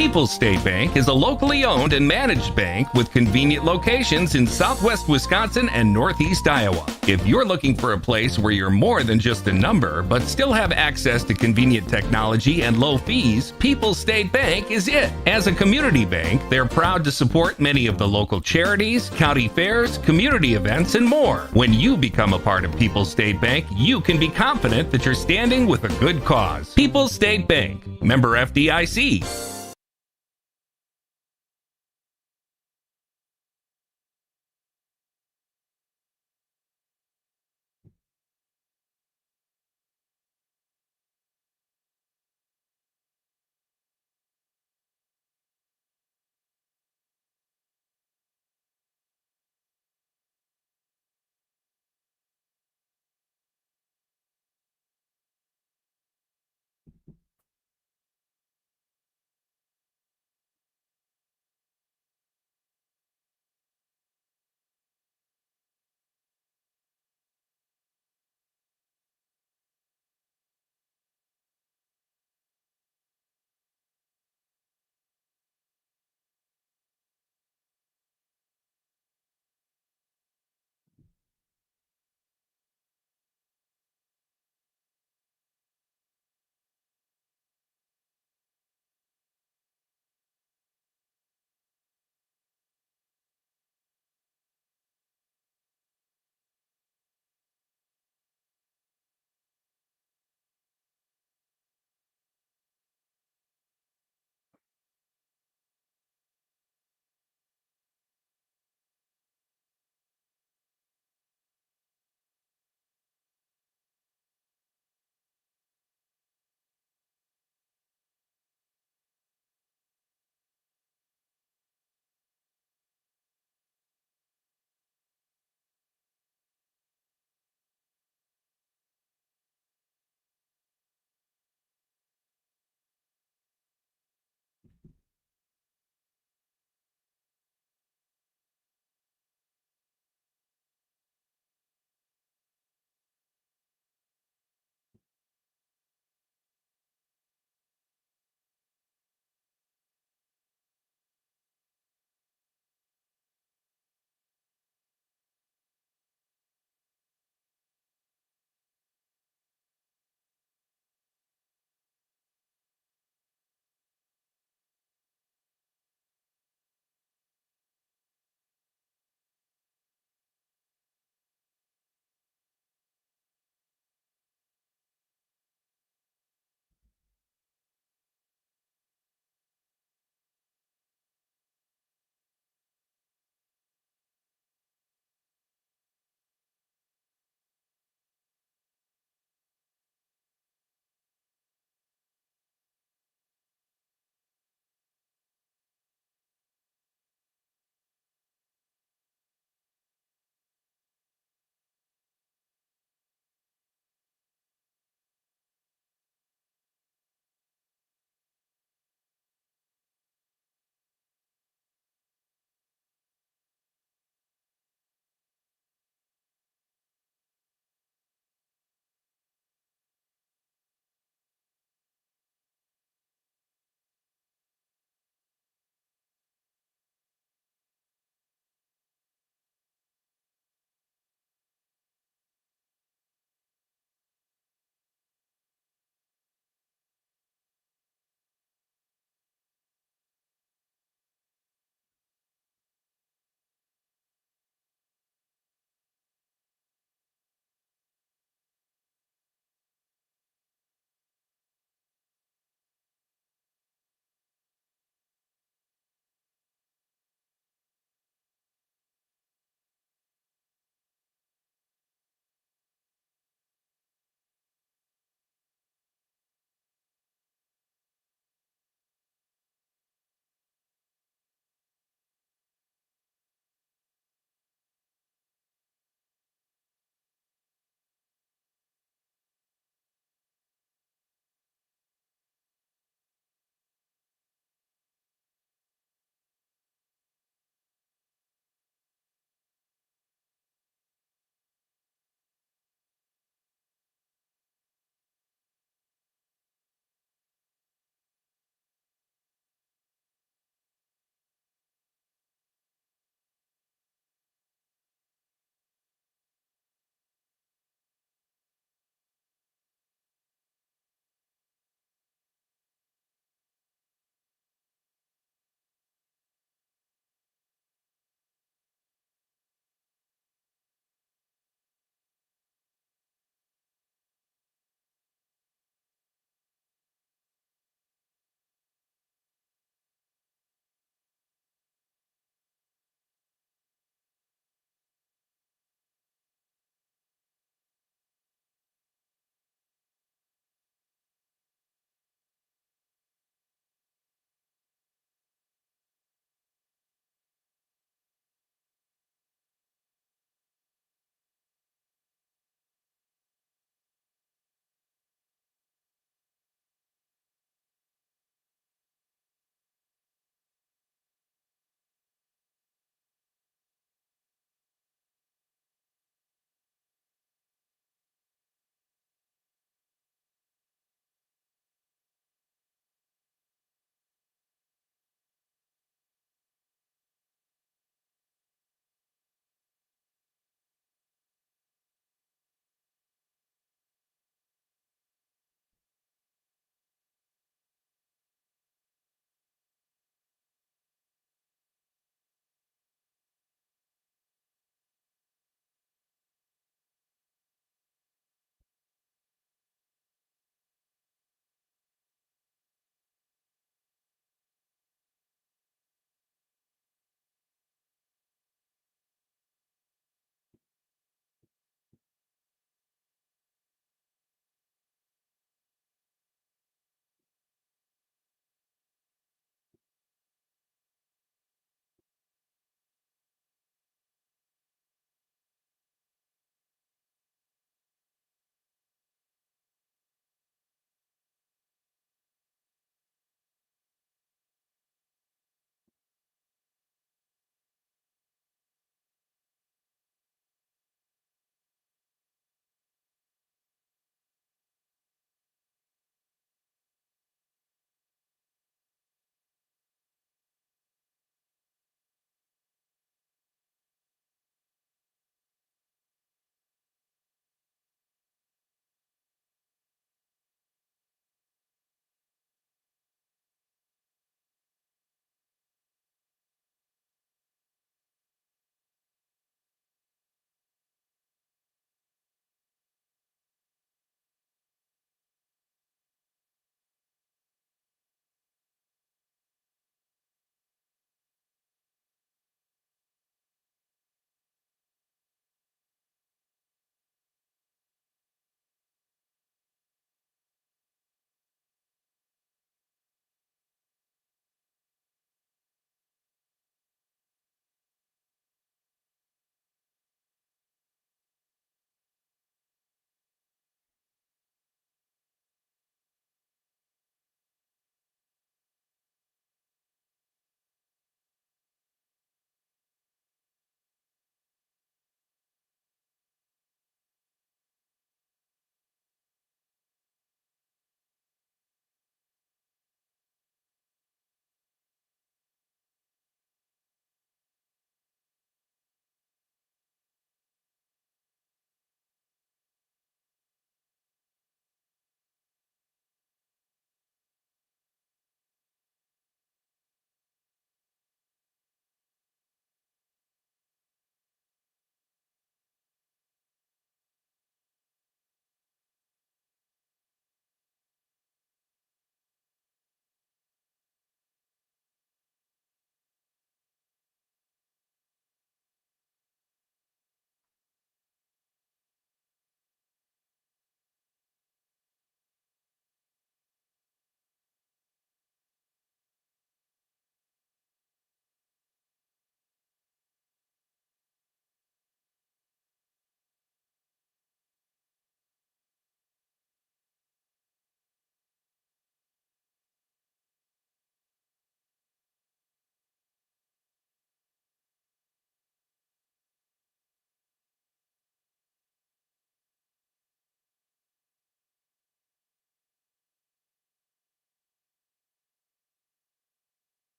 People's State Bank is a locally owned and managed bank with convenient locations in southwest Wisconsin and northeast Iowa. If you're looking for a place where you're more than just a number, but still have access to convenient technology and low fees, People's State Bank is it. As a community bank, they're proud to support many of the local charities, county fairs, community events, and more. When you become a part of People's State Bank, you can be confident that you're standing with a good cause. People's State Bank, member FDIC.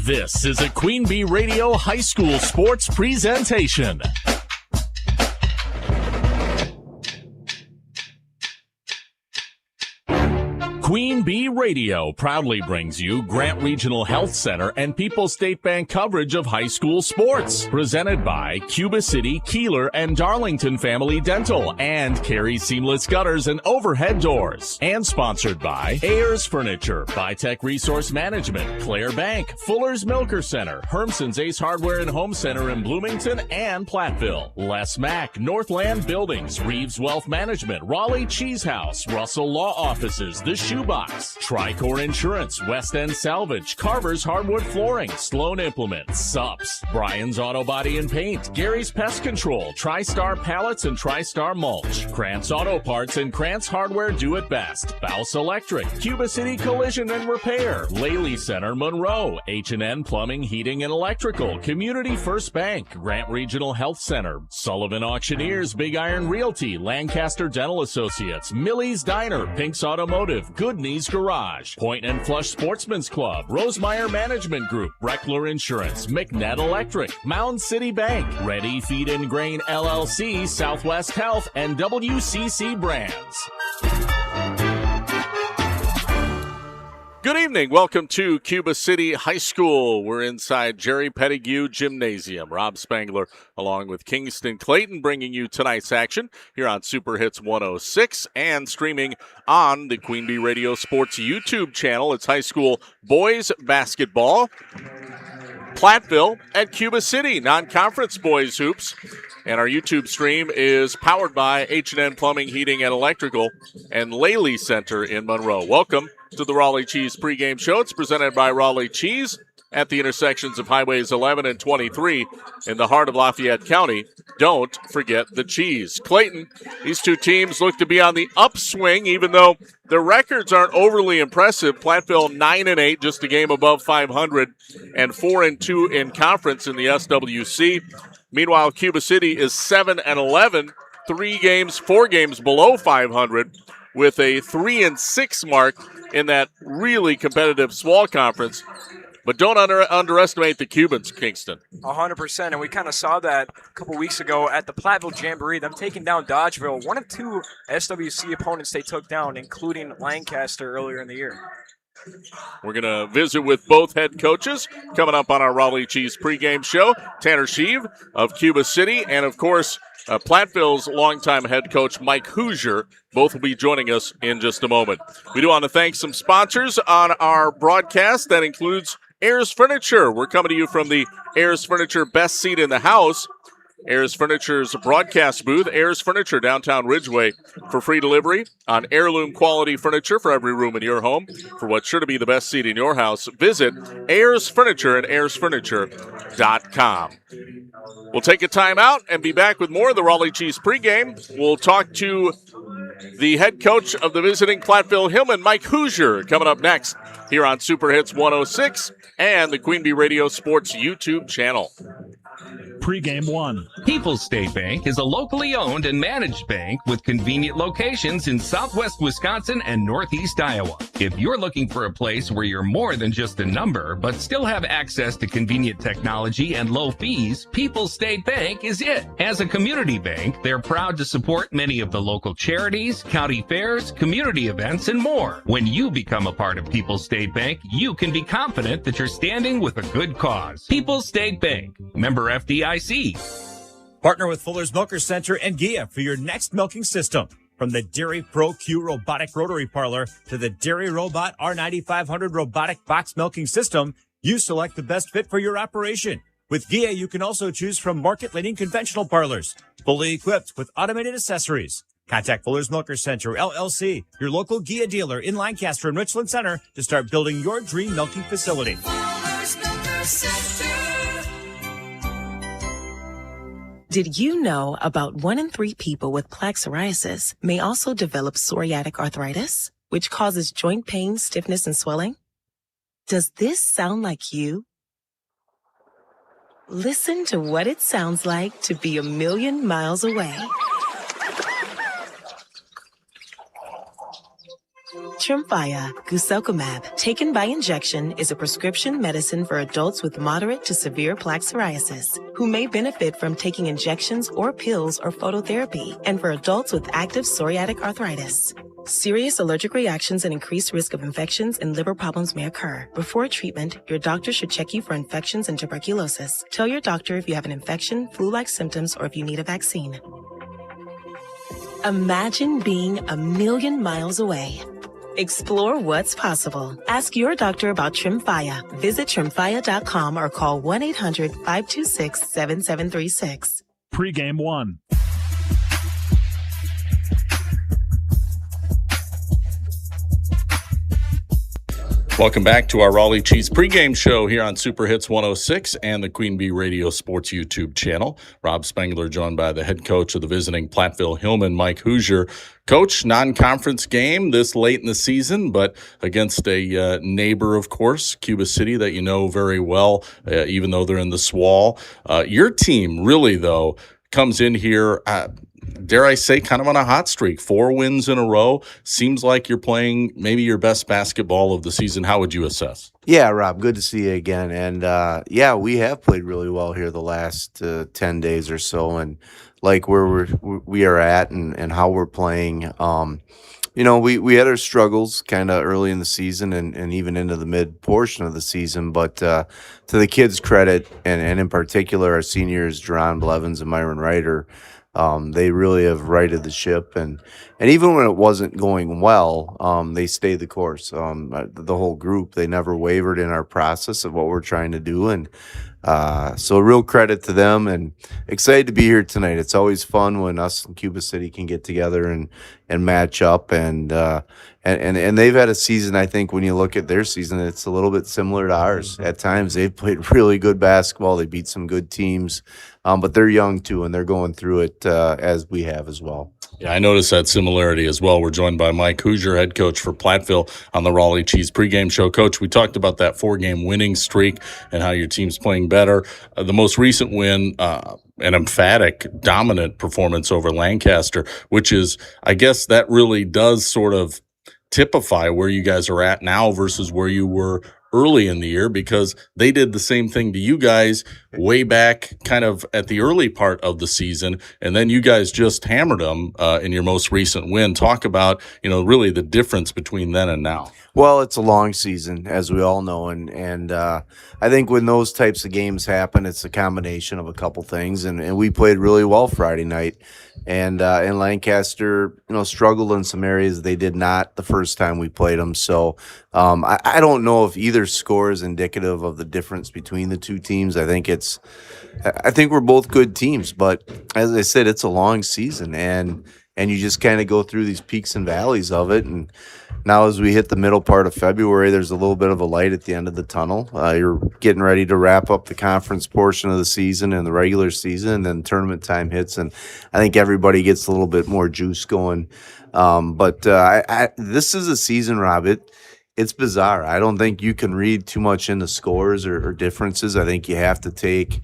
This is a Queen Bee Radio High School Sports presentation. Queen Bee Radio proudly brings you Grant Regional Health Center and People's State Bank coverage of high school sports. Presented by Cuba City, Kieler, and Darlington Family Dental and Carey Seamless Gutters and Overhead Doors. And sponsored by Ayers Furniture, Bytech Resource Management, Claire Bank, Fuller's Milker Center, Hermson's Ace Hardware and Home Center in Bloomington and Platteville, Les Mack, Northland Buildings, Reeves Wealth Management, Raleigh Cheese House, Russell Law Offices, The Shoebox, Tricor Insurance, West End Salvage, Carver's Hardwood Flooring, Sloan Implements, Sups, Brian's Auto Body and Paint, Gary's Pest Control, TriStar Pallets and TriStar Mulch, Krantz Auto Parts and Krantz Hardware Do It Best, Bouse Electric, Cuba City Collision and Repair, Laley Center, Monroe, H&N Plumbing, Heating and Electrical, Community First Bank, Grant Regional Health Center, Sullivan Auctioneers, Big Iron Realty, Lancaster Dental Associates, Millie's Diner, Pink's Automotive, Good Knees Garage, Point and Flush Sportsman's Club, Rosemeyer Management Group, Breckler Insurance, McNett Electric, Mound City Bank, Ready Feed and Grain LLC, Southwest Health, and WCC Brands. Good evening. Welcome to Cuba City High School. We're inside Jerry Pettigrew Gymnasium. Rob Spangler along with Kingston Clayton bringing you tonight's action here on Super Hits 106 and streaming on the Queen Bee Radio Sports YouTube channel. It's high school boys basketball. Platteville at Cuba City, non-conference boys hoops. And our YouTube stream is powered by H&N Plumbing, Heating, and Electrical and Laley Center in Monroe. Welcome to the Raleigh Cheese pregame show. It's presented by Raleigh Cheese at the intersections of Highways 11 and 23 in the heart of Lafayette County. Don't forget the cheese. Clayton, these two teams look to be on the upswing, even though their records aren't overly impressive. Platteville 9-8, just a game above 500, and 4-2 in conference in the SWC. Meanwhile, Cuba City is 7-11, 4 games below 500, with a 3-6 mark in that really competitive small conference. But don't underestimate the Cubans, Kingston. 100%, and we kind of saw that a couple weeks ago at the Platteville Jamboree, them taking down Dodgeville. One of two SWC opponents they took down, including Lancaster earlier in the year. We're going to visit with both head coaches coming up on our Raleigh Cheese pregame show. Tanner Sheave of Cuba City and, of course, Platteville's longtime head coach Mike Hoosier. Both will be joining us in just a moment. We do want to thank some sponsors on our broadcast. That includes Ayers Furniture. We're coming to you from the Ayers Furniture Best Seat in the House. Ayers Furniture's broadcast booth, Ayers Furniture, downtown Ridgeway, for free delivery on heirloom quality furniture for every room in your home. For what's sure to be the best seat in your house, visit Ayers Furniture at ayersfurniture.com. We'll take a time out and be back with more of the Raleigh Cheese pregame. We'll talk to the head coach of the visiting Platteville Hillman, Mike Hoosier, coming up next here on Super Hits 106 and the Queen Bee Radio Sports YouTube channel. Pregame 1. People's State Bank is a locally owned and managed bank with convenient locations in southwest Wisconsin and northeast Iowa. If you're looking for a place where you're more than just a number, but still have access to convenient technology and low fees, People's State Bank is it. As a community bank, they're proud to support many of the local charities, county fairs, community events, and more. When you become a part of People's State Bank, you can be confident that you're standing with a good cause. People's State Bank, member FDIC. Partner with Fuller's Milker Center and GIA for your next milking system. From the Dairy Pro Q robotic rotary parlor to the Dairy Robot R9500 robotic box milking system, you select the best fit for your operation. With GIA, you can also choose from market-leading conventional parlors, fully equipped with automated accessories. Contact Fuller's Milker Center, LLC, your local GIA dealer in Lancaster and Richland Center to start building your dream milking facility. Fuller's Milker Center. Did you know about 1 in 3 people with plaque psoriasis may also develop psoriatic arthritis, which causes joint pain, stiffness, and swelling? Does this sound like you? Listen to what it sounds like to be a million miles away. Tremfya, guselkumab, taken by injection, is a prescription medicine for adults with moderate to severe plaque psoriasis who may benefit from taking injections or pills or phototherapy, and for adults with active psoriatic arthritis. Serious allergic reactions and increased risk of infections and liver problems may occur. Before treatment, your doctor should check you for infections and tuberculosis. Tell your doctor if you have an infection, flu-like symptoms, or if you need a vaccine. Imagine being 1,000,000 miles away. Explore what's possible. Ask your doctor about Tremfya. Visit Tremfya.com or call 1-800-526-7736. Pregame 1. Welcome back to our Raleigh Cheese pregame show here on Super Hits 106 and the Queen Bee Radio Sports YouTube channel. Rob Spengler joined by the head coach of the visiting Platteville Hillman, Mike Hoosier. Coach, non-conference game this late in the season, but against a neighbor, of course, Cuba City, that you know very well, even though they're in the SWAL. Your team really, though, comes in here, dare I say, kind of on a hot streak. 4 wins in a row. Seems like you're playing maybe your best basketball of the season. How would you assess? Yeah, Rob, good to see you again. And, yeah, we have played really well here the last 10 days or so. And like where we are at and how we're playing, you know, we had our struggles kind of early in the season and even into the mid portion of the season. But to the kids' credit, and in particular our seniors, Jerron Blevins and Myron Ryder, they really have righted the ship. And even when it wasn't going well, they stayed the course. The whole group, they never wavered in our process of what we're trying to do. And so real credit to them, and excited to be here tonight. It's always fun when us and Cuba City can get together and match up. And they've had a season, I think, when you look at their season, it's a little bit similar to ours. At times, they've played really good basketball. They beat some good teams, but they're young, too, and they're going through it as we have as well. Yeah, I noticed that similarity as well. We're joined by Mike Hoosier, head coach for Platteville, on the Raleigh Cheese pregame show. Coach, we talked about that 4-game winning streak and how your team's playing better. The most recent win, an emphatic, dominant performance over Lancaster, which is, I guess that really does sort of typify where you guys are at now versus where you were early in the year, because they did the same thing to you guys way back kind of at the early part of the season, and then you guys just hammered them in your most recent win. Talk about, you know, really the difference between then and now. Well, it's a long season, as we all know, and I think when those types of games happen, it's a combination of a couple things, and we played really well Friday night, and Lancaster, you know, struggled in some areas they did not the first time we played them. So I don't know if either score is indicative of the difference between the two teams. I think we're both good teams, but as I said, it's a long season, and you just kind of go through these peaks and valleys of it. And now as we hit the middle part of February, there's a little bit of a light at the end of the tunnel. You're getting ready to wrap up the conference portion of the season and the regular season, and then tournament time hits, and I think everybody gets a little bit more juice going. But this is a season, Rob, it's bizarre. I don't think you can read too much into scores or differences. I think you have to take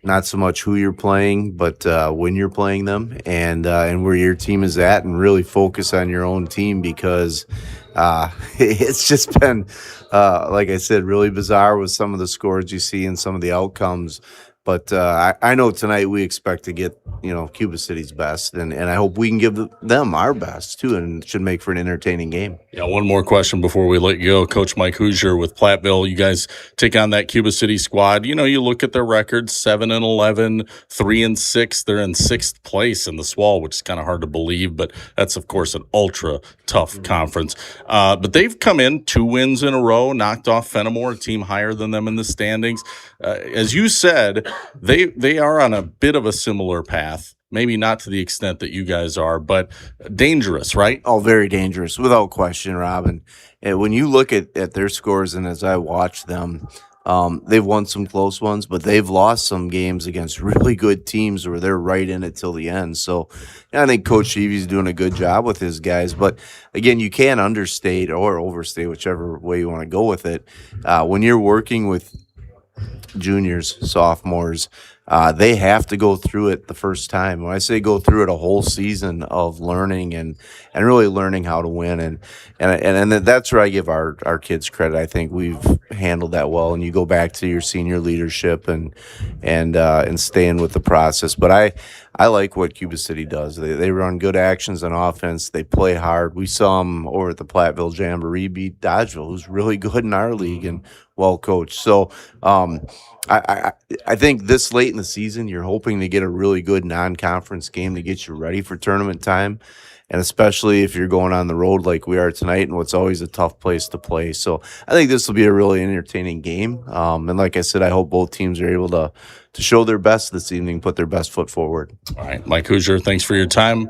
not so much who you're playing, but when you're playing them, and where your team is at, and really focus on your own team, because it's just been, like I said, really bizarre with some of the scores you see and some of the outcomes. But I know tonight we expect to get, you know, Cuba City's best, and I hope we can give them our best, too, and it should make for an entertaining game. Yeah, one more question before we let you go. Coach Mike Hoosier with Platteville, you guys take on that Cuba City squad. You know, you look at their records, 7-11, 3-6. They're in 6th place in the SWAL, which is kind of hard to believe, but that's, of course, an ultra-tough conference. But they've come in 2 wins in a row, knocked off Fenimore, a team higher than them in the standings. As you said, they are on a bit of a similar path. Maybe not to the extent that you guys are, but dangerous, right? Oh, very dangerous, without question, Robin. And when you look at their scores, and as I watch them, they've won some close ones, but they've lost some games against really good teams where they're right in it till the end. So I think Coach Sheevy's doing a good job with his guys. But, again, you can't understate or overstate, whichever way you want to go with it. When you're working with juniors, sophomores, they have to go through it the first time. When I say go through it, a whole season of learning and really learning how to win. And that's where I give our kids credit. I think we've handled that well. And you go back to your senior leadership and staying with the process. But I like what Cuba City does. They run good actions on offense. They play hard. We saw them over at the Platteville Jamboree beat Dodgeville, who's really good in our league and well coached. So I think this late in the season, you're hoping to get a really good non-conference game to get you ready for tournament time. And especially if you're going on the road like we are tonight and what's always a tough place to play. So I think this will be a really entertaining game. And like I said, I hope both teams are able to show their best this evening, put their best foot forward. All right, Mike Hoosier, thanks for your time.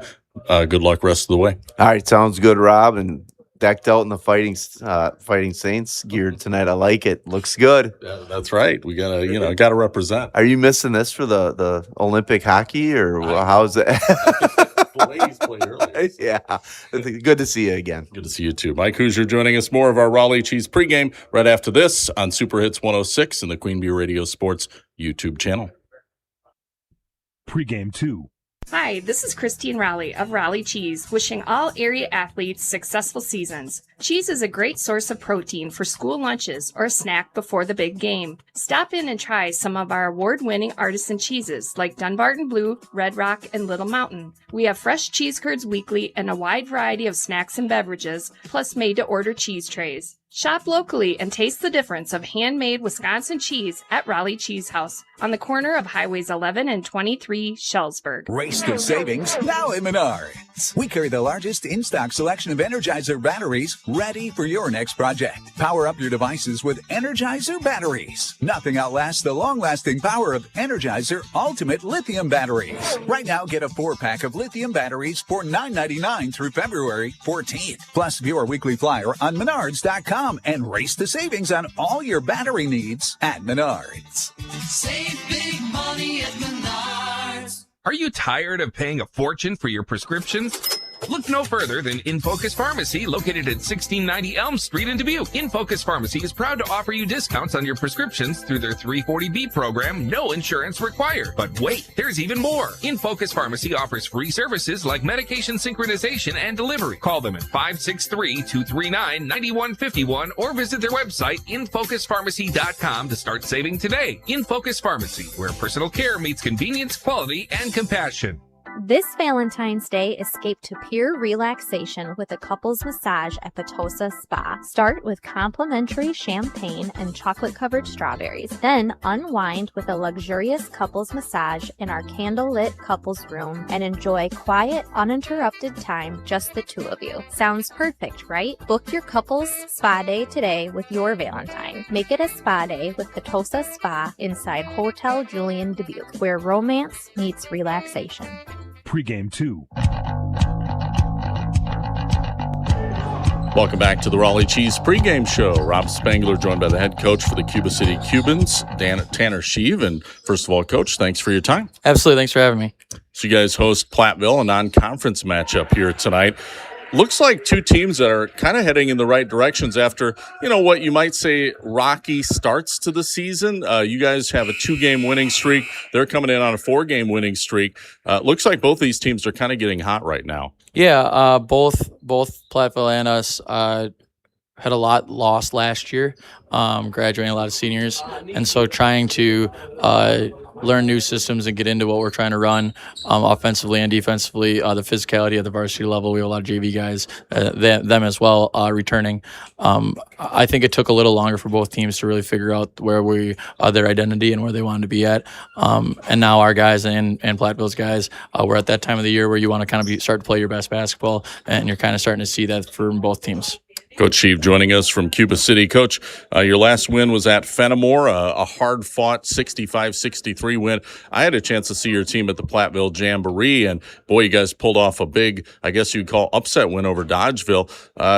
Good luck rest of the way. All right, sounds good, Rob. And decked out in the Fighting Saints gear tonight. I like it. Looks good. Yeah, that's right. We gotta represent. Are you missing this for the Olympic hockey, or how's that? Blaze played earlier. Yeah. Good to see you again. Good to see you too. Mike Hoosier joining us. More of our Raleigh Cheese pregame right after this on Super Hits 106 and the Queen Bee Radio Sports YouTube channel. Pregame 2. Hi, this is Christine Raleigh of Raleigh Cheese, wishing all area athletes successful seasons. Cheese is a great source of protein for school lunches or a snack before the big game. Stop in and try some of our award-winning artisan cheeses like Dunbarton Blue, Red Rock, and Little Mountain. We have fresh cheese curds weekly and a wide variety of snacks and beverages, plus made-to-order cheese trays. Shop locally and taste the difference of handmade Wisconsin cheese at Raleigh Cheese House on the corner of Highways 11 and 23, Shellsburg. Race to savings now at Menards. We carry the largest in-stock selection of Energizer batteries ready for your next project. Power up your devices with Energizer batteries. Nothing outlasts the long-lasting power of Energizer Ultimate Lithium batteries. Right now, get a 4-pack of lithium batteries for $9.99 through February 14th. Plus, view our weekly flyer on Menards.com and race to savings on all your battery needs at Menards. Save big money at Menards. Are you tired of paying a fortune for your prescriptions? Look no further than In Focus Pharmacy, located at 1690 Elm Street in Dubuque. In Focus Pharmacy is proud to offer you discounts on your prescriptions through their 340B program, no insurance required. But wait, there's even more. In Focus Pharmacy offers free services like medication synchronization and delivery. Call them at 563-239-9151 or visit their website, infocuspharmacy.com, to start saving today. In Focus Pharmacy, where personal care meets convenience, quality, and compassion. This Valentine's Day, escape to pure relaxation with a couples massage at Potosa Spa. Start with complimentary champagne and chocolate-covered strawberries. Then unwind with a luxurious couples massage in our candlelit couples room and enjoy quiet, uninterrupted time, just the two of you. Sounds perfect, right? Book your couples spa day today with your Valentine. Make it a spa day with Potosa Spa inside Hotel Julian Dubuque, where romance meets relaxation. Pregame 2. Welcome back to the Raleigh Cheese pregame show. Rob Spangler joined by the head coach for the Cuba City Cubans, Tanner Sheave. And first of all, Coach, thanks for your time. Absolutely. Thanks for having me. So you guys host Platteville, a non-conference matchup here tonight. Looks like two teams that are kind of heading in the right directions after, what you might say rocky starts to the season. You guys have a 2-game winning streak. They're coming in on a 4-game winning streak. Looks like both these teams are kind of getting hot right now. Yeah, both Platteville and us had a lot lost last year, graduating a lot of seniors. And so trying to learn new systems and get into what we're trying to run offensively and defensively, the physicality at the varsity level. We have a lot of JV guys, them as well, returning. I think it took a little longer for both teams to really figure out where their identity and where they wanted to be at. And now our guys and Platteville's guys, we're at that time of the year where you want to kind of start to play your best basketball, and you're kind of starting to see that from both teams. Coach Sheave joining us from Cuba City. Coach, your last win was at Fenimore, a hard-fought 65-63 win. I had a chance to see your team at the Platteville Jamboree, and boy, you guys pulled off a big, I guess you'd call, upset win over Dodgeville.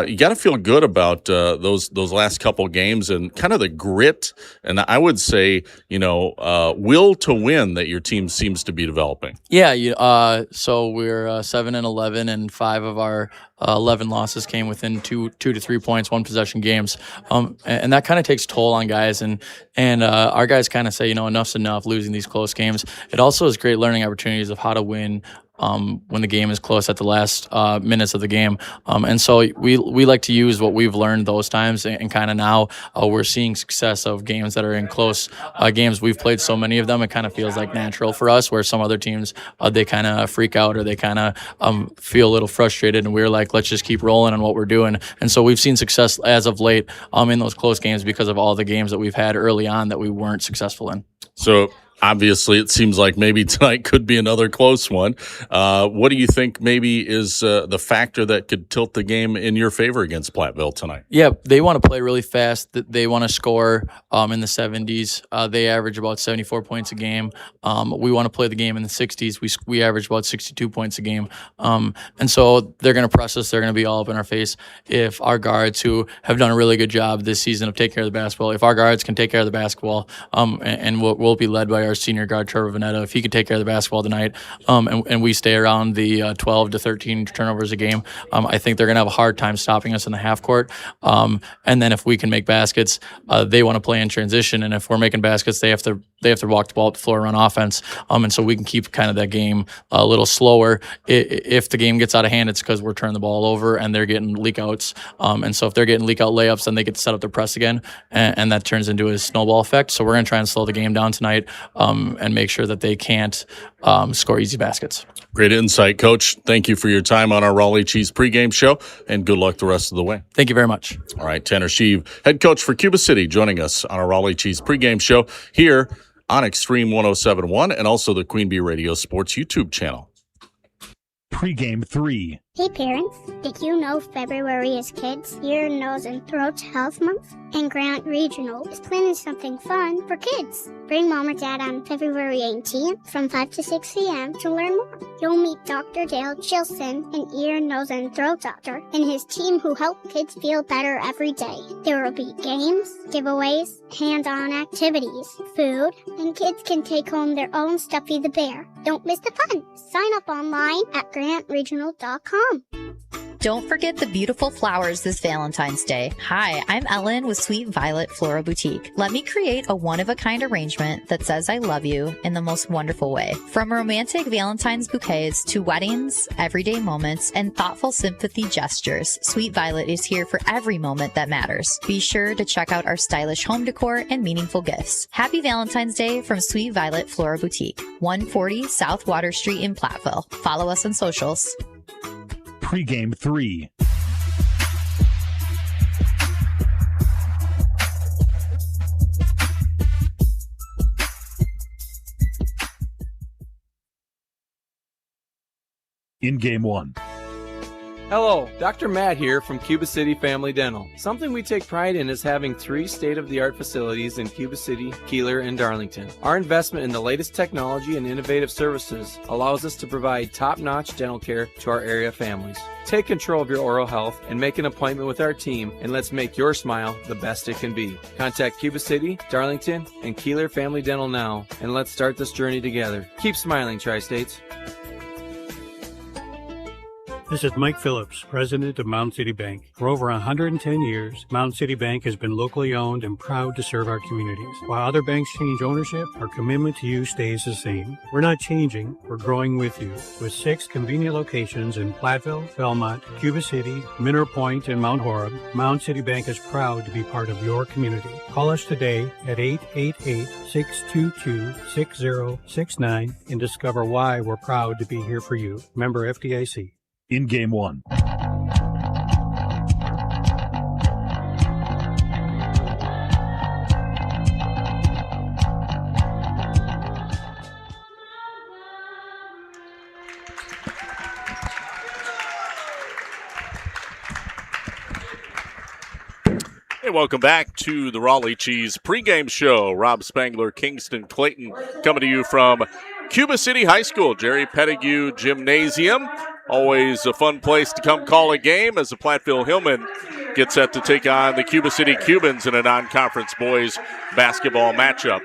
You got to feel good about those last couple games and kind of the grit, and I would say, will to win that your team seems to be developing. Yeah, so we're 7-11, and 5 of our 11 losses came within two to 3 points, one possession games. And that kind of takes toll on guys. And our guys kind of say, enough's enough losing these close games. It also is great learning opportunities of how to win when the game is close at the last minutes of the game. And so we like to use what we've learned those times, and kind of now we're seeing success of games that are in close games. We've played so many of them, it kind of feels like natural for us, where some other teams, they kind of freak out or they kind of feel a little frustrated, and we're like, let's just keep rolling on what we're doing. And so we've seen success as of late in those close games because of all the games that we've had early on that we weren't successful in. So obviously, it seems like maybe tonight could be another close one. What do you think maybe is the factor that could tilt the game in your favor against Platteville tonight? Yeah, they want to play really fast. They want to score in the 70s. They average about 74 points a game. We want to play the game in the 60s. We average about 62 points a game. And so they're going to press us. They're going to be all up in our face. If our guards, who have done a really good job this season of taking care of the basketball, if our guards can take care of the basketball, and we'll be led by our senior guard, Trevor Vanetta, if he could take care of the basketball tonight, and we stay around the 12 to 13 turnovers a game, I think they're going to have a hard time stopping us in the half court. And then if we can make baskets, they want to play in transition, and if we're making baskets, they have to walk the ball up the floor, run offense, and so we can keep kind of that game a little slower. If the game gets out of hand, it's because we're turning the ball over and they're getting leak outs, and so if they're getting leak out layups, then they get to set up their press again, and that turns into a snowball effect. So we're going to try and slow the game down tonight, and make sure that they can't score easy baskets. Great insight, Coach. Thank you for your time on our Raleigh Cheese pregame show, and good luck the rest of the way. Thank you very much. All right, Tanner Sheave, head coach for Cuba City, joining us on our Raleigh Cheese pregame show here on Extreme 107.1 and also the Queen Bee Radio Sports YouTube channel. Pregame 3. Hey parents, did you know February is Kids' Ear, Nose, and Throat Health Month? And Grant Regional is planning something fun for kids. Bring mom or dad on February 18th from 5 to 6 p.m. to learn more. You'll meet Dr. Dale Chilson, an ear, nose, and throat doctor, and his team who help kids feel better every day. There will be games, giveaways, hands-on activities, food, and kids can take home their own Stuffy the Bear. Don't miss the fun. Sign up online at grantregional.com. Don't forget the beautiful flowers this Valentine's Day. Hi, I'm Ellen with Sweet Violet Floral Boutique. Let me create a one-of-a-kind arrangement that says I love you in the most wonderful way. From romantic Valentine's bouquets to weddings, everyday moments, and thoughtful sympathy gestures, Sweet Violet is here for every moment that matters. Be sure to check out our stylish home decor and meaningful gifts. Happy Valentine's Day from Sweet Violet Floral Boutique, 140 South Water Street in Platteville. Follow us on socials. Pregame 3. In Game 1. Hello, Dr. Matt here from Cuba City Family Dental. Something we take pride in is having 3 state-of-the-art facilities in Cuba City, Kieler, and Darlington. Our investment in the latest technology and innovative services allows us to provide top-notch dental care to our area families. Take control of your oral health and make an appointment with our team, and let's make your smile the best it can be. Contact Cuba City, Darlington, and Kieler Family Dental now, and let's start this journey together. Keep smiling, Tri-States. This is Mike Phillips, president of Mountain City Bank. For over 110 years, Mountain City Bank has been locally owned and proud to serve our communities. While other banks change ownership, our commitment to you stays the same. We're not changing, we're growing with you. With 6 convenient locations in Platteville, Belmont, Cuba City, Mineral Point, and Mount Horeb, Mountain City Bank is proud to be part of your community. Call us today at 888-622-6069 and discover why we're proud to be here for you. Member FDIC. In Game 1. Hey, welcome back to the Raleigh Cheese pregame show. Rob Spangler, Kingston Clayton, coming to you from Cuba City High School, Jerry Pettigrew Gymnasium. Always a fun place to come call a game as the Platteville Hillmen get set to take on the Cuba City Cubans in a non-conference boys basketball matchup.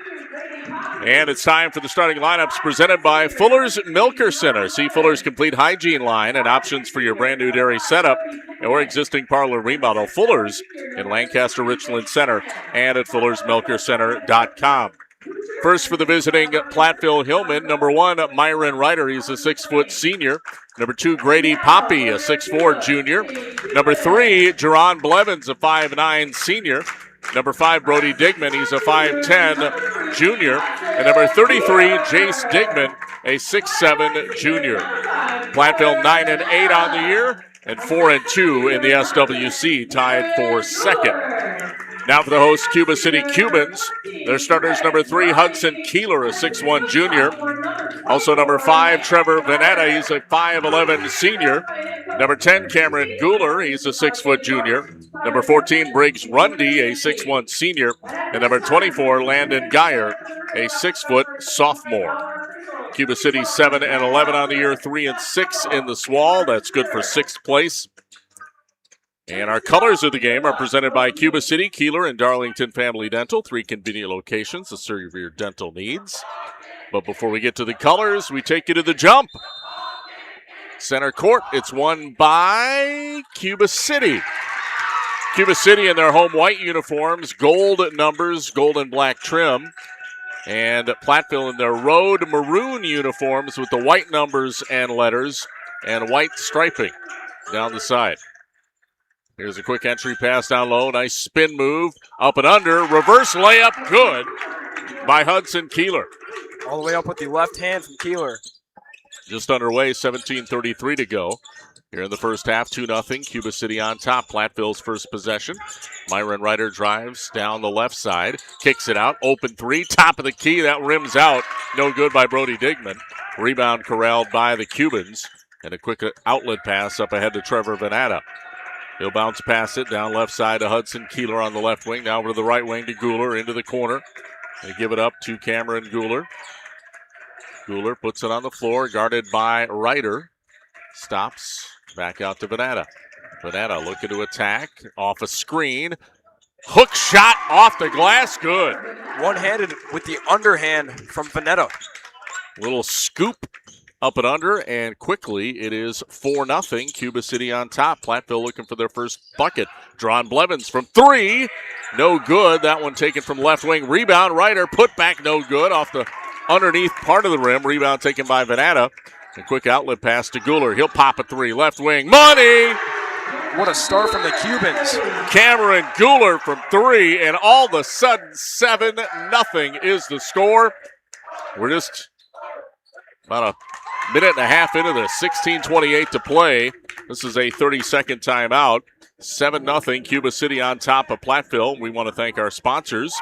And it's time for the starting lineups presented by Fuller's Milker Center. See Fuller's complete hygiene line and options for your brand new dairy setup or existing parlor remodel. Fuller's in Lancaster, Richland Center, and at Fuller'sMilkerCenter.com. First for the visiting Platteville Hillman, number 1, Myron Ryder. He's a 6-foot senior. Number 2, Grady Poppy, a 6'4 junior. Number 3, Jerron Blevins, a 5'9 senior. Number 5, Brody Digman. He's a 5'10 junior. And number 33, Jace Digman, a 6'7 junior. Platteville 9-8 on the year and 4-2 in the SWC, tied for second. Now for the host, Cuba City Cubans. Their starters, number 3, Hudson Kieler, a 6'1 junior. Also number 5, Trevor Vanetta. He's a 5'11 senior. Number 10, Cameron Guler. He's a 6-foot junior. Number 14, Briggs Rundy, a 6'1 senior. And number 24, Landon Geyer, a 6-foot sophomore. Cuba City 7-11 on the year, 3-6 in the SWAL. That's good for 6th place. And our colors of the game are presented by Cuba City, Kieler, and Darlington Family Dental, 3 convenient locations to serve your dental needs. But before we get to the colors, we take you to the jump. Center court, it's won by Cuba City. Cuba City in their home white uniforms, gold numbers, gold and black trim. And Platteville in their road maroon uniforms with the white numbers and letters and white striping down the side. Here's a quick entry pass down low. Nice spin move. Up and under. Reverse layup. Good by Hudson Kieler. All the way up with the left hand from Kieler. Just underway. 17:33 to go. Here in the first half, 2-0. Cuba City on top. Platteville's first possession. Myron Ryder drives down the left side. Kicks it out. Open 3. Top of the key. That rims out. No good by Brody Digman. Rebound corralled by the Cubans. And a quick outlet pass up ahead to Trevor Vanetta. He'll bounce past it down left side to Hudson Kieler on the left wing. Now over to the right wing to Guler into the corner. They give it up to Cameron Guler. Guler puts it on the floor, guarded by Ryder. Stops, back out to Vanetta. Vanetta looking to attack, off a screen. Hook shot off the glass, good. One-handed with the underhand from Vanetta. Little scoop. Up and under, and quickly it is 4-0. Cuba City on top. Platteville looking for their first bucket. Jerron Blevins from 3. No good. That one taken from left wing. Rebound. Ryder put back no good off the underneath part of the rim. Rebound taken by Vanetta. A quick outlet pass to Guler. He'll pop a 3. Left wing. Money! What a start from the Cubans. Cameron Guler from 3, and all of a sudden 7-0 is the score. We're just about a minute and a half into this, 16:28 to play. This is a 30-second timeout. 7-0, Cuba City on top of Platteville. We want to thank our sponsors.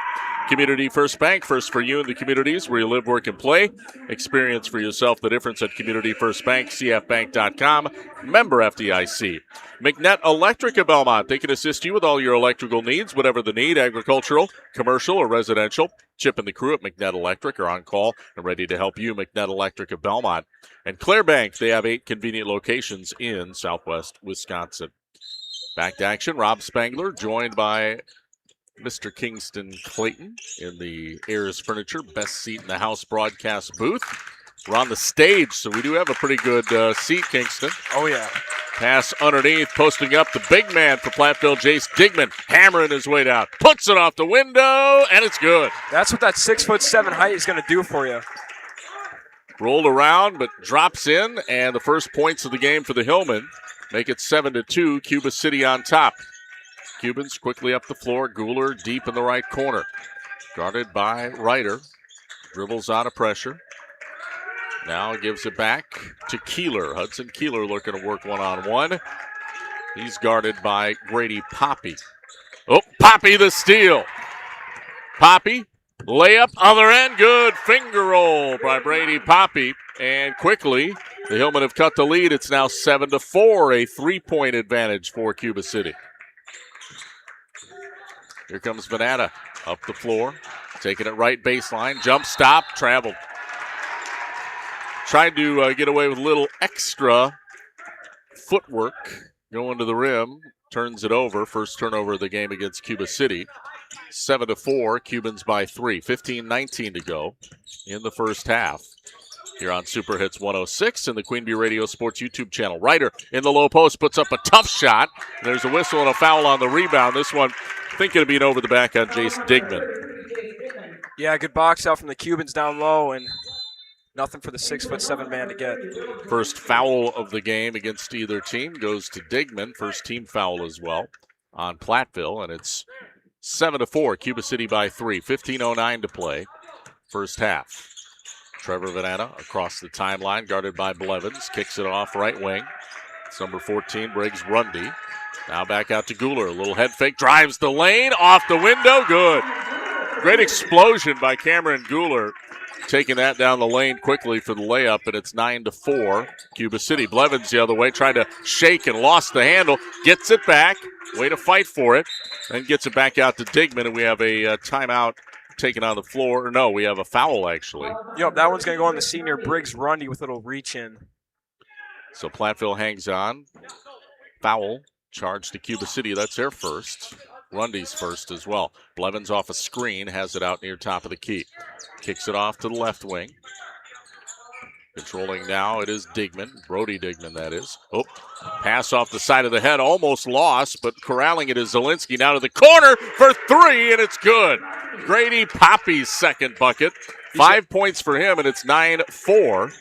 Community First Bank, first for you in the communities where you live, work, and play. Experience for yourself the difference at Community First Bank, cfbank.com, member FDIC. McNett Electric of Belmont. They can assist you with all your electrical needs, whatever the need, agricultural, commercial, or residential. Chip and the crew at McNett Electric are on call and ready to help you. McNett Electric of Belmont. And Claire Bank, they have 8 convenient locations in southwest Wisconsin. Back to action, Rob Spangler, joined by Mr. Kingston Clayton in the Ayers Furniture Best Seat in the House broadcast booth. We're on the stage, so we do have a pretty good seat, Kingston. Oh, yeah. Pass underneath, posting up the big man for Platteville, Jace Digman, hammering his way down. Puts it off the window, and it's good. That's what that 6'7" height is going to do for you. Rolled around, but drops in, and the first points of the game for the Hillmen make it 7-2, Cuba City on top. Cubans quickly up the floor. Guler deep in the right corner. Guarded by Ryder. Dribbles out of pressure. Now gives it back to Kieler. Hudson Kieler looking to work one-on-one. He's guarded by Grady Poppy. Oh, Poppy the steal. Poppy, layup, other end, good. Finger roll by Brady Poppy. And quickly, the Hillmen have cut the lead. It's now 7-4, a 3-point advantage for Cuba City. Here comes Vanetta up the floor, taking it right baseline. Jump stop, traveled. Tried to get away with a little extra footwork going to the rim. Turns it over. First turnover of the game against Cuba City. 7-4, Cubans by 3. 15-19 to go in the first half. Here on Super Hits 106 and the Queen Bee Radio Sports YouTube channel. Ryder in the low post puts up a tough shot. There's a whistle and a foul on the rebound. This one, I think it'll be an over the back on Jace Digman. Yeah, good box out from the Cubans down low, and nothing for the 6'7" man to get. First foul of the game against either team goes to Digman. First team foul as well on Platteville, and it's 7-4. Cuba City by 3. 15:09 to play. First half. Trevor Vanetta across the timeline, guarded by Blevins. Kicks it off right wing. It's number 14, Briggs Rundy. Now back out to Guler. A little head fake. Drives the lane. Off the window. Good. Great explosion by Cameron Guler. Taking that down the lane quickly for the layup, and it's 9-4. Cuba City. Blevins the other way, trying to shake and lost the handle. Gets it back. Way to fight for it. Then gets it back out to Digman, and we have a timeout taken on the floor. Or no, we have a foul, actually. Yep, that one's going to go on the senior Briggs Rundy with a little reach in. So Platteville hangs on. Foul charged to Cuba City. That's their first. Rundy's first as well. Blevins off a screen, has it out near top of the key. Kicks it off to the left wing. Controlling now, it is Digman. Brody Digman, that is. Oh, pass off the side of the head, almost lost, but corralling it is Zielinski now to the corner for 3, and it's good. Grady Poppy's second bucket. 5 points for him, and it's 9-4.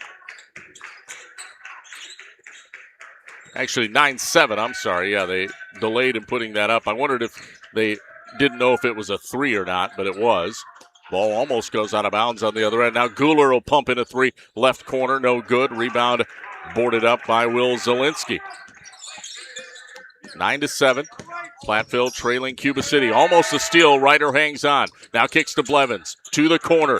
Actually, 9-7, I'm sorry. Yeah, they delayed in putting that up. I wondered if they didn't know if it was a 3 or not, but it was. Ball almost goes out of bounds on the other end. Now Guler will pump in a 3. Left corner, no good. Rebound boarded up by Will Zielinski. 9-7. Platteville trailing Cuba City. Almost a steal. Ryder hangs on. Now kicks to Blevins. To the corner.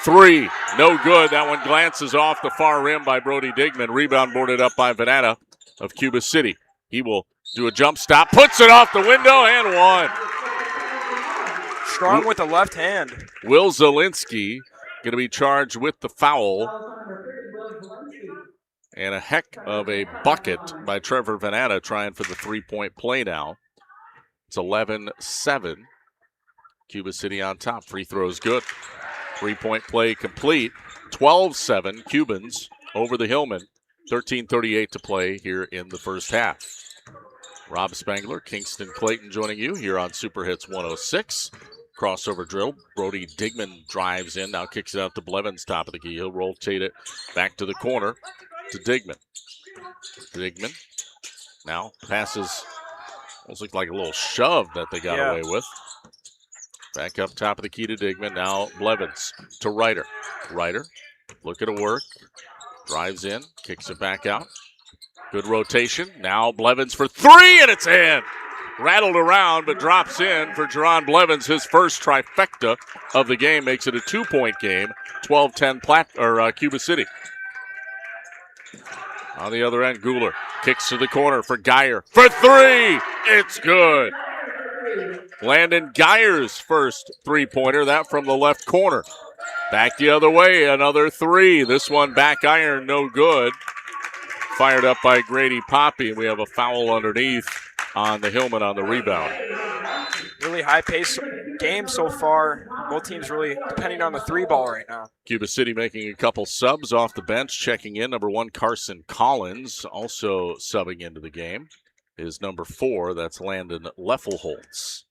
3. No good. That one glances off the far rim by Brody Digman. Rebound boarded up by Vanetta of Cuba City. He will do a jump stop. Puts it off the window and one. Strong with the left hand. Will Zielinski going to be charged with the foul. And a heck of a bucket by Trevor Vanetta trying for the 3-point play now. It's 11-7. Cuba City on top. Free throws good. 3-point play complete. 12-7 Cubans over the Hillmen. 13:38 to play here in the first half. Rob Spangler, Kingston Clayton joining you here on Super Hits 106. Crossover drill. Brody Digman drives in. Now kicks it out to Blevins, top of the key. He'll rotate it back to the corner to Digman. Digman now passes. Almost looked like a little shove that they got away with. Back up top of the key to Digman. Now Blevins to Ryder. Ryder looking to work. Drives in. Kicks it back out. Good rotation. Now Blevins for 3, and it's in. Rattled around, but drops in for Jerron Blevins. His first trifecta of the game makes it a 2-point game. 12-10 Cuba City. On the other end, Guler kicks to the corner for Geyer for 3. It's good. Landon Geyer's first 3-pointer. That from the left corner. Back the other way, another 3. This one back iron, no good. Fired up by Grady Poppy, and we have a foul underneath on the Hillman on the rebound. Really high-paced game so far. Both teams really depending on the 3-ball right now. Cuba City making a couple subs off the bench. Checking in, number 1, Carson Collins. Also subbing into the game is number 4. That's Landon Leffelholtz.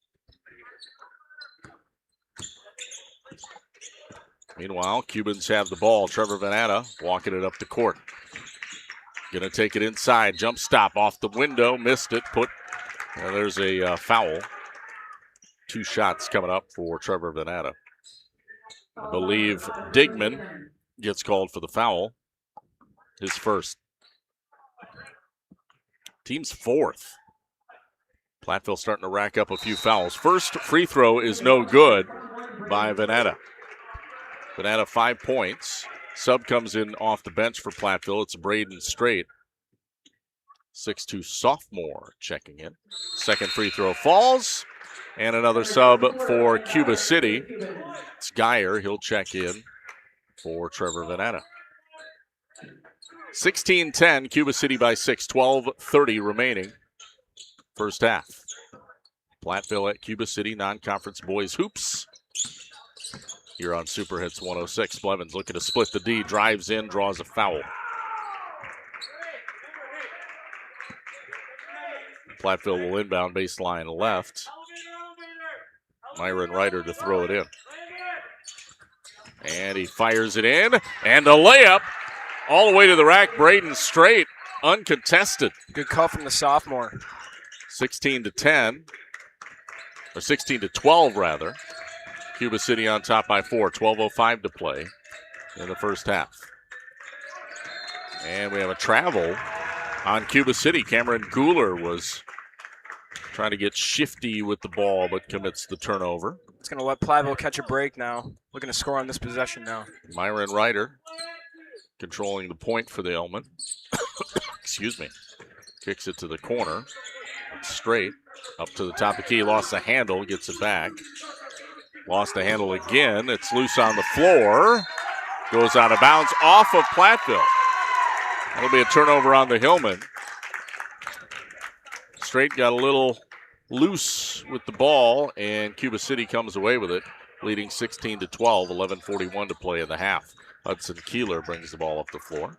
Meanwhile, Cubans have the ball. Trevor Vanetta walking it up the court. Going to take it inside. Jump stop off the window. Missed it. There's a foul. 2 shots coming up for Trevor Vanetta. I believe Digman gets called for the foul. His first. Team's 4th. Platteville starting to rack up a few fouls. First free throw is no good by Vanetta. Vanetta 5 points. Sub comes in off the bench for Platteville. It's Braden Strait. 6'2" sophomore checking in. Second free throw falls. And another sub for Cuba City. It's Geyer. He'll check in for Trevor Vanetta. 16-10, Cuba City by 6. 12:30 remaining. First half. Platteville at Cuba City, non-conference boys hoops. Here on Super Hits 106. Blevins looking to split the D, drives in, draws a foul. Platteville will inbound baseline left. Myron Ryder to throw it in. And he fires it in, and a layup all the way to the rack. Braden Straight, uncontested. Good call from the sophomore. 16-10, or 16-12 rather. Cuba City on top by 4. 12:05 to play in the first half. And we have a travel on Cuba City. Cameron Kieler was trying to get shifty with the ball, but commits the turnover. It's going to let Platteville catch a break now. Looking to score on this possession now. Myron Ryder controlling the point for the Elman. Excuse me. Kicks it to the corner. Straight up to the top of the key. Lost the handle. Gets it back. Lost the handle again. It's loose on the floor. Goes out of bounds off of Platteville. That'll be a turnover on the Hillman. Straight got a little loose with the ball, and Cuba City comes away with it, leading 16-12, 11:41 to play in the half. Hudson Kieler brings the ball up the floor.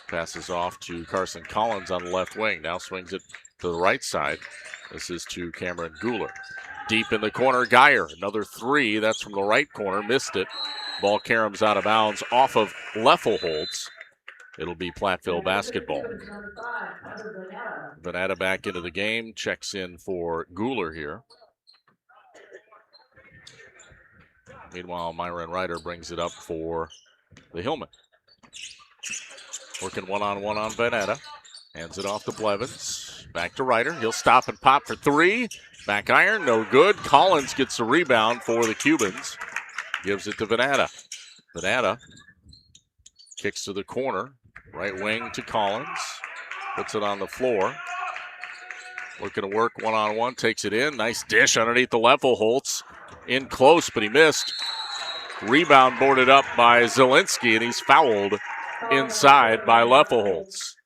Passes off to Carson Collins on the left wing. Now swings it to the right side. This is to Cameron Kieler. Deep in the corner, Geyer. Another three. That's from the right corner. Missed it. Ball caroms out of bounds off of Leffelholtz. It'll be Platteville basketball. Venata back into the game. Checks in for Kieler here. Meanwhile, Myron Ryder brings it up for the Hillman. Working one-on-one on Venata. Hands it off to Blevins. Back to Ryder. He'll stop and pop for three. Back iron, no good. Collins gets the rebound for the Cubans. Gives it to Venata. Venata kicks to the corner. Right wing to Collins. Puts it on the floor. Looking to work one-on-one. Takes it in. Nice dish underneath the Leffelholtz. In close, but he missed. Rebound boarded up by Zielinski, and he's fouled inside by Leffelholtz.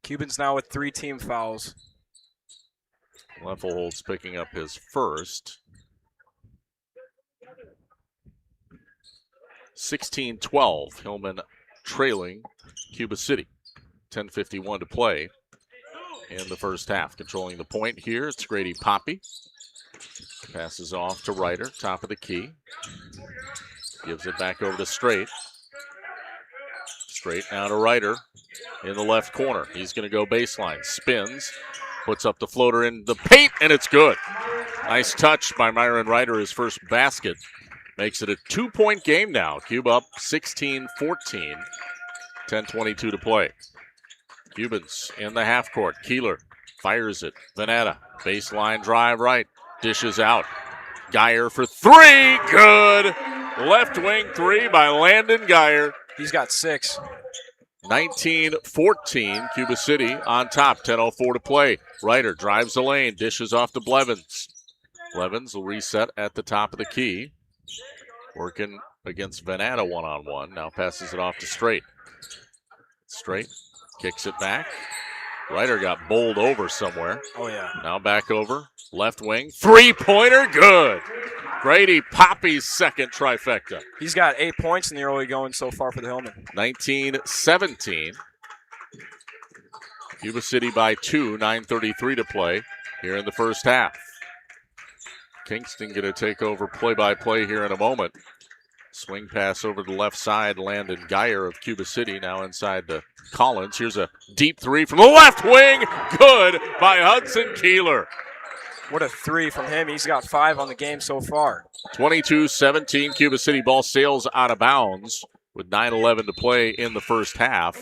Cubans now with 3 team fouls. Leffelholtz picking up his first. 16-12. Hillman trailing Cuba City. 10:51 to play in the first half. Controlling the point here, it's Grady Poppy. Passes off to Ryder, top of the key. Gives it back over to Straight. Straight now to Ryder in the left corner. He's going to go baseline. Spins. Puts up the floater in the paint, and it's good. Nice touch by Myron Ryder, his first basket. Makes it a 2-point game now. Cuba up 16-14. 10:22 to play. Cubans in the half court. Kieler fires it. Venata, baseline drive right. Dishes out. Geyer for three. Good. Left wing three by Landon Geyer. He's got 6. 19-14, Cuba City on top, 10:04 to play. Ryder drives the lane, dishes off to Blevins. Blevins will reset at the top of the key. Working against Venata one-on-one. Now passes it off to Straight. Straight kicks it back. Ryder got bowled over somewhere. Oh, yeah. Now back over. Left wing. Three-pointer, good. Grady Poppy's second trifecta. He's got 8 points in the early going so far for the Hillman. 19-17. Cuba City by 2, 9:33 to play here in the first half. Kingston going to take over play-by-play here in a moment. Swing pass over the left side. Landon Geyer of Cuba City now inside to Collins. Here's a deep three from the left wing. Good by Hudson Kieler. What a three from him. He's got 5 on the game so far. 22-17. Cuba City ball sails out of bounds with 9:11 to play in the first half.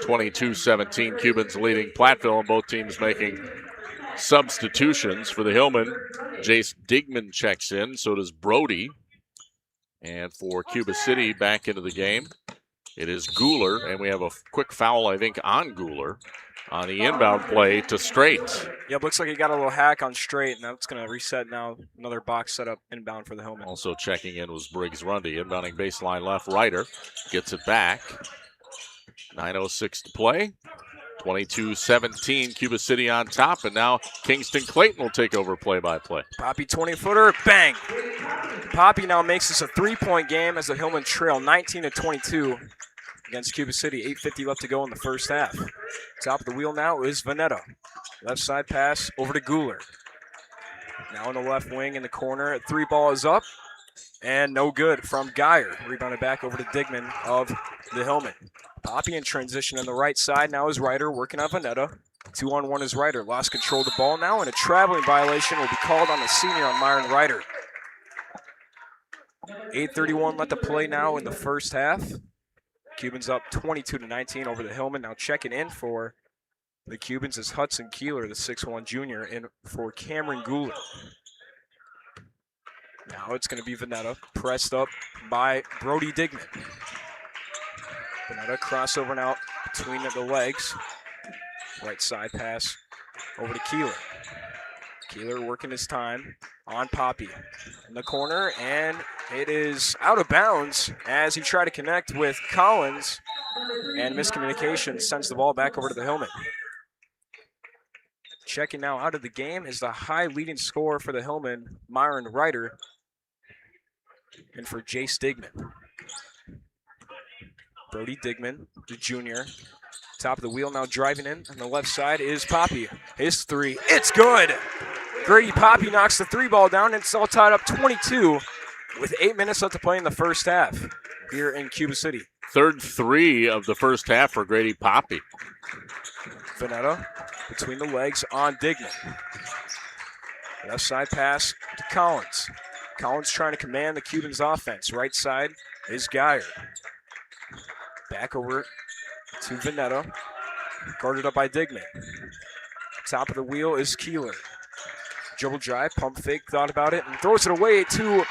22-17. Cubans leading Platteville, and both teams making substitutions. For the Hillman, Jace Digman checks in. So does Brody. And for Cuba City, back into the game, it is Kieler, and we have a quick foul, I think, on Kieler on the inbound play to Straight. Yep, looks like he got a little hack on Straight, and that's going to reset now. Another box set up inbound for the Hillman. Also checking in was Briggs Rundy, inbounding baseline left. Ryder gets it back. 9:06 to play. 22-17, Cuba City on top, and now Kingston Clayton will take over play-by-play. Poppy 20-footer, bang. Poppy now makes this a 3-point game as the Hillman trail 19-22 against Cuba City. 8:50 left to go in the first half. Top of the wheel now is Veneta. Left side pass over to Kieler. Now in the left wing in the corner. 3 ball is up and no good from Geyer. Rebounded back over to Digman of the Hillman. Poppy in transition on the right side. Now is Ryder working on Veneta. 2-on-1 is Ryder. Lost control of the ball now, and a traveling violation will be called on the senior on Myron Ryder. 8:31 left to play now in the first half. Cubans up 22-19 over the Hillman. Now checking in for the Cubans is Hudson Kieler, the 6'1 junior, and for Cameron Goulart. Now it's going to be Veneta, pressed up by Brody Digman. Veneta crossover now between the legs. Right side pass over to Kieler. Kieler working his time on Poppy in the corner, and it is out of bounds as he tried to connect with Collins, and miscommunication sends the ball back over to the Hillman. Checking now out of the game is the high leading scorer for the Hillman, Myron Ryder, and for Jace Digman. Brody Digman, the junior. Top of the wheel now driving in. On the left side is Poppy. His 3. It's good. Grady Poppy knocks the 3 ball down, and it's all tied up 22 with 8 minutes left to play in the first half here in Cuba City. Third 3 of the first half for Grady Poppy. Veneta between the legs on Digman. Left side pass to Collins. Collins trying to command the Cubans' offense. Right side is Geyer. Back over to Veneta. Guarded up by Digman. Top of the wheel is Kieler. Dribble drive, pump fake, thought about it, and throws it away to,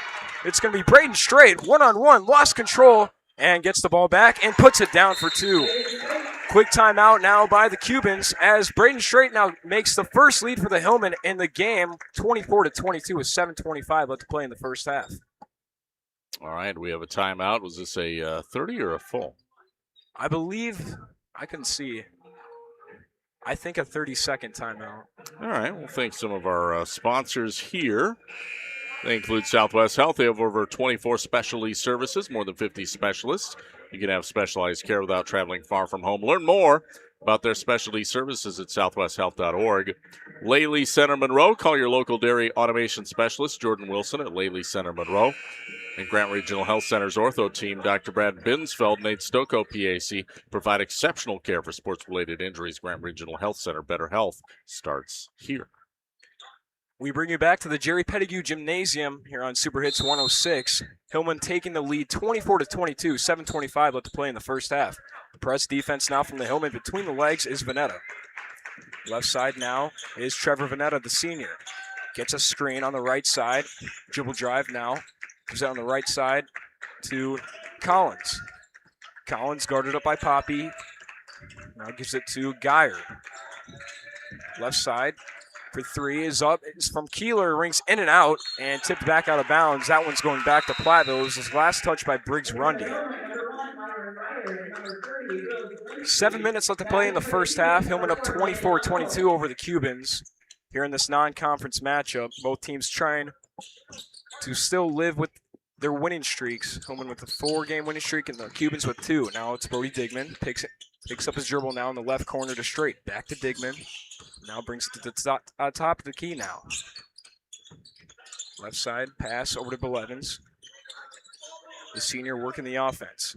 it's going to be Braden Strait. 1-on-1, lost control, and gets the ball back and puts it down for 2. Quick timeout now by the Cubans as Braden Strait now makes the first lead for the Hillman in the game, 24-22 with 7:25 left to play in the first half. All right, we have a timeout. Was this a 30 or a full? I believe, I can see, I think a 30-second timeout. All right, we'll thank some of our sponsors here. They include Southwest Health. They have over 24 specialty services, more than 50 specialists. You can have specialized care without traveling far from home. Learn more about their specialty services at southwesthealth.org. Laley Center Monroe. Call your local dairy automation specialist, Jordan Wilson, at Laley Center Monroe. And Grant Regional Health Center's ortho team, Dr. Brad Binsfeld, Nate Stocco, PAC, provide exceptional care for sports-related injuries. Grant Regional Health Center, better health starts here. We bring you back to the Jerry Pettigrew Gymnasium here on Super Hits 106. Hillman taking the lead 24-22, 7:25 left to play in the first half. Press defense now from the Hillman. Between the legs is Veneta. Left side now is Trevor Veneta, the senior. Gets a screen on the right side. Dribble drive now. Comes out on the right side to Collins. Collins guarded up by Poppy. Now gives it to Geyer. Left side for 3 is up. It's from Kieler. Rings in and out and tipped back out of bounds. That one's going back to Platteville. It was his last touch by Briggs Rundy. 7 minutes left to play in the first half. Hillman up 24-22 over the Cubans here in this non-conference matchup. Both teams trying to still live with their winning streaks. Hillman with a 4-game winning streak and the Cubans with 2. Now it's Brody Digman. Picks up his dribble now in the left corner to Strait. Back to Digman. Now brings it to the top of the key now. Left side pass over to Bill Evans. The senior working the offense.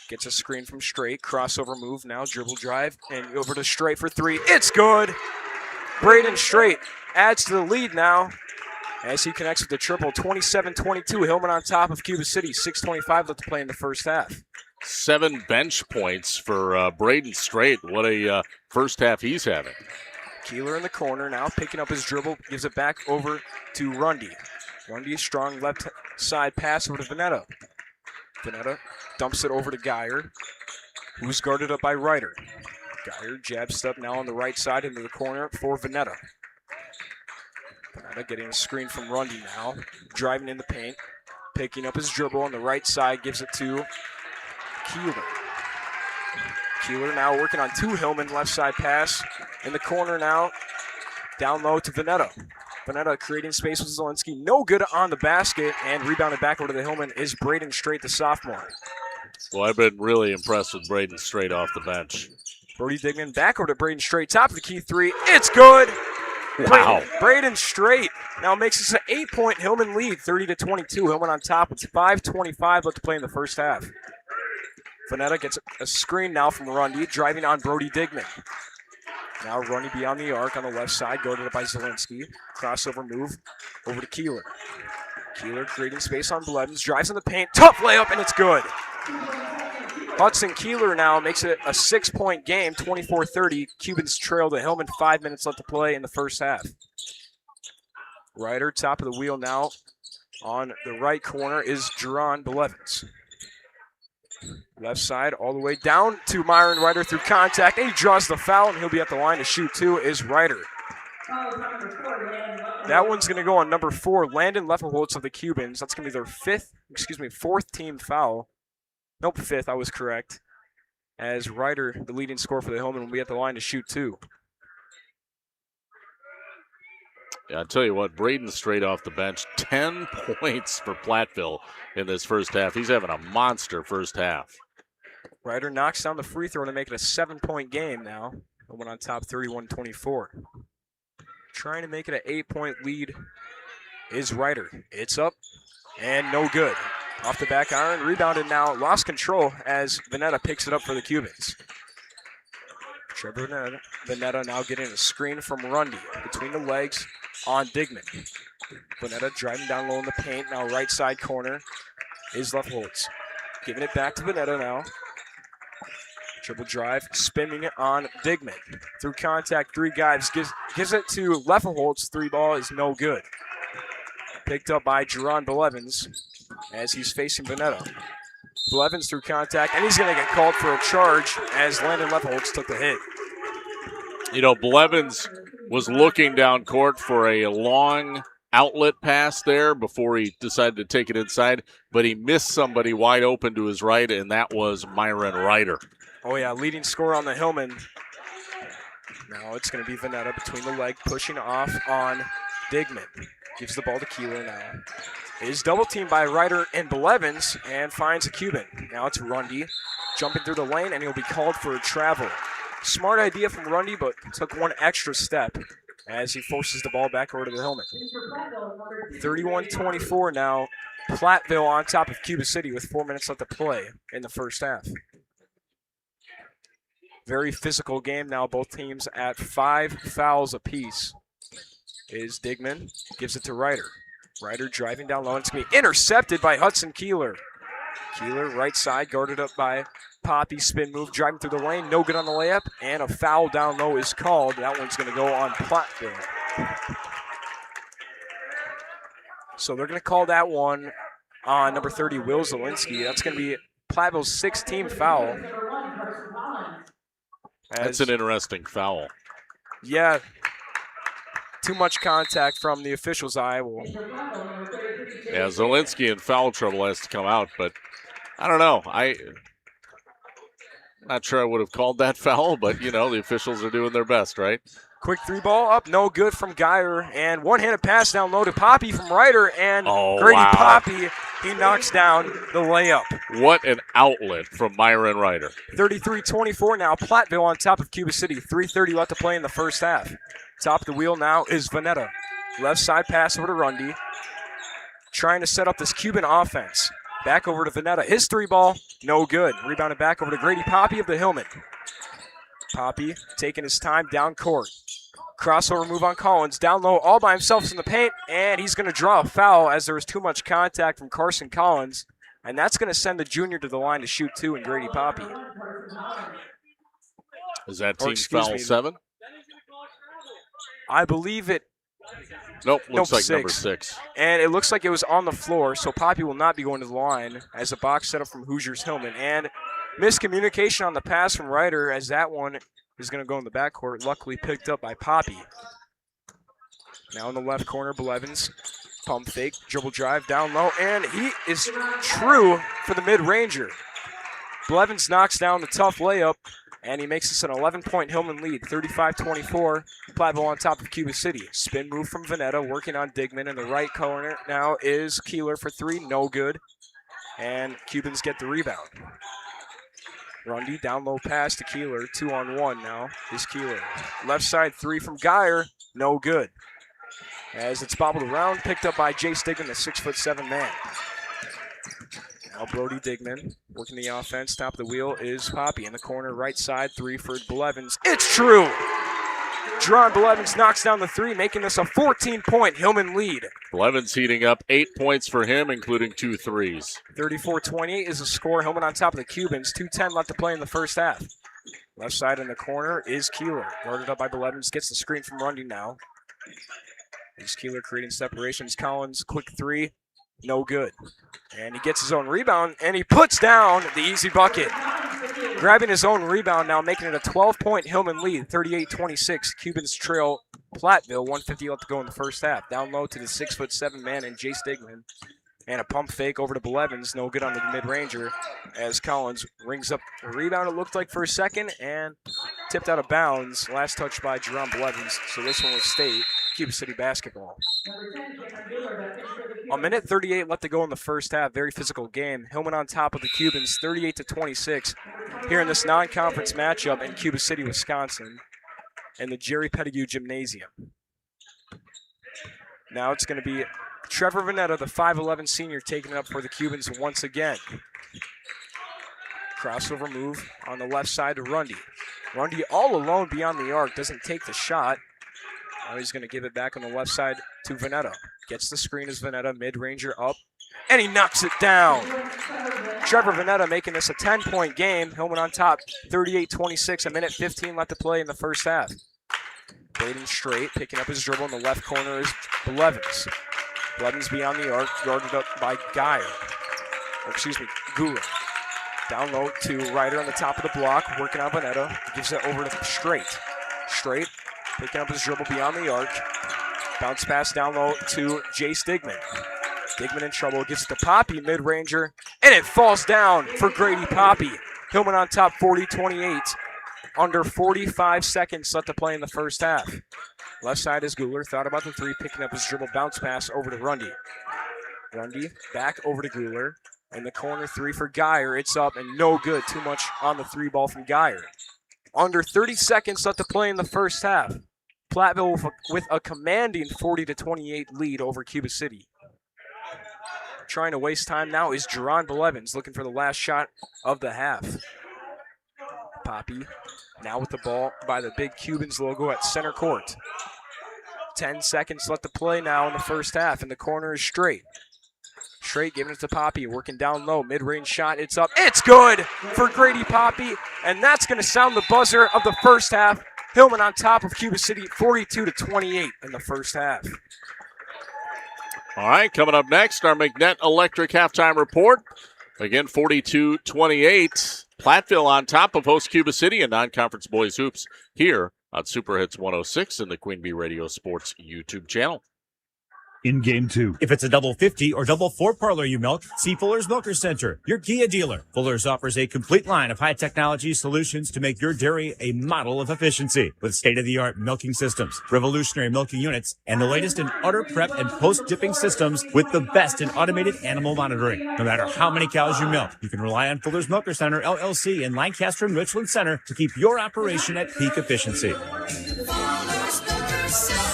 Gets a screen from Strait. Crossover move now. Dribble drive. And over to Strait for 3. It's good! Braden Strait adds to the lead now as he connects with the triple. 27-22. Hillman on top of Cuba City. 6:25 left to play in the first half. 7 bench points for Braden Strait. What a first half he's having. Kieler in the corner now, picking up his dribble, gives it back over to Rundy. Rundy, strong left side pass over to Veneta. Veneta dumps it over to Geyer, who's guarded up by Ryder. Geyer jab step now on the right side into the corner for Veneta. Veneta getting a screen from Rundy now, driving in the paint, picking up his dribble on the right side, gives it to Kieler. Kieler now working on two Hillman, left side pass. In the corner now, down low to Veneta. Veneta creating space with Zielinski. No good on the basket, and rebounded back over to the Hillman is Braden Straight, the sophomore. Well, I've been really impressed with Braden Straight off the bench. Brody Dignan back over to Braden Straight. Top of the key three. It's good. Wow. Braden Straight now makes this an 8-point Hillman lead, 30-22. Hillman on top with 5:25 left to play in the first half. Veneta gets a screen now from Rundy, driving on Brody Dignan. Now Rundy beyond the arc on the left side, guarded up by Zielinski. Crossover move over to Kieler. Kieler creating space on Blevins, drives in the paint, tough layup, and it's good. Hudson Kieler now makes it a 6-point game, 24-30. Cubans trail to Hillman, 5 minutes left to play in the first half. Ryder, top of the wheel now. On the right corner is Jerron Blevins. Left side all the way down to Myron Ryder through contact, and he draws the foul, and he'll be at the line to shoot two is Ryder. That one's going to go on number 4, Landon Lefferholtz of the Cubans. That's going to be their fourth team foul. Nope, 5th, I was correct. As Ryder, the leading scorer for the Hillman, will be at the line to shoot two. Yeah, I'll tell you what, Braden Straight off the bench, 10 points for Platteville in this first half. He's having a monster first half. Ryder knocks down the free throw to make it a 7-point game now. Hillman on top 31-24. Trying to make it an 8-point lead is Ryder. It's up and no good. Off the back iron, rebounded now, lost control as Veneta picks it up for the Cubans. Trevor Veneta now getting a screen from Rundy between the legs on Dignan. Veneta driving down low in the paint, now right side corner is Lefferholtz. Giving it back to Veneta now. Triple drive, spinning it on Dignan. Through contact, 3 guys, gives it to Lefferholtz. 3 ball is no good. Picked up by Jerron Blevins as he's facing Veneta. Blevins through contact, and he's going to get called for a charge as Landon Lefferholtz took the hit. You know, Blevins was looking down court for a long outlet pass there before he decided to take it inside, but he missed somebody wide open to his right, and that was Myron Ryder. Oh, yeah, leading scorer on the Hillman. Now it's going to be Veneta between the leg, pushing off on Dignan. Gives the ball to Kieler now. Is double teamed by Ryder and Blevins and finds a Cuban. Now it's Rundy jumping through the lane, and he'll be called for a travel. Smart idea from Rundy, but took one extra step as he forces the ball back over to the Hillman. 31-24 now. Platteville on top of Cuba City with 4 minutes left to play in the first half. Very physical game now. Both teams at 5 fouls apiece. Is Dignan, gives it to Ryder. Ryder driving down low, and it's going to be intercepted by Hudson Kieler. Kieler, right side, guarded up by Poppy. Spin move, driving through the lane, no good on the layup, and a foul down low is called. That one's going to go on Platteville. So they're going to call that one on number 30, Will Zielinski. That's going to be Platteville's 6th foul. That's an interesting foul. Yeah. Too much contact from the official's eye. Yeah, Zielinski in foul trouble has to come out, but I don't know. I'm not sure I would have called that foul, but, you know, the officials are doing their best, right? Quick 3 ball up, no good from Geyer, and one-handed pass down low to Poppy from Ryder, and Grady Poppy, he knocks down the layup. What an outlet from Myron Ryder. 33-24 now, Platteville on top of Cuba City. 3:30 left to play in the first half. Top of the wheel now is Veneta. Left side pass over to Rundy. Trying to set up this Cuban offense. Back over to Veneta. His 3 ball, no good. Rebounded back over to Grady Poppy of the Hillman. Poppy taking his time down court. Crossover move on Collins. Down low all by himself in the paint, and he's going to draw a foul as there was too much contact from Carson Collins. And that's going to send the junior to the line to shoot 2 in Grady Poppy. Is that team foul 7? I believe it. Nope, looks like 6. number 6. And it looks like it was on the floor, so Poppy will not be going to the line as a box set up from Hoosiers Hillman. And miscommunication on the pass from Ryder as that one is going to go in the backcourt, luckily picked up by Poppy. Now in the left corner, Blevins. Pump fake, dribble drive, down low, and he is true for the mid-ranger. Blevins knocks down the tough layup And he makes this an 11-point Hillman lead, 35-24. Platteville on top of Cuba City. Spin move from Veneta, working on Digman. In the right corner now is Kieler for three, no good. And Cubans get the rebound. Grundy, down low pass to Kieler, 2-on-1 now is Kieler. Left side three from Geyer, no good. As it's bobbled around, picked up by Jace Digman, the 6'7" man. Now Brody Digman working the offense. Top of the wheel is Poppy. In the corner, right side, three for Blevins. It's true! Jerron Blevins knocks down the three, making this a 14-point Hillman lead. Blevins heating up 8 points for him, including 2 threes. 34-28 is the score. Hillman on top of the Cubans. 2:10 left to play in the first half. Left side in the corner is Kieler. Guarded up by Blevins. Gets the screen from Rundy now. Is Kieler creating separations. Collins, quick three. No good. And he gets his own rebound, and he puts down the easy bucket. Grabbing his own rebound now, making it a 12-point Hillman lead, 38-26. Cubans trail Platteville, 1:50 left to go in the first half. Down low to the 6'7" man and Jace Digman. And a pump fake over to Blevins, no good on the mid-ranger, as Collins rings up the rebound, it looked like, for a second, and tipped out of bounds. Last touch by Jerron Blevins, so this one will stay Cuba City basketball. A minute 38 left to go in the first half. Very physical game. Hillman on top of the Cubans, 38-26. Here in this non-conference matchup in Cuba City, Wisconsin, in the Jerry Pettigrew Gymnasium. Now it's going to be Trevor Veneta, the 5'11" senior, taking it up for the Cubans once again. Crossover move on the left side to Rundy. Rundy all alone beyond the arc, doesn't take the shot. Now he's going to give it back on the left side to Veneta. Gets the screen as Veneta, mid-ranger up, and he knocks it down. Trevor Veneta making this a 10-point game. Hillman on top, 38-26, a minute 15 left to play in the first half. Baden straight, picking up his dribble in the left corner is Blevins. Blevins beyond the arc, guarded up by Kieler. Down low to Ryder on the top of the block, working on Veneta. Gives it over to Straight. Straight, picking up his dribble beyond the arc. Bounce pass down low to Jace Digman. Digman in trouble, gives it to Poppy, mid-ranger, and it falls down for Grady Poppy. Hillman on top, 40-28. Under 45 seconds left to play in the first half. Left side is Guler, thought about the three, picking up his dribble, bounce pass over to Rundy. Rundy back over to Guler. In the corner, three for Geyer. It's up and no good. Too much on the three ball from Geyer. Under 30 seconds left to play in the first half. Platteville with a commanding 40-28 lead over Cuba City. Trying to waste time now is Jerron Blevins, looking for the last shot of the half. Poppy now with the ball by the big Cubans logo at center court. 10 seconds left to play now in the first half. In the corner is Straight. Straight giving it to Poppy, working down low. Mid-range shot, it's up. It's good for Grady Poppy, and that's going to sound the buzzer of the first half. Hillman on top of Cuba City, 42-28 in the first half. All right, coming up next, our McNett Electric halftime report. Again, 42-28. Platteville on top of host Cuba City in non-conference boys hoops here on Super Hits 106 and the Queen Bee Radio Sports YouTube channel. In game 2. If it's a double 50 or double 4 parlor you milk, see Fuller's Milker Center, your Kia dealer. Fuller's offers a complete line of high technology solutions to make your dairy a model of efficiency with state-of-the-art milking systems, revolutionary milking units, and the latest in udder prep and post-dipping systems with the best in automated animal monitoring. No matter how many cows you milk, you can rely on Fuller's Milker Center, LLC in Lancaster and Richland Center to keep your operation at peak efficiency. Fuller's Milker Center.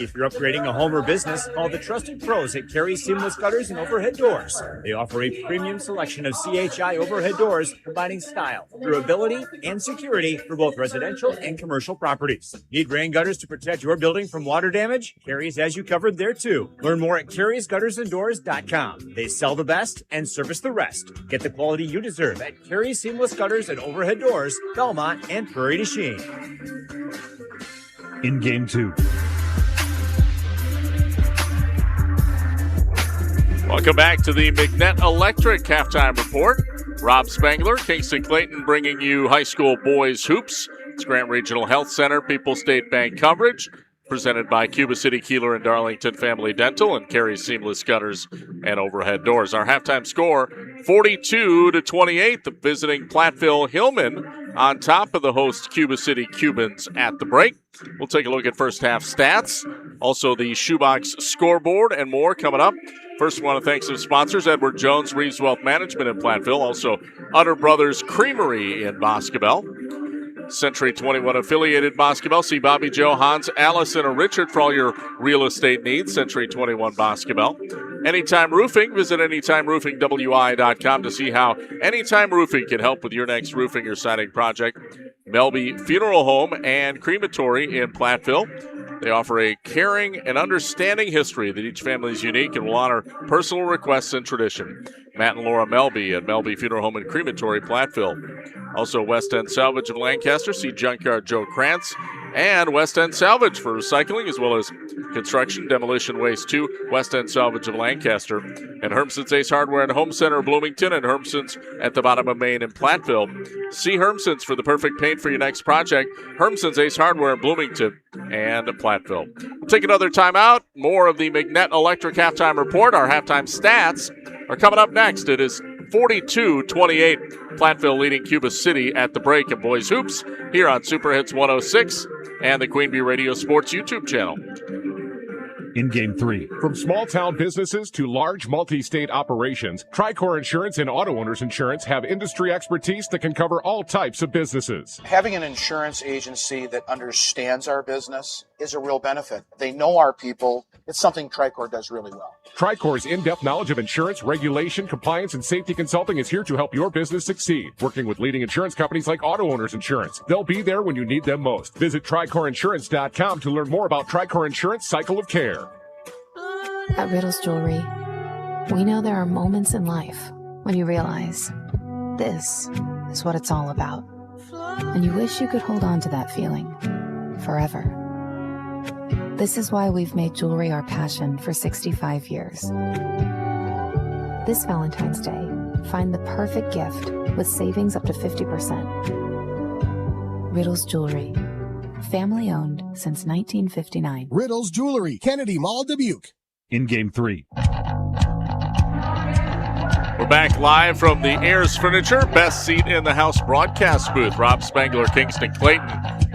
If you're upgrading a home or business, call the trusted pros at Carey Seamless Gutters and Overhead Doors. They offer a premium selection of CHI overhead doors, combining style, durability, and security for both residential and commercial properties. Need rain gutters to protect your building from water damage? Carey's has you covered there too. Learn more at Carey'sGuttersandDoors.com. They sell the best and service the rest. Get the quality you deserve at Carey Seamless Gutters and Overhead Doors, Belmont, and Prairie du Chien. In game 2. Welcome back to the McNett Electric halftime report. Rob Spangler, Kingston Clayton bringing you high school boys hoops. It's Grant Regional Health Center, People's State Bank coverage. presented by Cuba City, Kieler, and Darlington Family Dental and Carey Seamless Gutters and Overhead Doors. Our halftime score, 42-28. The visiting Platteville Hillman on top of the host Cuba City Cubans at the break. We'll take a look at first half stats, also the shoebox scoreboard, and more coming up. First, we want to thank some sponsors: Edward Jones, Reeves Wealth Management in Platteville, also Utter Brothers Creamery in Boscobel. Century 21 affiliated Boscobel. See Bobby, Joe, Hans, Allison, or Richard for all your real estate needs. Century 21 Boscobel. Anytime Roofing. Visit AnytimeRoofingWI.com to see how Anytime Roofing can help with your next roofing or siding project. Melby Funeral Home and Crematory in Platteville. They offer a caring and understanding history that each family is unique and will honor personal requests and tradition. Matt and Laura Melby at Melby Funeral Home and Crematory, Platteville. Also, West End Salvage of Lancaster. See Junkyard Joe Krantz and West End Salvage for recycling, as well as construction, demolition, waste too. West End Salvage of Lancaster. And Hermson's Ace Hardware and Home Center of Bloomington, and Hermson's at the bottom of Maine in Platteville. See Hermson's for the perfect paint for your next project. Hermson's Ace Hardware in Bloomington and Platteville. We'll take another time out. More of the McNett Electric Halftime Report. Our halftime stats are coming up next. It is 42-28. Platteville leading Cuba City at the break of Boys Hoops here on Super Hits 106 and the Queen Bee Radio Sports YouTube channel. In Game 3. From small-town businesses to large multi-state operations, Tricor Insurance and Auto Owners Insurance have industry expertise that can cover all types of businesses. Having an insurance agency that understands our business is a real benefit. They know our people. It's something Tricor does really well. Tricor's in-depth knowledge of insurance, regulation, compliance, and safety consulting is here to help your business succeed. Working with leading insurance companies like Auto Owners Insurance. They'll be there when you need them most. Visit TricorInsurance.com to learn more about Tricor Insurance Cycle of Care. At Riddles Jewelry, we know there are moments in life when you realize this is what it's all about. And you wish you could hold on to that feeling forever. This is why we've made jewelry our passion for 65 years. This Valentine's Day, find the perfect gift with savings up to 50%. Riddles Jewelry, family owned since 1959. Riddles Jewelry, Kennedy Mall, Dubuque. In Game 3. We're back live from the Ayers Furniture Best Seat in the House broadcast booth. Rob Spangler, Kingston Clayton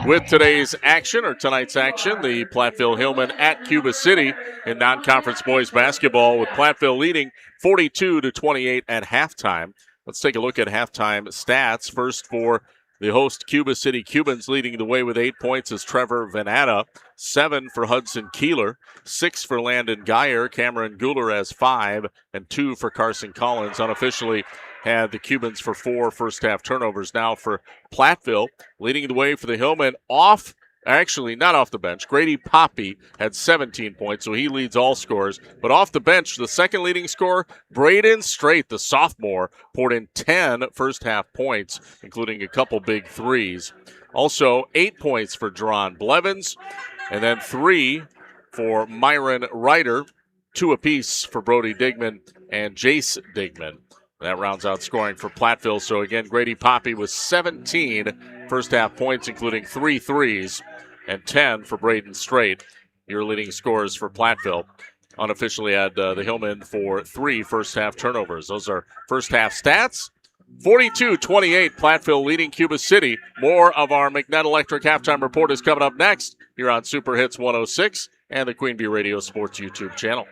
with today's action, or tonight's action. The Platteville Hillman at Cuba City in non-conference boys basketball, with Platteville leading 42-28 at halftime. Let's take a look at halftime stats. First, for the host Cuba City Cubans, leading the way with 8 points is Trevor Venata. 7 for Hudson Kieler. 6 for Landon Geyer. Cameron Guler has 5, and 2 for Carson Collins. Unofficially had the Cubans for 4 first-half turnovers. Now for Platteville, leading the way for the Hillmen not off the bench. Grady Poppy had 17 points, so he leads all scorers. But off the bench, the second leading scorer, Braden Strait, the sophomore, poured in 10 first-half points, including a couple big threes. Also, 8 points for Jerron Blevins, and then 3 for Myron Ryder, 2 apiece for Brody Digman and Jace Digman. That rounds out scoring for Platteville. So again, Grady Poppy with 17 first-half points, including 3 threes, and 10 for Braden Strait, your leading scorers for Platteville. Unofficially had the Hillmen for 3 first-half turnovers. Those are first-half stats. 42-28, Platteville leading Cuba City. More of our McNett Electric Halftime Report is coming up next here on Super Hits 106 and the Queen Bee Radio Sports YouTube channel.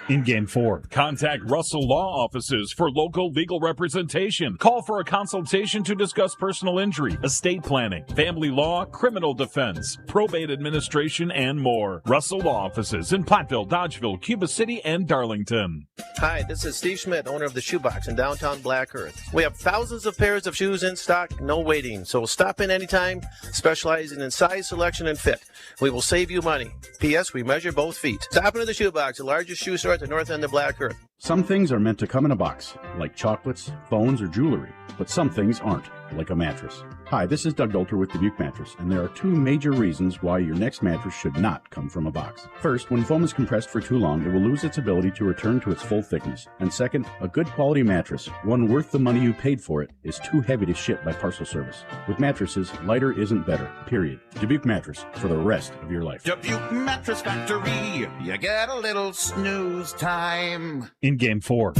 In Game 4. Contact Russell Law Offices for local legal representation. Call for a consultation to discuss personal injury, estate planning, family law, criminal defense, probate administration, and more. Russell Law Offices in Platteville, Dodgeville, Cuba City, and Darlington. Hi, this is Steve Schmidt, owner of the Shoebox in downtown Black Earth. We have thousands of pairs of shoes in stock, no waiting. So stop in anytime, specializing in size, selection, and fit. We will save you money. P.S. We measure both feet. Stop into the Shoebox, the largest shoe store at the north end of Black Earth. Some things are meant to come in a box, like chocolates, phones, or jewelry, but some things aren't, like a mattress. Hi, this is Doug Dolter with Dubuque Mattress, and there are two major reasons why your next mattress should not come from a box. First, when foam is compressed for too long, it will lose its ability to return to its full thickness. And second, a good quality mattress, one worth the money you paid for it, is too heavy to ship by parcel service. With mattresses, lighter isn't better, period. Dubuque Mattress, for the rest of your life. Dubuque Mattress Factory, you get a little snooze time. In Game 4.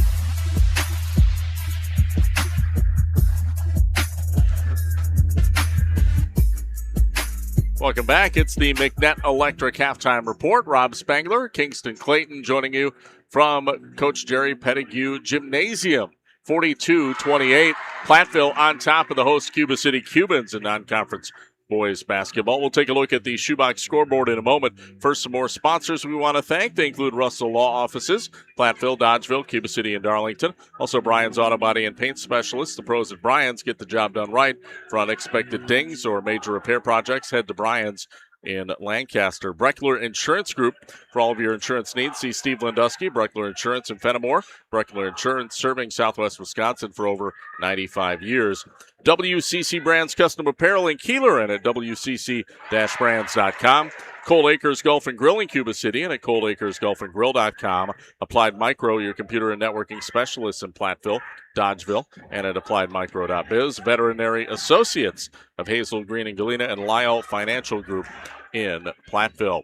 Welcome back. It's the McNett Electric Halftime Report. Rob Spangler, Kingston Clayton joining you from Coach Jerry Pettigrew Gymnasium. 42-28. Platteville on top of the host Cuba City Cubans in non-conference boys basketball. We'll take a look at the shoebox scoreboard in a moment. First, some more sponsors we want to thank. They include Russell Law Offices, Platteville, Dodgeville, Cuba City, and Darlington. Also, Bryan's Auto Body and Paint Specialists. The pros at Bryan's get the job done right. For unexpected dings or major repair projects, head to Bryan's in Lancaster. Breckler Insurance Group. For all of your insurance needs, see Steve Landusky, Breckler Insurance in Fenimore. Breckler Insurance serving Southwest Wisconsin for over 95 years. WCC Brands Custom Apparel in Kieler and at WCC-brands.com. Cold Acres Golf and Grill in Cuba City and at coldacresgolfandgrill.com. Applied Micro, your computer and networking specialists in Platteville, Dodgeville, and at appliedmicro.biz. Veterinary Associates of Hazel, Green, and Galena, and Lyle Financial Group in Platteville.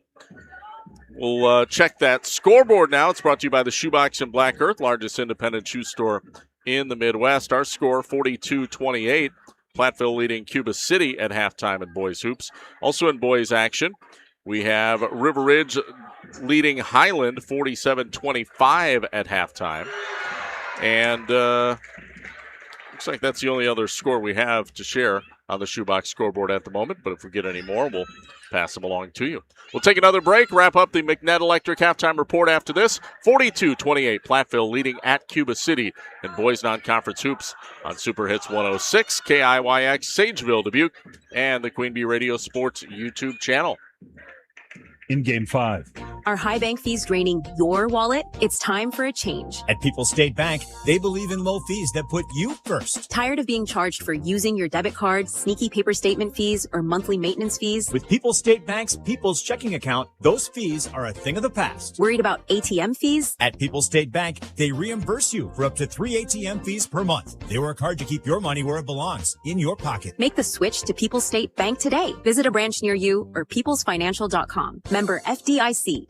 We'll check that scoreboard now. It's brought to you by the Shoebox in Black Earth, largest independent shoe store in the Midwest. Our score, 42-28. Platteville leading Cuba City at halftime in boys hoops. Also in boys action, we have River Ridge leading Highland 47-25 at halftime. And looks like that's the only other score we have to share on the shoebox scoreboard at the moment. But if we get any more, we'll pass them along to you. We'll take another break, wrap up the McNett Electric halftime report after this. 42-28, Platteville leading at Cuba City in boys non-conference hoops on Super Hits 106, KIYX, Sageville, Dubuque, and the Queen Bee Radio Sports YouTube channel. In Game 5. Are high bank fees draining your wallet? It's time for a change. At People's State Bank, they believe in low fees that put you first. Tired of being charged for using your debit card, sneaky paper statement fees, or monthly maintenance fees? With People's State Bank's People's Checking Account, those fees are a thing of the past. Worried about ATM fees? At People's State Bank, they reimburse you for up to 3 ATM fees per month. They work hard to keep your money where it belongs, in your pocket. Make the switch to People's State Bank today. Visit a branch near you or peoplesfinancial.com. Member FDIC.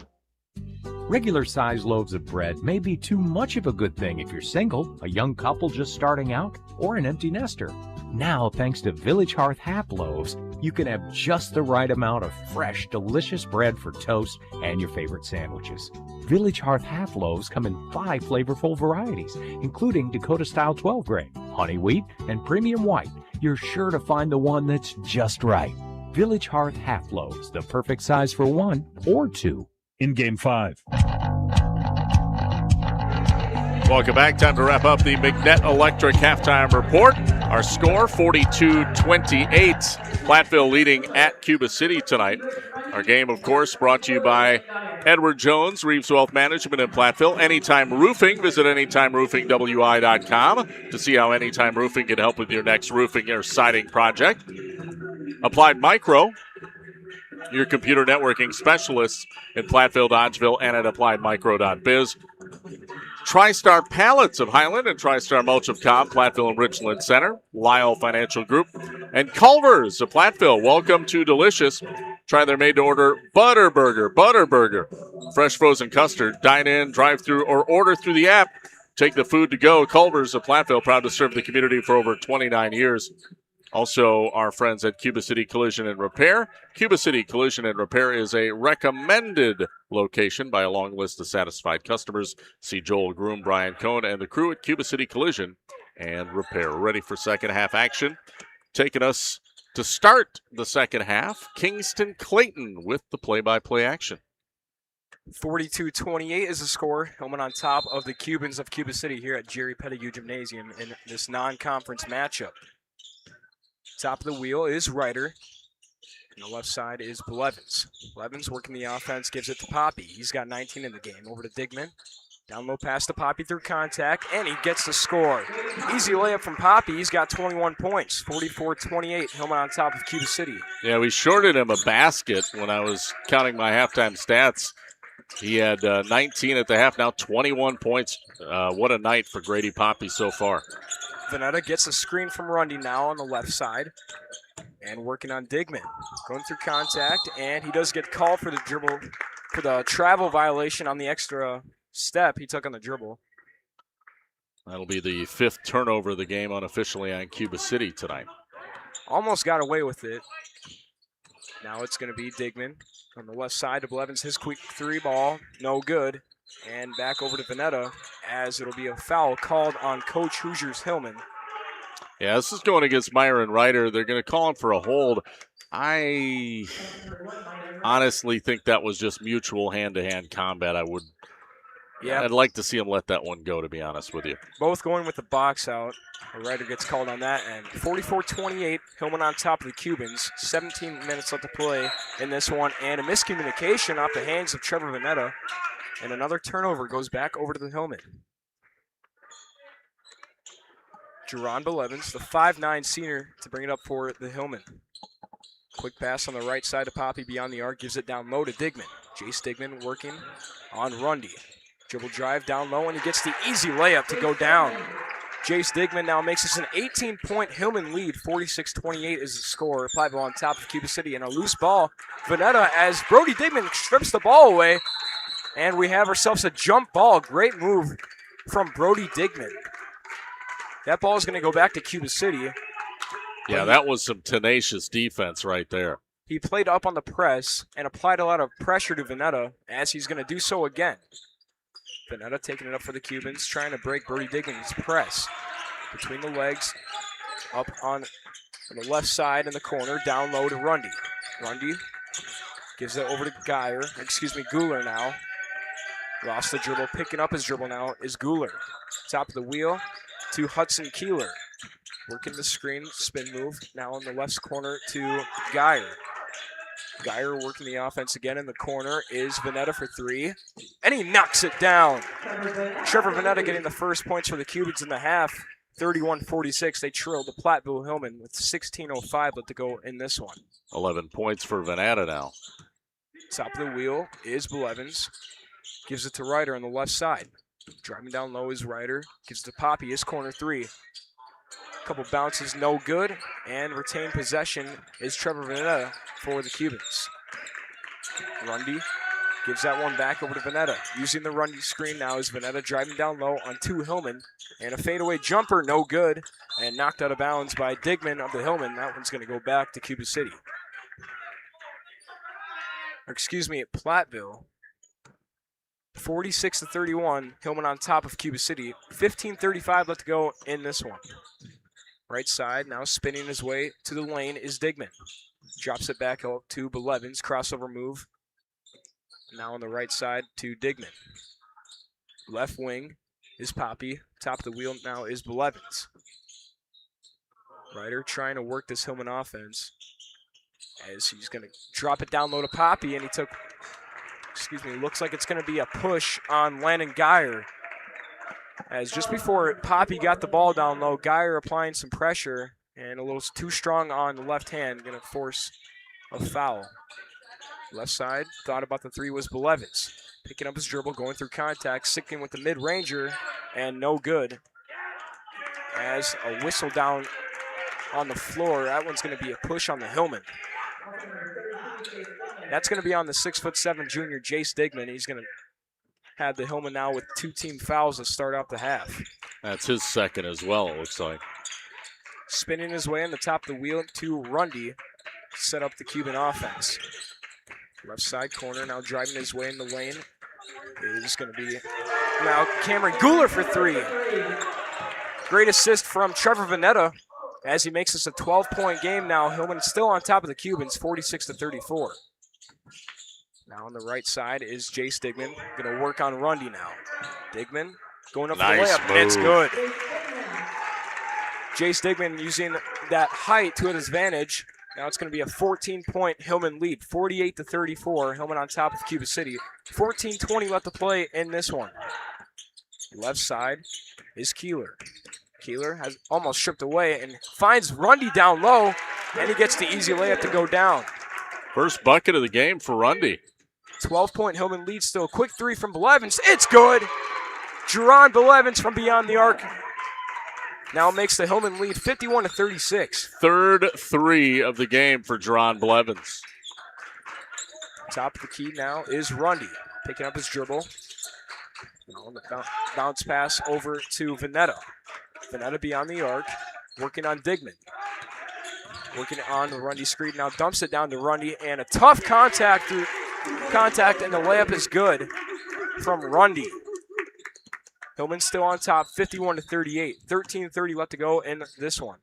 Regular-sized loaves of bread may be too much of a good thing if you're single, a young couple just starting out, or an empty nester. Now, thanks to Village Hearth Half Loaves, you can have just the right amount of fresh, delicious bread for toast and your favorite sandwiches. Village Hearth Half Loaves come in 5 flavorful varieties, including Dakota-style 12-grain, honey wheat, and premium white. You're sure to find the one that's just right. Village Hearth Half Loaves, the perfect size for 1 or 2. In Game 5. Welcome back. Time to wrap up the McNett Electric halftime report. Our score, 42-28. Platteville leading at Cuba City tonight. Our game, of course, brought to you by Edward Jones, Reeves Wealth Management in Platteville. Anytime Roofing. Visit AnytimeRoofingWI.com to see how Anytime Roofing can help with your next roofing or siding project. Applied Micro, your computer networking specialists in Platteville, Dodgeville, and at appliedmicro.biz. TriStar Pallets of Highland and TriStar Mulch of Cobb, Platteville and Richland Center, Lyle Financial Group, and Culver's of Platteville. Welcome to Delicious. Try their made-to-order Butterburger. Fresh frozen custard. Dine in, drive through, or order through the app. Take the food to go. Culver's of Platteville, proud to serve the community for over 29 years. Also, our friends at Cuba City Collision and Repair. Cuba City Collision and Repair is a recommended location by a long list of satisfied customers. See Joel Groom, Brian Cohn, and the crew at Cuba City Collision and Repair. We're ready for second half action. Taking us to start the second half, Kingston Clayton with the play-by-play action. 42-28 is the score. Hillman on top of the Cubans of Cuba City here at Jerry Pettigrew Gymnasium in this non-conference matchup. Top of the wheel is Ryder. And the left side is Blevins. Blevins working the offense, gives it to Poppy. He's got 19 in the game. Over to Digman. Down low pass to Poppy through contact, and he gets the score. Easy layup from Poppy. He's got 21 points, 44-28. Hillman on top of Cuba City. Yeah, we shorted him a basket when I was counting my halftime stats. He had 19 at the half, now 21 points. What a night for Grady Poppy so far. Veneta gets a screen from Rundy now on the left side. And working on Digman. Going through contact, and he does get called for the dribble, for the travel violation on the extra step he took on the dribble. That'll be the 5th turnover of the game unofficially on Cuba City tonight. Almost got away with it. Now it's going to be Digman on the left side to Blevins. His quick 3 ball, no good. And back over to Veneta as it'll be a foul called on Coach Hoosiers Hillman. Yeah, this is going against Myron Ryder. They're going to call him for a hold. I honestly think that was just mutual hand-to-hand combat. I'd like to see him let that one go, to be honest with you. Both going with the box out. Ryder gets called on that end. 44-28, Hillman on top of the Cubans. 17 minutes left to play in this one. And a miscommunication off the hands of Trevor Veneta. And another turnover goes back over to the Hillman. Jerron Blevins, the 5'9 senior, to bring it up for the Hillman. Quick pass on the right side to Poppy beyond the arc, gives it down low to Digman. Jace Digman working on Rundy. Dribble drive down low, and he gets the easy layup to go down. Jace Digman now makes us an 18-point Hillman lead. 46-28 is the score. Platteville on top of Cuba City, and a loose ball. Veneta as Brody Digman strips the ball away, and we have ourselves a jump ball. Great move from Brody Digman. That ball is going to go back to Cuba City. Yeah, that was some tenacious defense right there. He played up on the press and applied a lot of pressure to Veneta, as he's going to do so again. Veneta taking it up for the Cubans, trying to break Brody Digman's press. Between the legs, up on the left side in the corner, down low to Rundy. Rundy gives it over to Guler now. Lost the dribble, picking up his dribble now is Guler. Top of the wheel to Hudson Kieler. Working the screen, spin move, now in the left corner to Geyer. Geyer working the offense again in the corner is Veneta for 3, and he knocks it down. Trevor Veneta getting the first points for the Cubans in the half, 31-46. They trailed the Platteville Hillman with 16:05 left to go in this one. 11 points for Veneta now. Top of the wheel is Blevins. Gives it to Ryder on the left side. Driving down low is Ryder. Gives it to Poppy, his corner 3. Couple bounces, no good. And retained possession is Trevor Veneta for the Cubans. Rundy gives that one back over to Veneta. Using the Rundy screen now is Veneta driving down low on 2 Hillman. And a fadeaway jumper, no good. And knocked out of bounds by Digman of the Hillman. That one's going to go back to Cuba City. At Platteville. 46-31, Hillman on top of Cuba City. 15:35 left to go in this one. Right side, now spinning his way to the lane is Digman. Drops it back out to Blevins, crossover move. Now on the right side to Digman. Left wing is Poppy. Top of the wheel now is Blevins. Ryder trying to work this Hillman offense as he's going to drop it down low to Poppy, and he took... looks like it's going to be a push on Landon Geyer. As just before Poppy got the ball down low, Geyer applying some pressure and a little too strong on the left hand, going to force a foul. Left side, thought about the 3 was Blevins. Picking up his dribble, going through contact, sticking with the mid-ranger, and no good. As a whistle down on the floor, that one's going to be a push on the Hillman. That's going to be on the 6'7" junior Jace Digman. He's going to have the Hillman now with 2 team fouls to start out the half. That's his second as well, it looks like. Spinning his way on the top of the wheel to Rundy, set up the Cuban offense. Left side corner, now driving his way in the lane is going to be now Cameron Guler for 3. Great assist from Trevor Veneta as he makes this a 12-point game now. Hillman still on top of the Cubans, 46-34. Now on the right side is Jace Digman. Going to work on Rundy now. Digman going up for the layup, and it's good. Jace Digman using that height to his advantage. Now it's going to be a 14-point Hillman lead, 48-34. Hillman on top of Cuba City. 14:20 left to play in this one. Left side is Kieler. Kieler has almost stripped away and finds Rundy down low, and he gets the easy layup to go down. First bucket of the game for Rundy. 12-point Hillman lead still. Quick three from Blevins. It's good. Jerron Blevins from beyond the arc now makes the Hillman lead 51-36. Third three of the game for Jerron Blevins. Top of the key now is Rundy, picking up his dribble. On the bounce pass over to Veneta. Veneta beyond the arc, working on Digman. Working on the Rundy screen, now dumps it down to Rundy, and a tough contact, and the layup is good from Rundy. Hillman still on top, 51-38. 13:30 left to go in this one.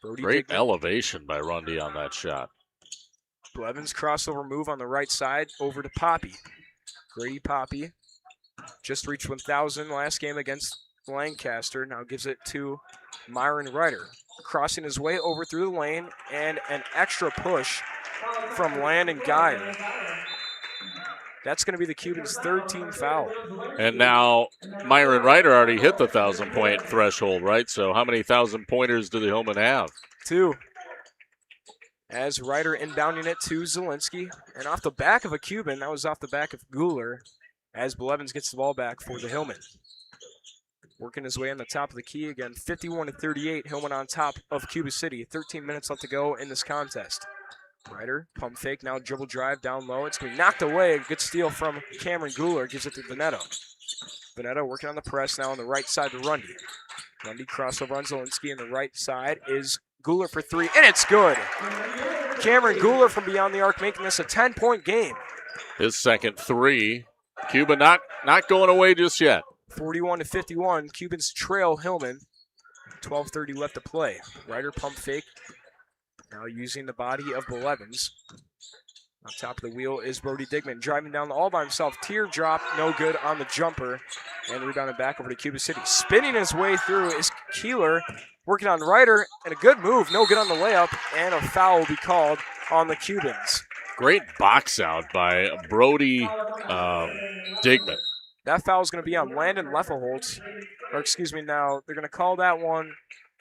Great elevation by Rundy on that shot. Blevins crossover move on the right side over to Poppy. Grady Poppy just reached 1,000 last game against Lancaster. Now gives it to Myron Ryder. Crossing his way over through the lane, and an extra push from Landon Geyer. That's going to be the Cubans' third team foul. And now Myron Ryder already hit the 1,000-point threshold, right? So how many 1,000-pointers do the Hillmen have? 2. As Ryder inbounding it to Zielinski. And off the back of a Cuban, that was off the back of Kieler, as Blevins gets the ball back for the Hillmen. Working his way on the top of the key again, 51-38. Hillman on top of Cuba City. 13 minutes left to go in this contest. Ryder, pump fake, now dribble drive down low. It's going to be knocked away. Good steal from Cameron Kieler. Gives it to Veneto. Veneto working on the press now on the right side to Rundy. Rundy crossover on Zielinski, and the right side is Kieler for 3, and it's good. Cameron Kieler from beyond the arc making this a 10-point game. His second 3. Cuba not going away just yet. 41-51. Cubans trail Hillman. 12:30 left to play. Ryder pump fake. Now using the body of Blevins. On top of the wheel is Brody Digman driving down all by himself. Teardrop, no good on the jumper. And rebounded back over to Cuba City. Spinning his way through is Kieler. Working on Ryder, and a good move. No good on the layup, and a foul will be called on the Cubans. Great box out by Brody Digman. That foul is going to be on Landon Leffelholtz. Or excuse me, now they're going to call that one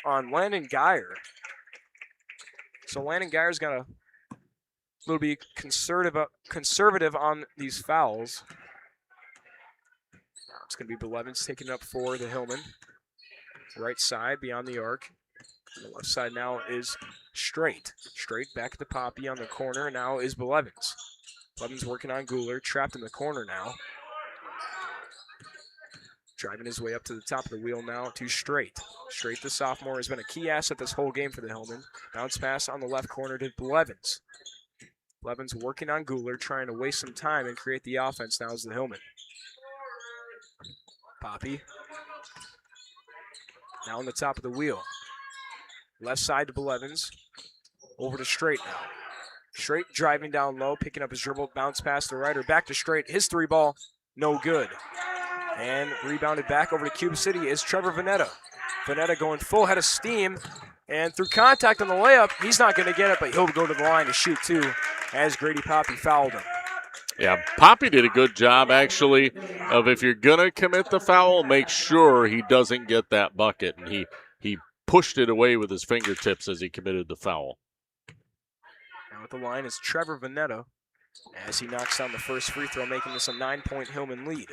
on Landon Geyer. So Landon Geyer's got a little bit conservative on these fouls. Now it's going to be Blevins taking it up for the Hillmen. Right side beyond the arc. The left side now is Straight. Straight back to Poppy on the corner. Now is Blevins. Blevins working on Kieler. Trapped in the corner now. Driving his way up to the top of the wheel now to Straight. Straight, the sophomore, has been a key asset this whole game for the Hillmen. Bounce pass on the left corner to Blevins. Blevins working on Kieler, trying to waste some time and create the offense now as the Hillmen. Poppy. Now on the top of the wheel. Left side to Blevins. Over to Straight now. Straight driving down low, picking up his dribble, bounce pass to Ryder. Back to Straight. His 3 ball, no good. And rebounded back over to Cuba City is Trevor Veneta. Veneta going full head of steam. And through contact on the layup, he's not going to get it, but he'll go to the line to shoot too, as Grady Poppy fouled him. Yeah, Poppy did a good job, actually, of if you're going to commit the foul, make sure he doesn't get that bucket. And he pushed it away with his fingertips as he committed the foul. Now at the line is Trevor Veneta as he knocks down the first free throw, making this a 9-point Hillman lead.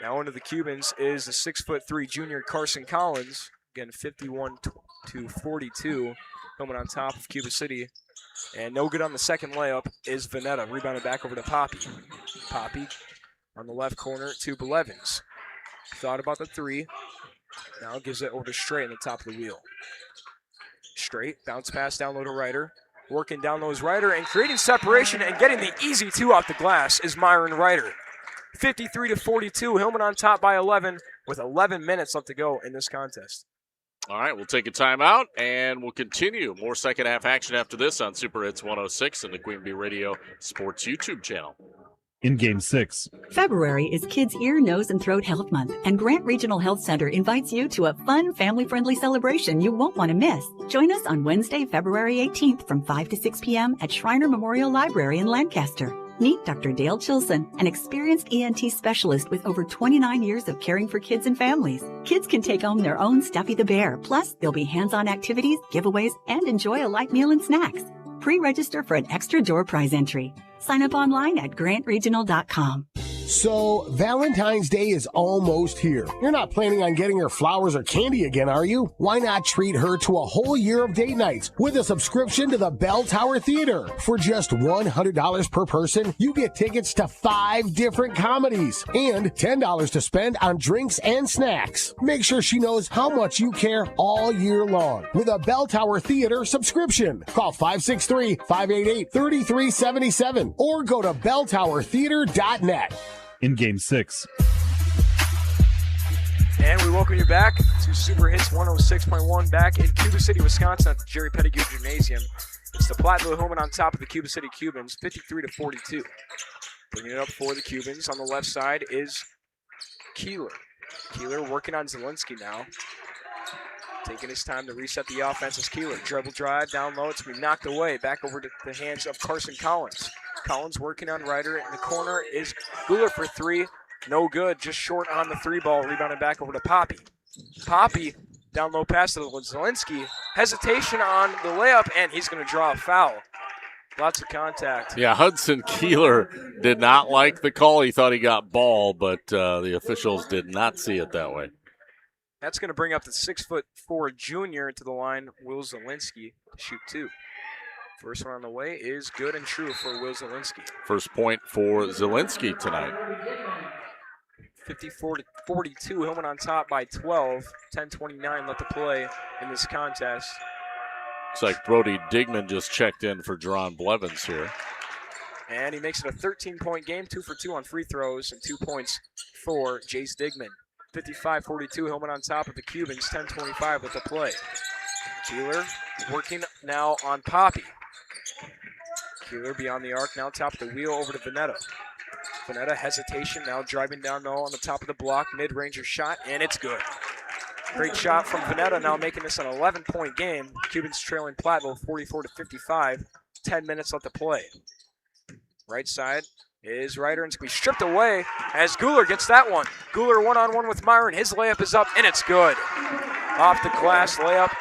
Now into the Cubans is the 6'3" junior Carson Collins. Again, 51-42. Hillman on top of Cuba City. And no good on the second layup is Veneta. Rebounded back over to Poppy. Poppy on the left corner to Blevins. Thought about the 3. Now gives it over to Straight on the top of the wheel. Straight, bounce pass down low to Ryder. Working down those Ryder and creating separation and getting the easy 2 off the glass is Myron Ryder. 53-42, Hillman on top by 11 with 11 minutes left to go in this contest. All right, we'll take a timeout, and we'll continue. More second half action after this on Super Hits 106 and the Queen Bee Radio Sports YouTube channel. In Game 6. February is Kids' Ear, Nose, and Throat Health Month, and Grant Regional Health Center invites you to a fun, family-friendly celebration you won't want to miss. Join us on Wednesday, February 18th from 5 to 6 p.m. at Shriner Memorial Library in Lancaster. Meet Dr. Dale Chilson, an experienced ENT specialist with over 29 years of caring for kids and families. Kids can take home their own Stuffy the Bear. Plus, there'll be hands-on activities, giveaways, and enjoy a light meal and snacks. Pre-register for an extra door prize entry. Sign up online at grantregional.com. So, Valentine's Day is almost here. You're not planning on getting her flowers or candy again, are you? Why not treat her to a whole year of date nights with a subscription to the Bell Tower Theater? For just $100 per person, you get tickets to 5 different comedies and $10 to spend on drinks and snacks. Make sure she knows how much you care all year long with a Bell Tower Theater subscription. Call 563-588-3377 or go to belltowertheater.net. In Game 6. And we welcome you back to Super Hits 106.1 back in Cuba City, Wisconsin at the Jerry Pettigrew Gymnasium. It's the Platteville Hillman on top of the Cuba City Cubans, 53-42. Bringing it up for the Cubans. On the left side is Kieler. Kieler working on Zielinski now. Taking his time to reset the offense as Kieler. Dribble drive, down low. It's going to be knocked away. Back over to the hands of Carson Collins. Collins working on Ryder. In the corner is Guler for 3. No good. Just short on the 3 ball. Rebounded back over to Poppy. Poppy, down low pass to Zielinski. Hesitation on the layup, and he's going to draw a foul. Lots of contact. Yeah, Hudson Kieler did not like the call. He thought he got ball, but the officials did not see it that way. That's going to bring up the 6'4" junior to the line, Will Zielinski, to shoot 2. First one on the way is good and true for Will Zielinski. First point for Zielinski tonight. 54-42, Hillman on top by 12. 10:29 left to play in this contest. Looks like Brody Digman just checked in for Jerron Blevins here. And he makes it a 13-point game, 2 for 2 on free throws, and 2 points for Jace Digman. 55-42, Hillman on top of the Cubans, 10:25 left to play. Keeler working now on Poppy. Keeler beyond the arc, now top of the wheel over to Veneta. Veneta hesitation, now driving down low on the top of the block, mid-ranger shot, and it's good. Great shot from Veneta, now making this an 11-point game. Cubans trailing Platteville 44-55, 10 minutes left to play. Right side is Ryder, and it's going to be stripped away as Guler gets that one. Guler one-on-one with Myron. His layup is up, and it's good. Off the glass layup,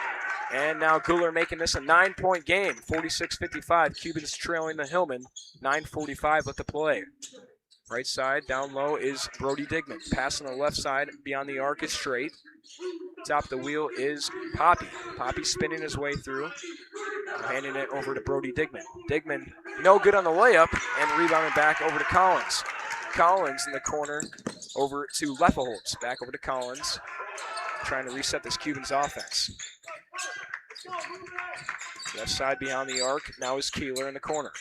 and now Guler making this a 9-point game, 46-55. Cubans trailing the Hillman, 9:45 left to play. Right side, down low is Brody Digman. Pass on the left side, beyond the arc is straight. Top of the wheel is Poppy. Poppy spinning his way through, handing it over to Brody Digman. Digman, no good on the layup, and rebounded back over to Collins. Collins in the corner over to Leffelholtz. Back over to Collins, trying to reset this Cubans offense. Left side beyond the arc, now is Keeler in the corner.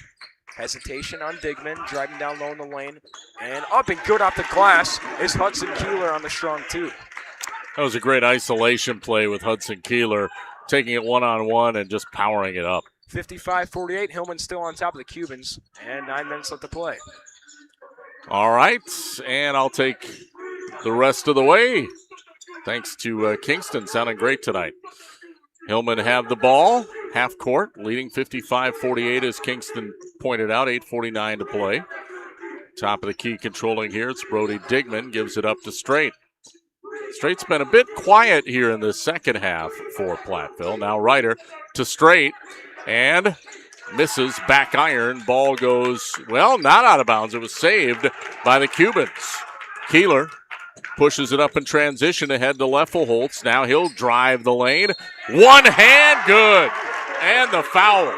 Hesitation on Digman, driving down low in the lane, and up and good off the glass is Hudson Keeler on the strong 2. That was a great isolation play with Hudson Keeler, taking it one-on-one and just powering it up. 55-48, Hillman still on top of the Cubans, and 9 minutes left to play. All right, and I'll take the rest of the way. Thanks to Kingston, sounding great tonight. Hillman have the ball, half court, leading 55-48 as Kingston pointed out, 8:49 to play. Top of the key controlling here, it's Brody Digman, gives it up to Straight. Straight's been a bit quiet here in the second half for Platteville. Now Ryder to Straight, and misses, back iron. Ball goes, well, not out of bounds. It was saved by the Cubans. Keeler pushes it up in transition ahead to Leffelholtz. Now he'll drive the lane. One hand, good. And the foul.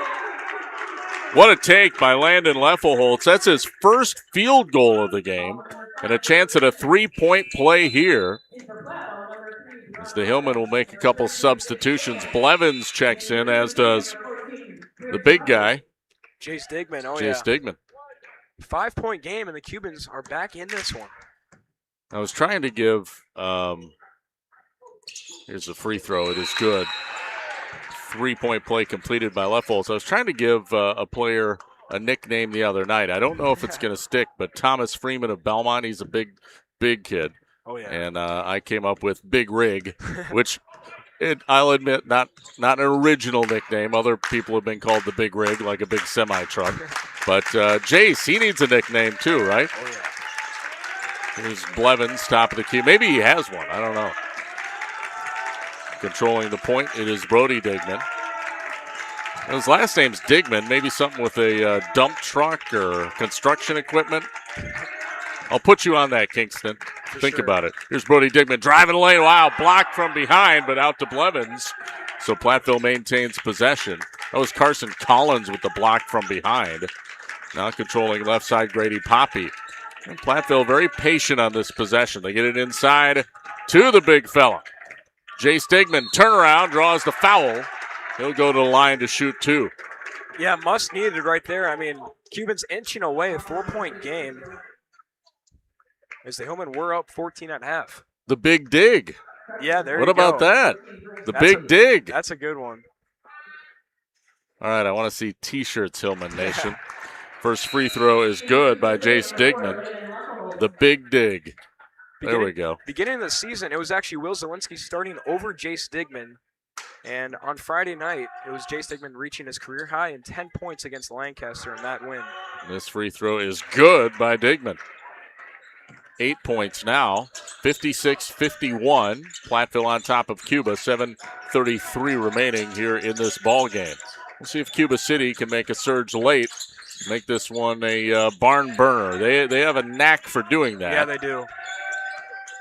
What a take by Landon Leffelholtz. That's his first field goal of the game. And a chance at a 3-point play here. As the Hillman will make a couple substitutions. Blevins checks in, as does the big guy. Jace Digman, Jace Digman. 5-point game, and the Cubans are back in this one. I was trying to give, here's a free throw. It is good. 3-point play completed by Leffelholtz. I was trying to give a player a nickname the other night. I don't know if it's going to stick, but Thomas Freeman of Belmont, he's a big kid. Oh, yeah. And I came up with Big Rig, which I'll admit, not an original nickname. Other people have been called the Big Rig, like a big semi-truck. But Jace, he needs a nickname too, right? Oh, yeah. Here's Blevins, top of the key. Maybe he has one. I don't know. Controlling the point, it is Brody Digman. His last name's Digman. Maybe something with a dump truck or construction equipment. I'll put you on that, Kingston. Think about it. Here's Brody Digman driving the lane. Wow, blocked from behind, but out to Blevins. So Platteville maintains possession. That was Carson Collins with the block from behind. Now controlling left side, Grady Poppy. And Platteville very patient on this possession. They get it inside to the big fella. Jace Digman, turnaround, draws the foul. He'll go to the line to shoot two. Yeah, must needed right there. I mean, Cubans inching away, a 4-point game. As the Hillmen were up 14 at half. The big dig. Yeah, there What you go. about that? The big dig. That's a good one. All right, I want to see T-shirts, Hillman Nation. First free throw is good by Jace Digman. The big dig. There we go. Beginning of the season, it was actually Will Zielinski starting over Jace Digman. And on Friday night, it was Jace Digman reaching his career high in 10 points against Lancaster in that win. this free throw is good by Digman. 8 points now, 56-51. Platteville on top of Cuba, 7:33 remaining here in this ball game. We'll see if Cuba City can make a surge late, make this one a barn burner. They have a knack for doing that. Yeah, they do.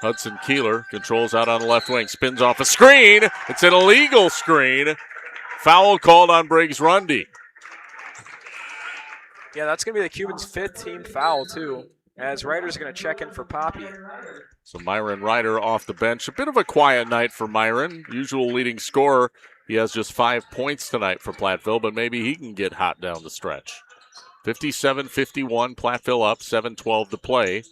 Hudson Kieler controls out on the left wing, spins off a screen. It's an illegal screen. Foul called on Briggs Rundy. Yeah, that's going to be the Cubans' 5th team foul, too, as Ryder's going to check in for Poppy. So Myron Ryder off the bench. A bit of a quiet night for Myron. Usual leading scorer. He has just 5 points tonight for Platteville, but maybe he can get hot down the stretch. 57-51, Platteville up, 7:12 to play.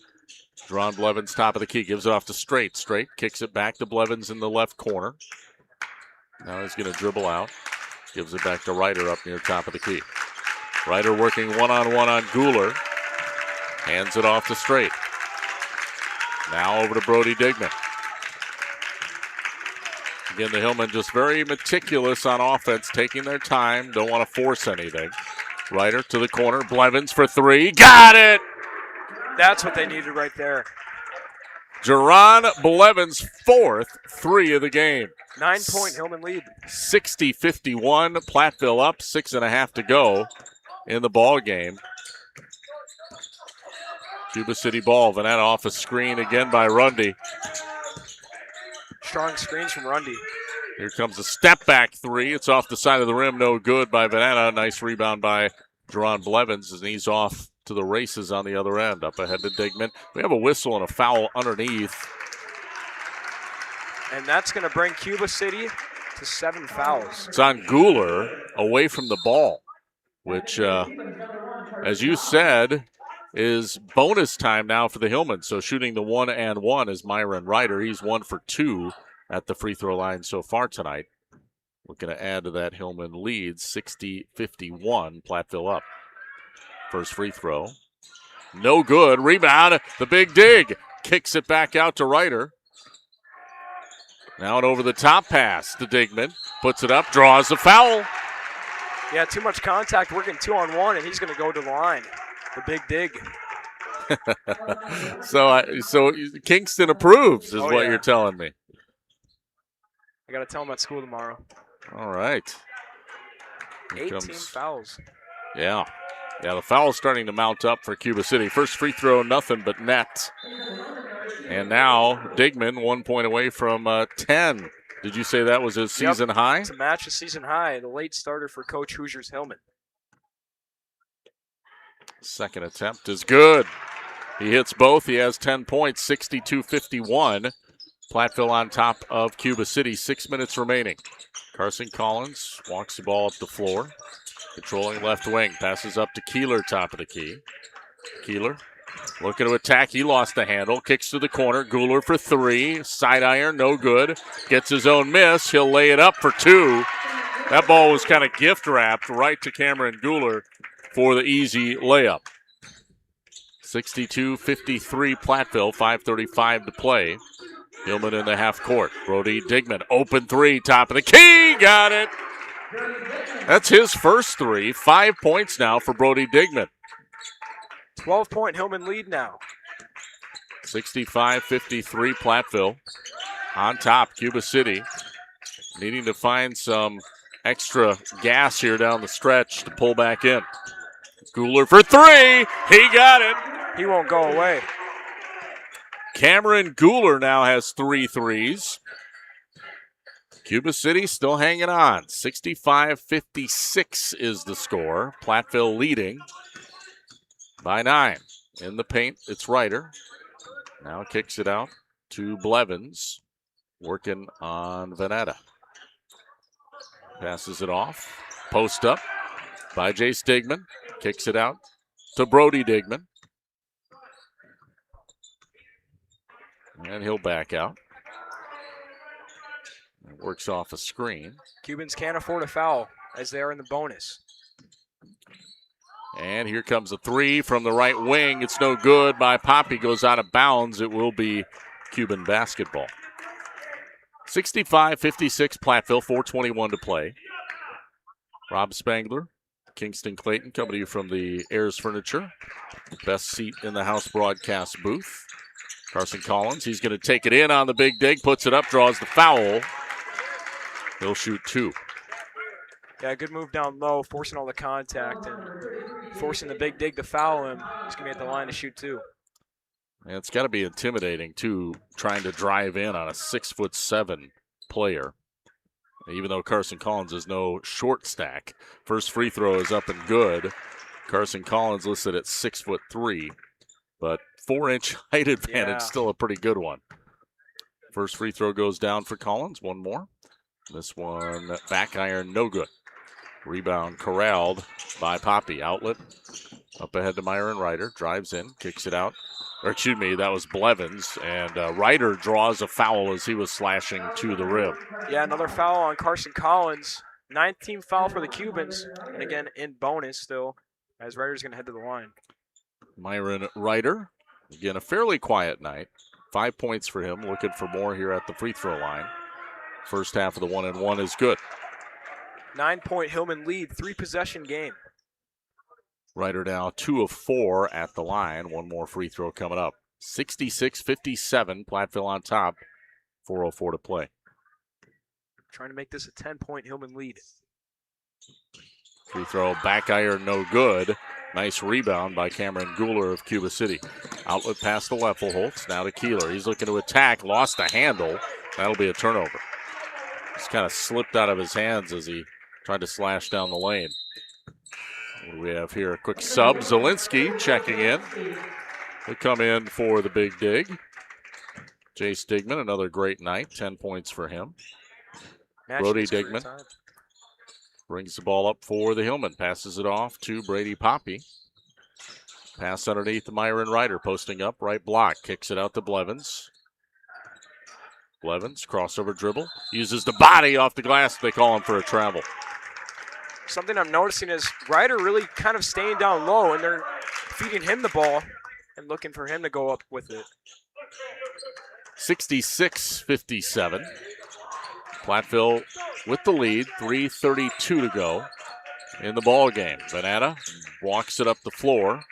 Deron Blevins, top of the key, gives it off to Straight. Straight kicks it back to Blevins in the left corner. Now he's going to dribble out. Gives it back to Ryder up near top of the key. Ryder working one-on-one on Kieler. Hands it off to Straight. Now over to Brody Digman. Again, the Hillmen just very meticulous on offense, taking their time, don't want to force anything. Ryder to the corner, Blevins for three. Got it! That's what they needed right there. Deron Blevins' 4th three of the game. 9-point Hillman lead. 60-51, Platteville up, 6.5 to go in the ball game. Cuba City ball, Vanetta off a screen again by Rundy. Strong screens from Rundy. Here comes a step back three. It's off the side of the rim, no good by Vanetta. Nice rebound by Deron Blevins, and he's off to the races on the other end. Up ahead to Digman. We have a whistle and a foul underneath. And that's going to bring Cuba City to 7 fouls. It's on Kieler away from the ball, which, as you said, is bonus time now for the Hillmen. So shooting the 1-and-1 is Myron Ryder. He's 1 for 2 at the free throw line so far tonight. Looking to add to that Hillman lead, 60-51, Platteville up. First free throw. No good. Rebound. The big dig. Kicks it back out to Ryder. Now an over the top pass to Digman. Puts it up. Draws the foul. Yeah, too much contact working 2-on-1, and he's going to go to the line. The big dig. So Kingston approves is what you're telling me. I got to tell him at school tomorrow. All right. 18 fouls. Yeah. Yeah, the foul's starting to mount up for Cuba City. First free throw, nothing but net. And now Digman 1 point away from 10. Did you say that was his season high? To match the season high, the late starter for Coach Hoosier's Hillman. Second attempt is good. He hits both. He has 10 points, 62-51. Platteville on top of Cuba City, 6 minutes remaining. Carson Collins walks the ball up the floor. Controlling left wing, passes up to Kieler, top of the key. Kieler looking to attack. He lost the handle. Kicks to the corner. Kieler for three. Side iron, no good. Gets his own miss. He'll lay it up for two. That ball was kind of gift wrapped right to Cameron Kieler for the easy layup. 62-53 Platteville, 5:35 to play. Hillman in the half court. Brody Digman, open three, top of the key. Got it. That's his first three. 5 points now for Brody Digman. 12-point Hillman lead now. 65-53 Platteville. On top, Cuba City needing to find some extra gas here down the stretch to pull back in. Kieler for three. He got it. He won't go away. Cameron Kieler now has 3 threes. Cuba City still hanging on. 65-56 is the score. Platteville leading by 9. In the paint, it's Ryder. Now kicks it out to Blevins. Working on Veneta. Passes it off. Post up by Jace Digman. Kicks it out to Brody Digman. And he'll back out. Works off a screen. Cubans can't afford a foul as they are in the bonus. And here comes a 3 from the right wing. It's no good by Poppy. Goes out of bounds. It will be Cuban basketball. 65-56 Platteville, 4:21 to play. Rob Spangler, Kingston Clayton, coming to you from the Ayers Furniture. Best seat in the house broadcast booth. Carson Collins, he's going to take it in on the big dig, puts it up, draws the foul. He'll shoot 2. Yeah, good move down low, forcing all the contact and forcing the big dig to foul him. He's going to be at the line to shoot 2. And it's got to be intimidating, too, trying to drive in on a 6'7" player. Even though Carson Collins is no short stack. First free throw is up and good. Carson Collins listed at 6'3", but 4-inch height advantage, still a pretty good one. First free throw goes down for Collins. One more. This one, back iron, no good. Rebound corralled by Poppy. Outlet up ahead to Myron Ryder. Drives in, kicks it out. Or excuse me, that was Blevins. And Ryder draws a foul as he was slashing to the rim. Yeah, another foul on Carson Collins. 19th foul for the Cubans. And again, in bonus still, as Ryder's going to head to the line. Myron Ryder, again, a fairly quiet night. 5 points for him. Looking for more here at the free throw line. First half of the 1-and-1 is good. 9-point Hillman lead, 3-possession game. Ryder now 2 of 4 at the line. One more free throw coming up. 66-57, Platteville on top. 4:04 to play. Trying to make this a 10-point Hillman lead. Free throw, back iron, no good. Nice rebound by Cameron Kieler of Cuba City. Outlet pass to Leffelholtz, now to Kieler. He's looking to attack, lost the handle. That'll be a turnover. Just kind of slipped out of his hands as he tried to slash down the lane. What do we have here? A quick sub. Zielinski checking in. He'll come in for the big dig. Jace Digman, another great night. 10 points for him. Brody Digman brings the ball up for the Hillman. Passes it off to Brady Poppy. Pass underneath to Myron Ryder. Posting up, right block. Kicks it out to Blevins. Blevins, crossover dribble. Uses the body off the glass. They call him for a travel. Something I'm noticing is Ryder really kind of staying down low, and they're feeding him the ball and looking for him to go up with it. 66-57. Platteville with the lead. 3:32 to go in the ball game. Veneta walks it up the floor.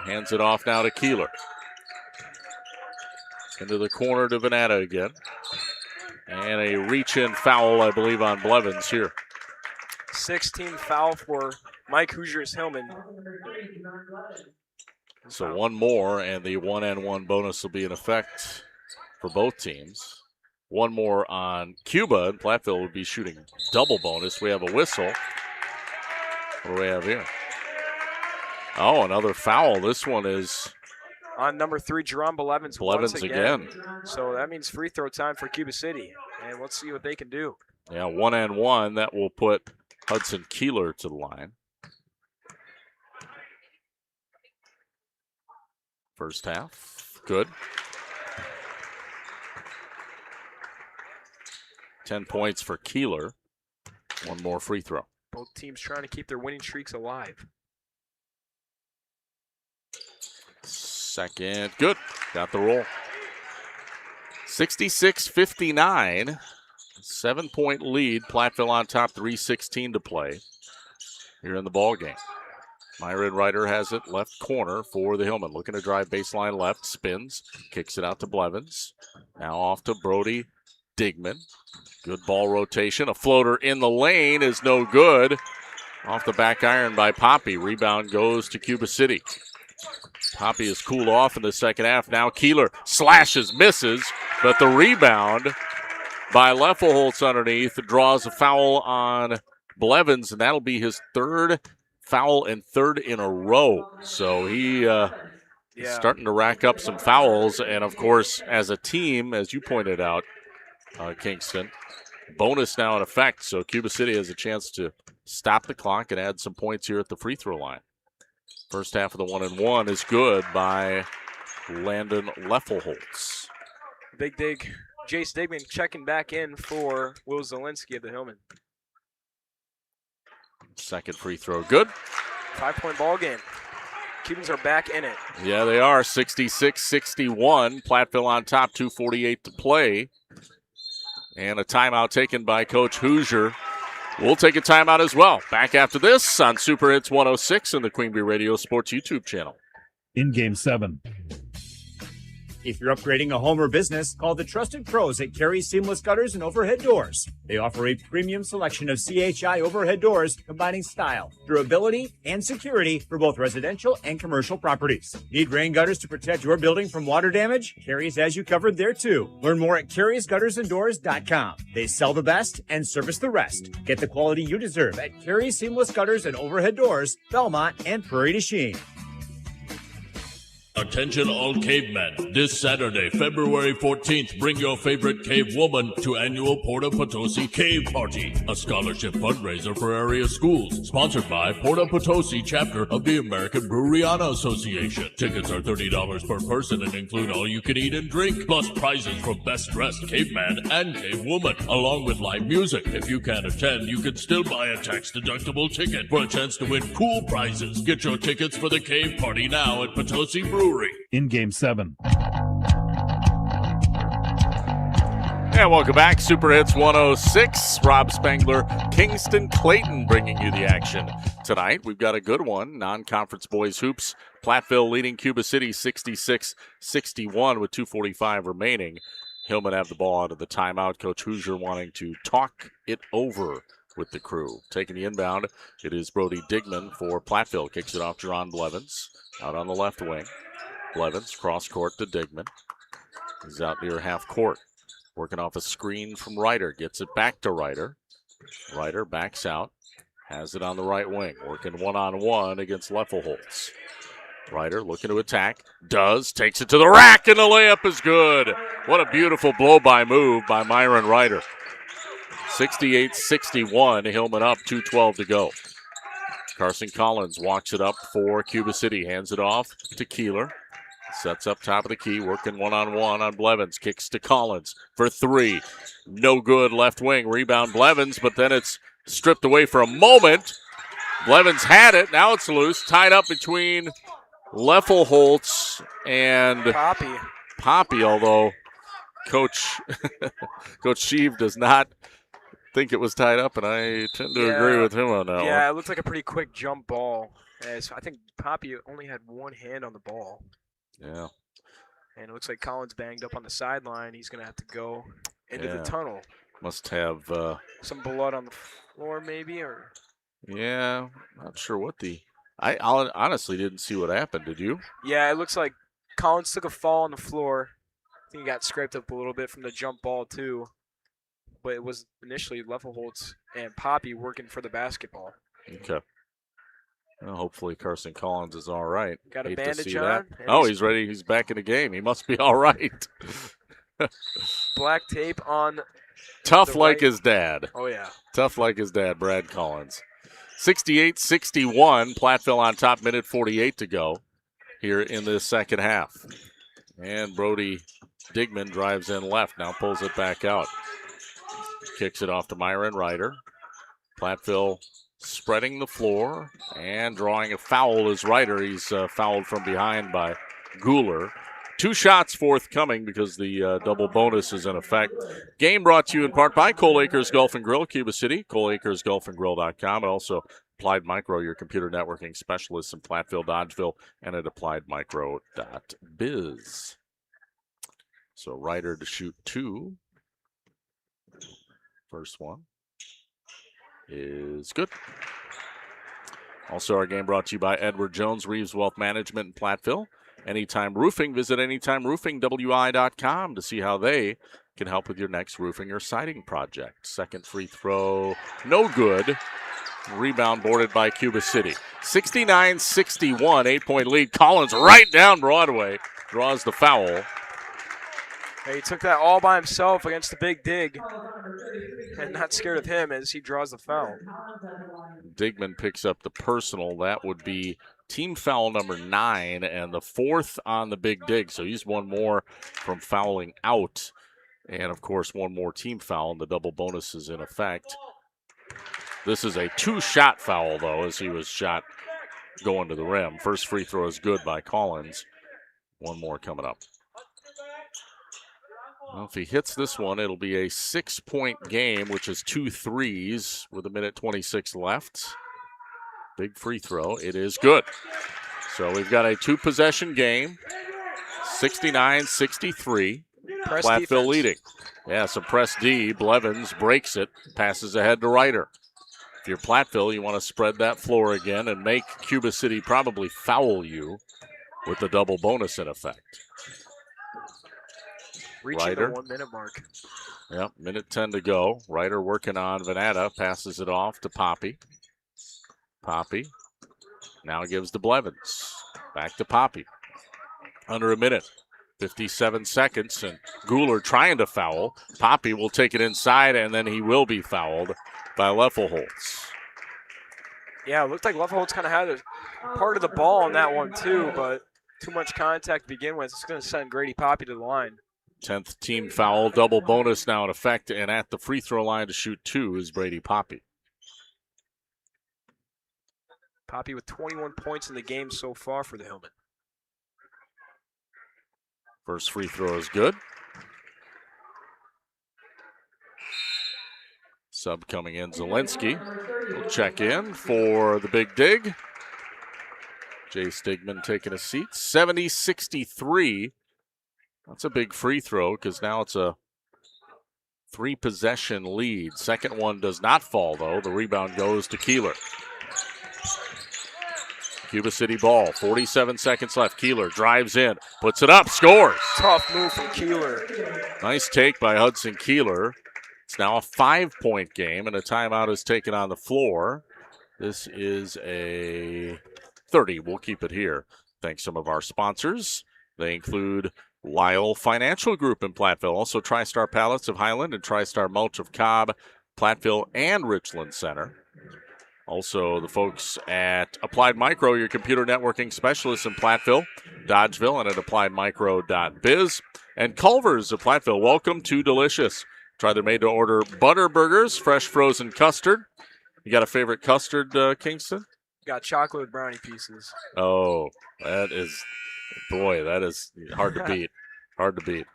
Hands it off now to Kieler. Into the corner to Veneta again. And a reach-in foul, I believe, on Blevins here. 16th foul for Mike Hoosier's Hillman. So one more, and the 1-and-1 bonus will be in effect for both teams. One more on Cuba, and Platteville would be shooting double bonus. We have a whistle. What do we have here? Oh, another foul. This one is on number 3, Jerome Blevins once again. So that means free throw time for Cuba City, and let's see what they can do. Yeah, 1-and-1. That will put Hudson Kieler to the line. First half, good. 10 points for Kieler. One more free throw. Both teams trying to keep their winning streaks alive. Second, good. Got the roll. 66-59. 7-point lead. Platteville on top, 3:16 to play here in the ball game. Myron Ryder has it left corner for the Hillman. Looking to drive baseline left, spins, kicks it out to Blevins. Now off to Brody Digman. Good ball rotation. A floater in the lane is no good. Off the back iron by Poppy. Rebound goes to Cuba City. Poppy has cooled off in the second half. Now Kieler slashes, misses, but the rebound by Leffelholtz underneath draws a foul on Blevins, and that'll be his third foul and third in a row. So he is starting to rack up some fouls. And, of course, as a team, as you pointed out, Kingston, bonus now in effect. So Cuba City has a chance to stop the clock and add some points here at the free throw line. First half of the 1-and-1 is good by Landon Leffelholtz. Big dig. Jace Digman checking back in for Will Zielinski of the Hillman. Second free throw, good. 5-point ball game. Cubans are back in it. Yeah, they are. 66-61. Platteville on top, 2:48 to play. And a timeout taken by Coach Hoosier. We'll take a timeout as well. Back after this on Super Hits 106 and the Queen Bee Radio Sports YouTube channel. In Game 7. If you're upgrading a home or business, call the trusted pros at Carey Seamless Gutters and Overhead Doors. They offer a premium selection of CHI overhead doors, combining style, durability, and security for both residential and commercial properties. Need rain gutters to protect your building from water damage? Carey's has you covered there too. Learn more at Carey'sGuttersandDoors.com. They sell the best and service the rest. Get the quality you deserve at Carey Seamless Gutters and Overhead Doors, Belmont, and Prairie du Chien. Attention all cavemen. This Saturday, February 14th, bring your favorite cave woman to annual Porta Potosi Cave Party, a scholarship fundraiser for area schools, sponsored by Porta Potosi chapter of the American Breweriana Association. Tickets are $30 per person and include all you can eat and drink, plus prizes for best dressed caveman and cave woman, along with live music. If you can't attend, you can still buy a tax-deductible ticket for a chance to win cool prizes. Get your tickets for the cave party now at Potosi Brewery. In Game 7. And welcome back. Super Hits 106. Rob Spangler, Kingston Clayton bringing you the action tonight. We've got a good one. Non-conference boys hoops. Platteville leading Cuba City 66-61 with 2:45 remaining. Hillman have the ball out of the timeout. Coach Hoosier wanting to talk it over with the crew. Taking the inbound, it is Brody Digman for Platteville. Kicks it off Jerron Blevins. Out on the left wing. Blevins cross court to Digman. He's out near half court. Working off a screen from Ryder. Gets it back to Ryder. Ryder backs out. Has it on the right wing. Working one-on-one against Leffelholtz. Ryder looking to attack. Does. Takes it to the rack, and the layup is good. What a beautiful blow-by move by Myron Ryder. 68-61. Hillman up. 2:12 to go. Carson Collins walks it up for Cuba City. Hands it off to Kieler. Sets up top of the key, working one-on-one on Blevins. Kicks to Collins for three. No good, left wing. Rebound Blevins, but then it's stripped away for a moment. Blevins had it. Now it's loose. Tied up between Leffelholtz and Poppy, although Coach Sheave does not think it was tied up, and I tend to agree with him on that one. Yeah, it looked like a pretty quick jump ball. As I think Poppy only had one hand on the ball. Yeah. And it looks like Collins banged up on the sideline. He's going to have to go into the tunnel. Must have some blood on the floor maybe, or yeah, not sure what I honestly didn't see what happened. Did you? Yeah, it looks like Collins took a fall on the floor. I think he got scraped up a little bit from the jump ball too. But it was initially Leffelholtz and Poppy working for the basketball. Okay. Well, hopefully Carson Collins is all right. Got a Hate bandage on. Oh, he's ready. He's back in the game. He must be all right. Black tape on. Tough like his dad. Oh, yeah. Tough like his dad, Brad Collins. 68-61. Platteville on top, minute 48 to go here in the second half. And Brody Digman drives in left. Now pulls it back out. Kicks it off to Myron Ryder. Platteville spreading the floor and drawing a foul is Ryder. He's fouled from behind by Kieler. 2 shots forthcoming because the double bonus is in effect. Game brought to you in part by Cole Acres Golf and Grill, Cuba City, ColeAcresGolfandGrill.com, and also Applied Micro, your computer networking specialists in Platteville, Dodgeville, and at appliedmicro.biz. So Ryder to shoot 2. First one is good. Also, our game brought to you by Edward Jones, Reeves Wealth Management in Platteville. Anytime Roofing, visit anytimeroofingwi.com to see how they can help with your next roofing or siding project. Second free throw, no good. Rebound boarded by Cuba City. 69-61, 8-point lead. Collins right down Broadway, draws the foul. He took that all by himself against the big dig. And not scared of him as he draws the foul. Digman picks up the personal. That would be team foul number 9 and the 4th on the big dig. So he's one more from fouling out. And, of course, one more team foul, and the double bonus is in effect. This is a 2-shot foul, though, as he was shot going to the rim. First free throw is good by Collins. One more coming up. Well, if he hits this one, it'll be a 6-point game, which is 2 threes with 1:26 left. Big free throw. It is good. So we've got a 2-possession game, 69-63. Platteville leading. Yeah, some press D. Blevins breaks it, passes ahead to Ryder. If you're Platteville, you want to spread that floor again and make Cuba City probably foul you with the double bonus in effect. Reaching Ryder. the 1-minute mark. Yep, minute 10 to go. Ryder working on Venata, passes it off to Poppy. Poppy now gives to Blevins. Back to Poppy. Under a minute, 57 seconds, and Kieler trying to foul. Poppy will take it inside, and then he will be fouled by Leffelholtz. Yeah, it looked like Leffelholtz kind of had a part of the ball on that one too, but too much contact to begin with. It's going to send Grady Poppy to the line. 10th team foul, double bonus now in effect, and at the free throw line to shoot 2 is Brady Poppy. Poppy with 21 points in the game so far for the Hillmen. First free throw is good. Sub coming in, Zielinski will check in for the big dig. Jay Stigman taking a seat. 70-63. That's a big free throw because now it's a 3-possession lead. Second one does not fall, though. The rebound goes to Kieler. Cuba City ball, 47 seconds left. Kieler drives in, puts it up, scores. Tough move from Kieler. Nice take by Hudson Kieler. It's now a 5-point game, and a timeout is taken on the floor. This is a 30. We'll keep it here. Thanks some of our sponsors. They include Lyle Financial Group in Platteville, also TriStar Pallets of Highland and TriStar Mulch of Cobb, Platteville and Richland Center. Also, the folks at Applied Micro, your computer networking specialists in Platteville, Dodgeville, and at appliedmicro.biz. And Culver's of Platteville, welcome to Delicious. Try their made-to-order butter burgers, fresh frozen custard. You got a favorite custard, Kingston? Got chocolate with brownie pieces. Oh, that is hard to beat. Hard to beat.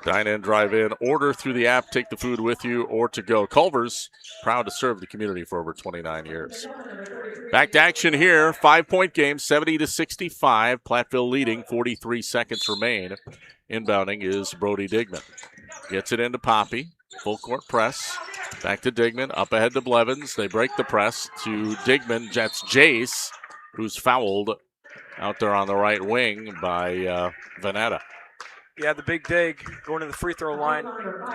Dine in, drive in, order through the app, take the food with you or to go. Culver's, proud to serve the community for over 29 years. Back to action here. 5-point game, 70-65. Platteville leading, 43 seconds remain. Inbounding is Brody Digman. Gets it into Poppy. Full court press. Back to Digman. Up ahead to Blevins. They break the press to Digman. That's Jace, who's fouled out there on the right wing by Veneta. Yeah, the big dig going to the free throw line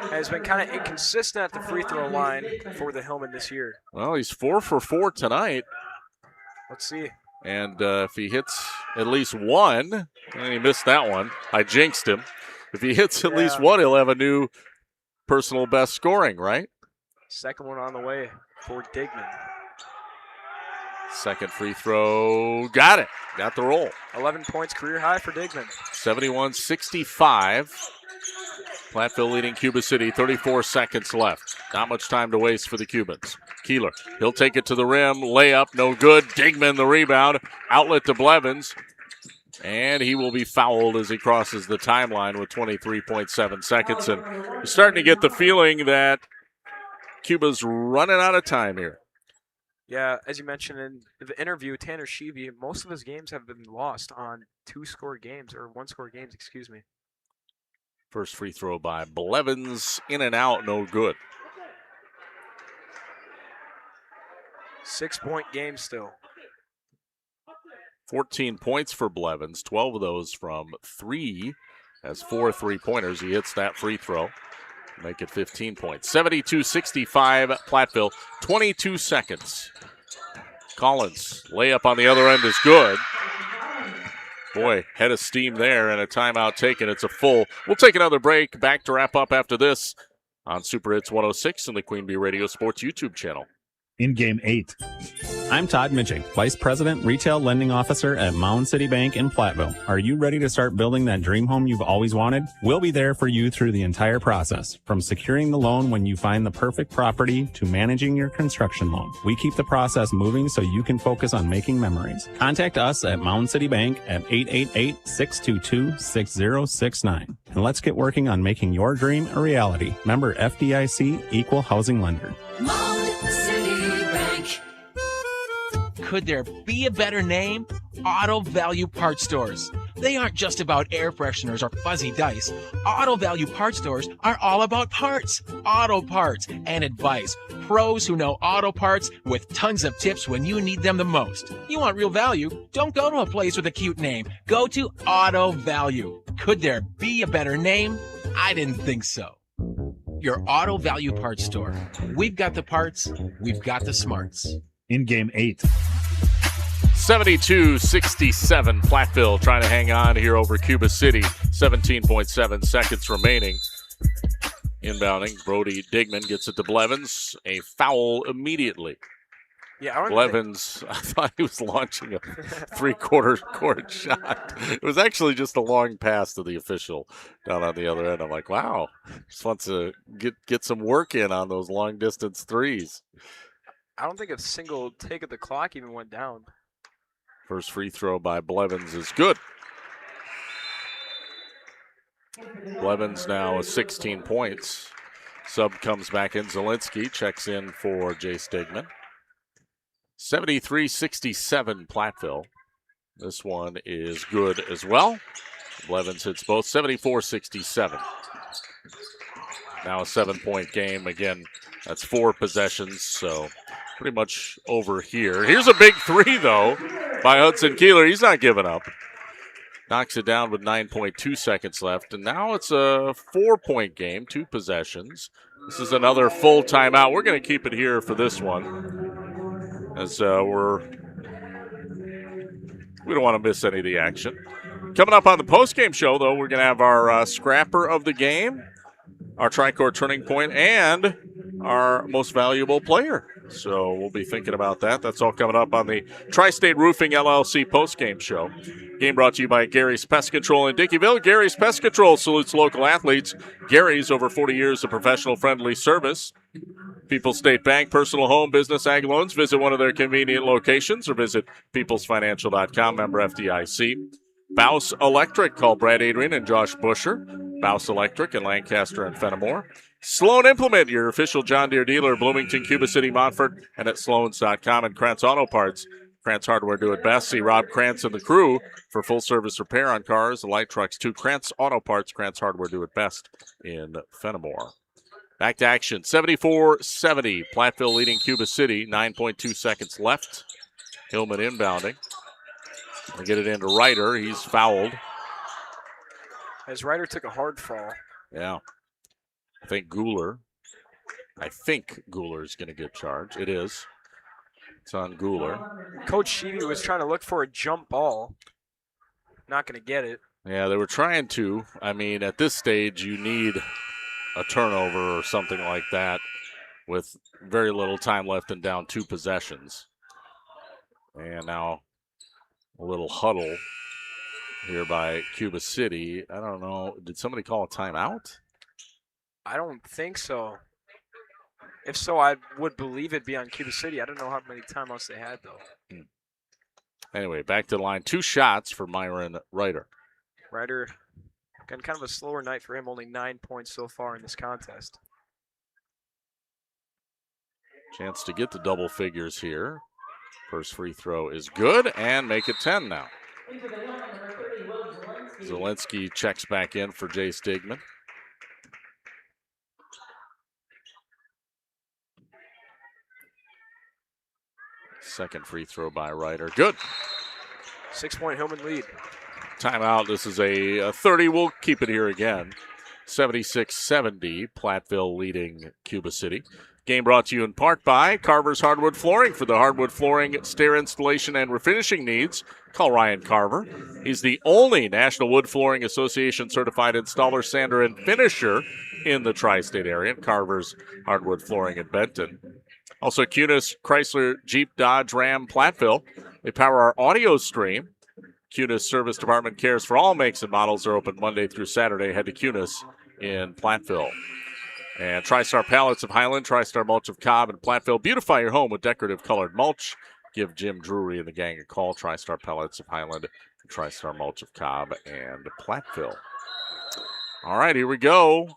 has been kind of inconsistent at the free throw line for the Hillmen this year. Well, he's 4 for 4 tonight. Let's see. And if he hits at least one, and he missed that one, I jinxed him. If he hits at least one, he'll have a new personal best scoring, right? Second one on the way for Digman. Second free throw, got it. Got the roll. 11 points, career high for Digman. 71-65. Platteville leading Cuba City, 34 seconds left. Not much time to waste for the Cubans. Kieler, he'll take it to the rim. Layup, no good. Digman the rebound. Outlet to Blevins. And he will be fouled as he crosses the timeline with 23.7 seconds. And you're starting to get the feeling that Cuba's running out of time here. Yeah, as you mentioned in the interview, Tanner Sheevy, most of his games have been lost on one-score games, excuse me. First free throw by Blevins, in and out, no good. 6-point game still. 14 points for Blevins, 12 of those from 3. Has 4 3-pointers. He hits that free throw. Make it 15 points. 72-65 Platteville, 22 seconds. Collins, layup on the other end is good. Boy, head of steam there and a timeout taken. It's a full. We'll take another break. Back to wrap up after this on Super Hits 106 and the Queen Bee Radio Sports YouTube channel. In game 8. I'm Todd Mitching, Vice President, Retail Lending Officer at Mound City Bank in Platteville. Are you ready to start building that dream home you've always wanted? We'll be there for you through the entire process, from securing the loan when you find the perfect property to managing your construction loan. We keep the process moving so you can focus on making memories. Contact us at Mound City Bank at 888-622-6069. And let's get working on making your dream a reality. Member FDIC, Equal Housing Lender. Mound City Bank. Could there be a better name? Auto Value Parts Stores. They aren't just about air fresheners or fuzzy dice. Auto Value Parts Stores are all about parts, auto parts, and advice. Pros who know auto parts with tons of tips when you need them the most. You want real value? Don't go to a place with a cute name. Go to Auto Value. Could there be a better name? I didn't think so. Your Auto Value Parts Store. We've got the parts, we've got the smarts. In game 8. 72-67 Platteville trying to hang on here over Cuba City. 17.7 seconds remaining. Inbounding, Brody Digman gets it to Blevins. A foul immediately. Yeah, Blevins, I thought he was launching a three-quarter court shot. It was actually just a long pass to the official down on the other end. I'm like, wow, just wants to get some work in on those long-distance threes. I don't think a single take of the clock even went down. First free throw by Blevins is good. Blevins now with 16 points. Sub comes back in. Zielinski checks in for Jace Digman. 73-67 Platteville. This one is good as well. Blevins hits both. 74-67. Now a 7-point game. Again, that's 4 possessions, so pretty much over here. Here's a big three, though, by Hudson Kieler. He's not giving up. Knocks it down with 9.2 seconds left. And now it's a 4-point game, 2 possessions. This is another full timeout. We're going to keep it here for this one, as we don't want to miss any of the action. Coming up on the postgame show, though, we're going to have our scrapper of the game, our Tri-Court Turning Point, and our most valuable player. So we'll be thinking about that. That's all coming up on the Tri-State Roofing LLC postgame show. Game brought to you by Gary's Pest Control in Dickeyville. Gary's Pest Control salutes local athletes. Gary's, over 40 years of professional friendly service. People's State Bank, personal home, business, ag loans. Visit one of their convenient locations or visit peoplesfinancial.com, member FDIC. Bouse Electric, call Brad Adrian and Josh Busher. Bouse Electric in Lancaster and Fenimore. Sloan Implement, your official John Deere dealer, Bloomington, Cuba City, Montfort, and at Sloans.com. And Krantz Auto Parts. Krantz Hardware, do it best. See Rob Krantz and the crew for full-service repair on cars and light trucks, too. Krantz Auto Parts, Krantz Hardware, do it best in Fenimore. Back to action, 74-70. Platteville leading Cuba City, 9.2 seconds left. Hillman inbounding. They get it into Ryder. He's fouled. As Ryder took a hard fall. Yeah. I think Gooler's going to get charged. It is. It's on Gooler. Coach Sheevy was trying to look for a jump ball. Not going to get it. Yeah, they were trying to. I mean, at this stage, you need a turnover or something like that with very little time left and down 2 possessions. And now a little huddle here by Cuba City. I don't know. Did somebody call a timeout? I don't think so. If so, I would believe it'd be on Cuba City. I don't know how many timeouts they had, though. Anyway, back to the line. 2 shots for Myron Ryder. Ryder, again, kind of a slower night for him. Only 9 points so far in this contest. Chance to get the double figures here. First free throw is good, and make it 10 now. Zielinski checks back in for Jay Stigman. Second free throw by Ryder. Good. 6-point Hillman lead. Timeout. This is a 30. We'll keep it here again. 76-70. Platteville leading Cuba City. Game brought to you in part by Carver's Hardwood Flooring. For the hardwood flooring, stair installation, and refinishing needs, call Ryan Carver. He's the only National Wood Flooring Association certified installer, sander, and finisher in the tri-state area. Carver's Hardwood Flooring in Benton. Also, Cunis, Chrysler, Jeep, Dodge, Ram, Platteville. They power our audio stream. Cunis Service Department cares for all makes and models. Are open Monday through Saturday. Head to Cunis in Platteville. And TriStar Pallets of Highland, TriStar Mulch of Cobb, and Platteville. Beautify your home with decorative colored mulch. Give Jim Drury and the gang a call. TriStar Pallets of Highland, TriStar Mulch of Cobb, and Platteville. All right, here we go.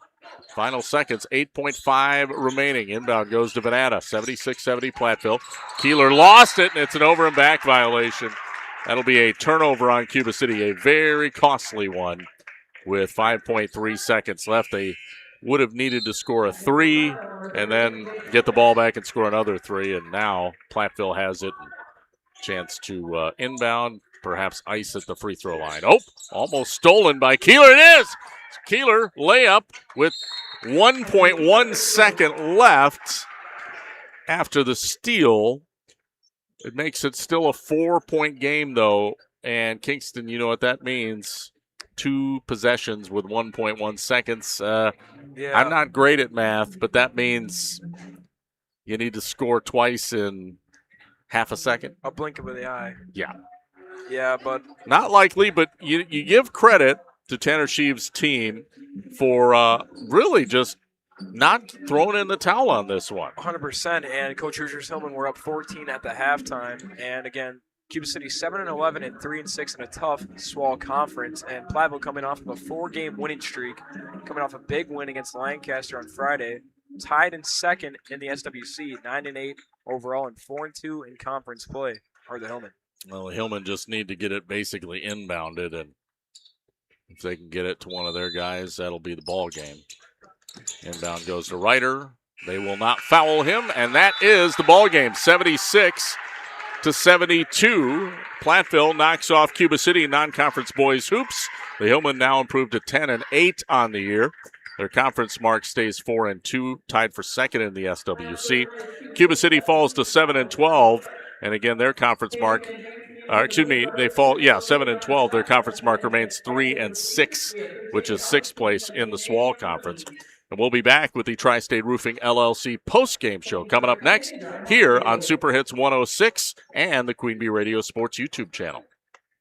Final seconds, 8.5 remaining. Inbound goes to Venata, 76-70 Platteville. Kieler lost it, and it's an over and back violation. That'll be a turnover on Cuba City, a very costly one with 5.3 seconds left. They would have needed to score a 3 and then get the ball back and score another 3, and now Platteville has it. Chance to inbound, perhaps ice at the free throw line. Oh, almost stolen by Kieler. It is! Kieler layup with 1.1 second left after the steal. It makes it still a 4-point game, though, and Kingston, you know what that means. 2 possessions with 1.1 seconds. I'm not great at math, but that means you need to score twice in half a second. A blink of the eye. Yeah. Yeah, but not likely, but you give credit to Tanner Sheaves' team for really just not throwing in the towel on this one. 100%, and Coach Hoosiers-Hillman were up 14 at the halftime, and again, Cuba City 7-11 and 3-6 in a tough SWAL conference, and Platteville coming off of a 4-game winning streak, coming off a big win against Lancaster on Friday, tied in second in the SWC, 9-8 overall and 4-2 in conference play. Are the Hillman? Well, the Hillman just need to get it basically inbounded, and if they can get it to one of their guys, that'll be the ball game. Inbound goes to Ryder. They will not foul him, and that is the ball game. 76-72. Platteville knocks off Cuba City non-conference boys hoops. The Hillman now improved to 10-8 on the year. Their conference mark stays 4-2, tied for second in the SWC. Cuba City falls to 7-12, and again, their conference mark. They fall, 7-12. Their conference mark remains 3-6, which is 6th place in the SWAL conference. And we'll be back with the Tri-State Roofing LLC post-game show coming up next here on Super Hits 106 and the Queen Bee Radio Sports YouTube channel.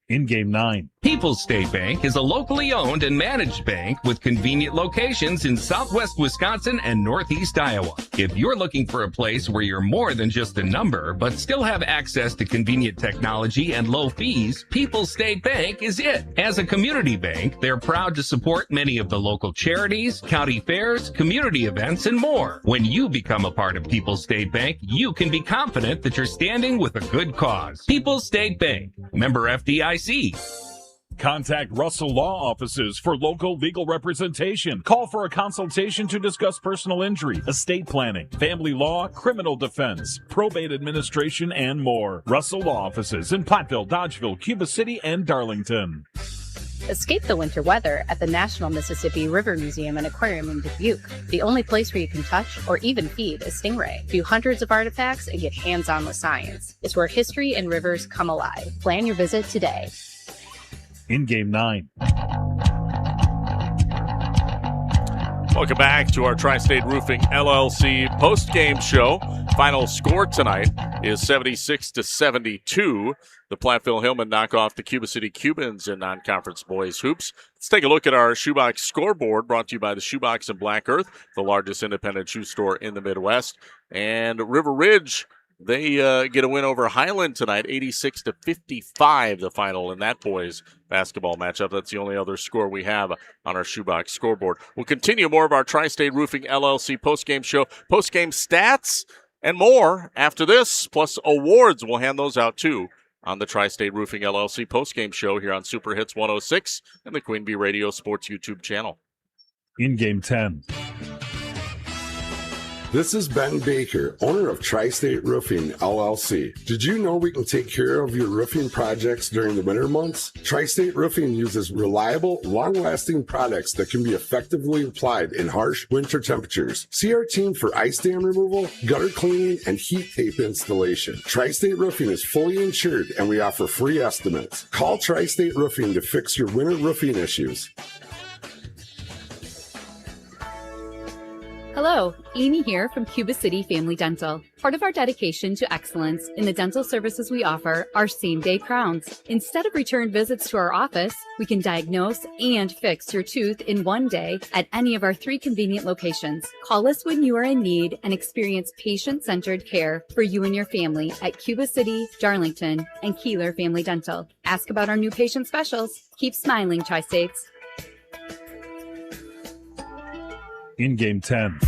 In game 9. People's State Bank is a locally owned and managed bank with convenient locations in southwest Wisconsin and northeast Iowa. If you're looking for a place where you're more than just a number, but still have access to convenient technology and low fees, People's State Bank is it. As a community bank, they're proud to support many of the local charities, county fairs, community events, and more. When you become a part of People's State Bank, you can be confident that you're standing with a good cause. People's State Bank, member FDIC. Contact Russell Law Offices for local legal representation. Call for a consultation to discuss personal injury, estate planning, family law, criminal defense, probate administration, and more. Russell Law Offices in Platteville, Dodgeville, Cuba City, and Darlington. Escape the winter weather at the National Mississippi River Museum and Aquarium in Dubuque. The only place where you can touch or even feed a stingray. View hundreds of artifacts and get hands-on with science. It's where history and rivers come alive. Plan your visit today. In game 9. Welcome back to our Tri-State Roofing LLC post-game show. Final score tonight is 76-72. The Platteville Hillman knock off the Cuba City Cubans in non-conference boys hoops. Let's take a look at our Shoebox scoreboard brought to you by the Shoebox in Black Earth, the largest independent shoe store in the Midwest. And River Ridge, they get a win over Highland tonight, 86-55, the final in that boys basketball matchup. That's the only other score we have on our Shoebox scoreboard. We'll continue more of our Tri-State Roofing LLC postgame show. Postgame stats, and more after this, plus awards. We'll hand those out too on the Tri-State Roofing LLC postgame show here on Super Hits 106 and the Queen Bee Radio Sports YouTube channel. In game 10. This is Ben Baker, owner of Tri-State Roofing, LLC. Did you know we can take care of your roofing projects during the winter months? Tri-State Roofing uses reliable, long-lasting products that can be effectively applied in harsh winter temperatures. See our team for ice dam removal, gutter cleaning, and heat tape installation. Tri-State Roofing is fully insured, and we offer free estimates. Call Tri-State Roofing to fix your winter roofing issues. Hello, Amy here from Cuba City Family Dental. Part of our dedication to excellence in the dental services we offer are same-day crowns. Instead of return visits to our office, we can diagnose and fix your tooth in one day at any of our 3 convenient locations. Call us when you are in need and experience patient-centered care for you and your family at Cuba City, Darlington, and Kieler Family Dental. Ask about our new patient specials. Keep smiling, Tri-States. In game 10.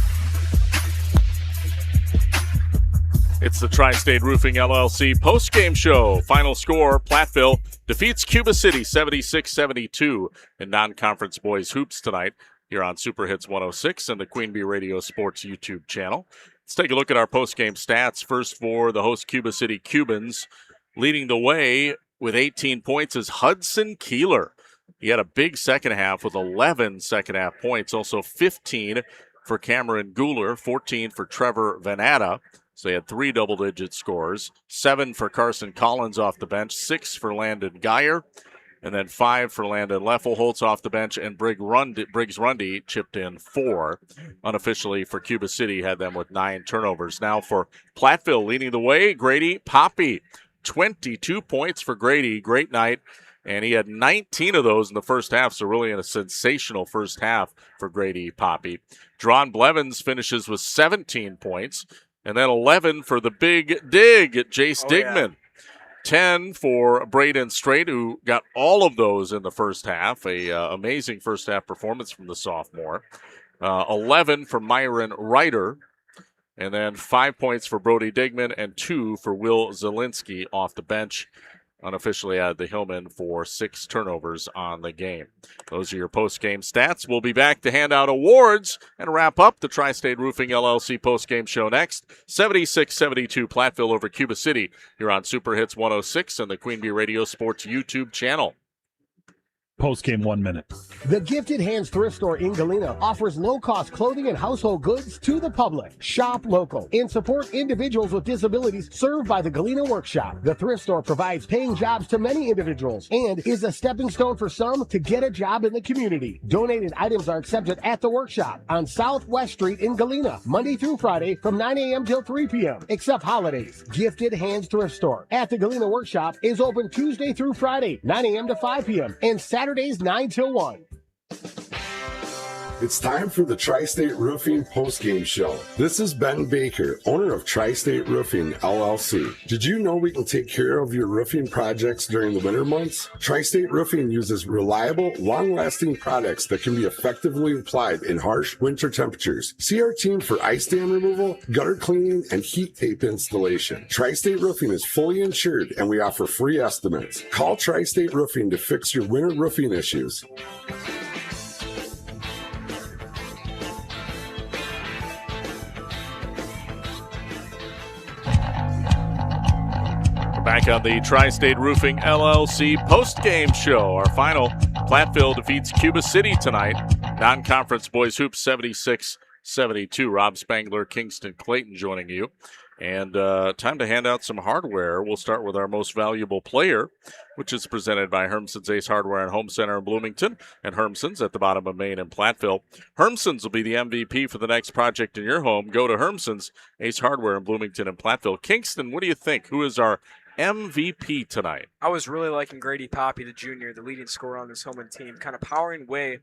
It's the Tri-State Roofing LLC post-game show. Final score, Platteville defeats Cuba City 76-72 in non-conference boys hoops tonight here on Super Hits 106 and the Queen Bee Radio Sports YouTube channel. Let's take a look at our post-game stats. First for the host Cuba City Cubans. Leading the way with 18 points is Hudson Kieler. He had a big second half with 11 second-half points. Also 15 for Cameron Guler, 14 for Trevor Vanata. So he had 3 double-digit scores. 7 for Carson Collins off the bench, 6 for Landon Geyer, and then 5 for Landon Leffelholtz off the bench, and Briggs Rundy chipped in 4. Unofficially for Cuba City, had them with 9 turnovers. Now for Platteville leading the way, Grady Poppy. 22 points for Grady. Great night. And he had 19 of those in the first half, so really in a sensational first half for Grady Poppy. Dron Blevins finishes with 17 points, and then 11 for the big dig, Jace Digman. 10 for Braden Strait, who got all of those in the first half. Amazing first half performance from the sophomore. 11 for Myron Ryder, and then 5 points for Brody Digman and 2 for Will Zielinski off the bench. Unofficially added the Hillman for 6 turnovers on the game. Those are your post-game stats. We'll be back to hand out awards and wrap up the Tri-State Roofing LLC post-game show next. 76-72 Platteville over Cuba City here on Super Hits 106 and the Queen Bee Radio Sports YouTube channel. Post-game 1 minute. The Gifted Hands Thrift Store in Galena offers low-cost clothing and household goods to the public. Shop local and support individuals with disabilities served by the Galena Workshop. The thrift store provides paying jobs to many individuals and is a stepping stone for some to get a job in the community. Donated items are accepted at the workshop on Southwest Street in Galena, Monday through Friday from 9 a.m. till 3 p.m., except holidays. Gifted Hands Thrift Store at the Galena Workshop is open Tuesday through Friday, 9 a.m. to 5 p.m., and Saturdays 9 till 1. It's time for the Tri-State Roofing postgame show. This is Ben Baker, owner of Tri-State Roofing, LLC. Did you know we can take care of your roofing projects during the winter months? Tri-State Roofing uses reliable, long-lasting products that can be effectively applied in harsh winter temperatures. See our team for ice dam removal, gutter cleaning, and heat tape installation. Tri-State Roofing is fully insured, and we offer free estimates. Call Tri-State Roofing to fix your winter roofing issues. Back on the Tri-State Roofing LLC post-game show. Our final, Platteville defeats Cuba City tonight. Non-conference boys hoops 76-72. Rob Spangler, Kingston Clayton joining you. And time to hand out some hardware. We'll start with our most valuable player, which is presented by Hermson's Ace Hardware and Home Center in Bloomington and Hermson's at the bottom of Main in Platteville. Hermson's will be the MVP for the next project in your home. Go to Hermson's Ace Hardware in Bloomington and Platteville. Kingston, what do you think? Who is our MVP tonight? I was really liking Grady Poppy, the junior, the leading scorer on this Hillman team, kind of powering way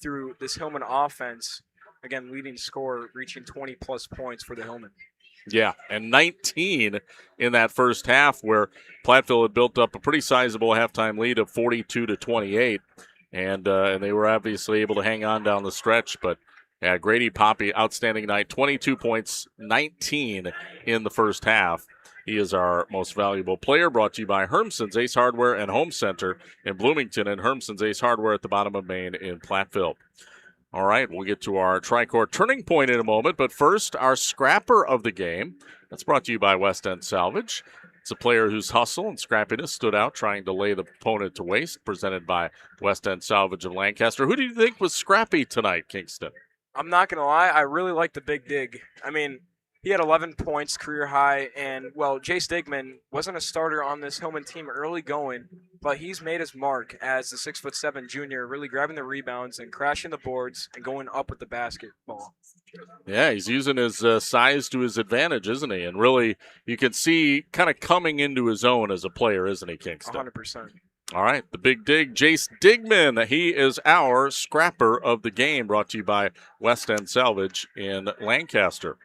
through this Hillman offense. Again, leading scorer, reaching 20-plus points for the Hillman. Yeah, and 19 in that first half where Platteville had built up a pretty sizable halftime lead of 42-28, and they were obviously able to hang on down the stretch, but Yeah, Grady Poppy, outstanding night. 22 points, 19 in the first half. He is our most valuable player, brought to you by Hermson's Ace Hardware and Home Center in Bloomington and Hermson's Ace Hardware at the bottom of Main in Platteville. All right, we'll get to our Tricor turning point in a moment, but first, our scrapper of the game. That's brought to you by West End Salvage. It's a player whose hustle and scrappiness stood out, trying to lay the opponent to waste, presented by West End Salvage of Lancaster. Who do you think was scrappy tonight, Kingston? I'm not going to lie, I really like the big dig. I mean, he had 11 points, career high, and, well, Jace Digman wasn't a starter on this Hillman team early going, but he's made his mark as the 6'7" junior, really grabbing the rebounds and crashing the boards and going up with the basketball. Yeah, he's using his size to his advantage, isn't he? And really, you can see kind of coming into his own as a player, isn't he, Kingston? 100%. All right, the big dig, Jace Digman. He is our scrapper of the game, brought to you by West End Salvage in Lancaster.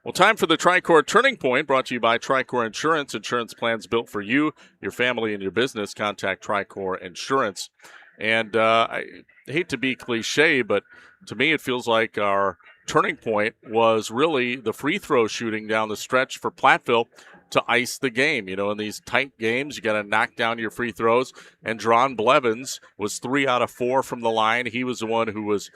Well, time for the Tricor Turning Point, brought to you by Tricor Insurance. Insurance plans built for you, your family, and your business. Contact Tricor Insurance. And I hate to be cliche, but to me it feels like our turning point was really the free throw shooting down the stretch for Platteville to ice the game. You know, in these tight games, you got to knock down your free throws. And Dron Blevins was 3 out of 4 from the line. He was the one who was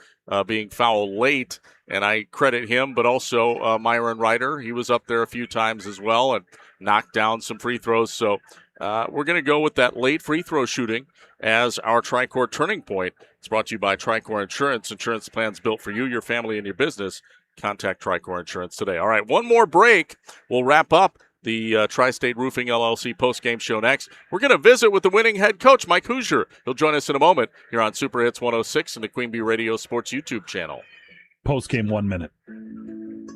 being fouled late, and I credit him, but also Myron Ryder. He was up there a few times as well and knocked down some free throws. So we're going to go with that late free throw shooting as our Tricor turning point. It's brought to you by Tricor Insurance. Insurance plans built for you, your family, and your business. Contact Tricor Insurance today. All right, one more break. We'll wrap up the Tri-State Roofing LLC postgame show next. We're going to visit with the winning head coach, Mike Hoosier. He'll join us in a moment here on Super Hits 106 and the Queen Bee Radio Sports YouTube channel. Postgame 1 minute.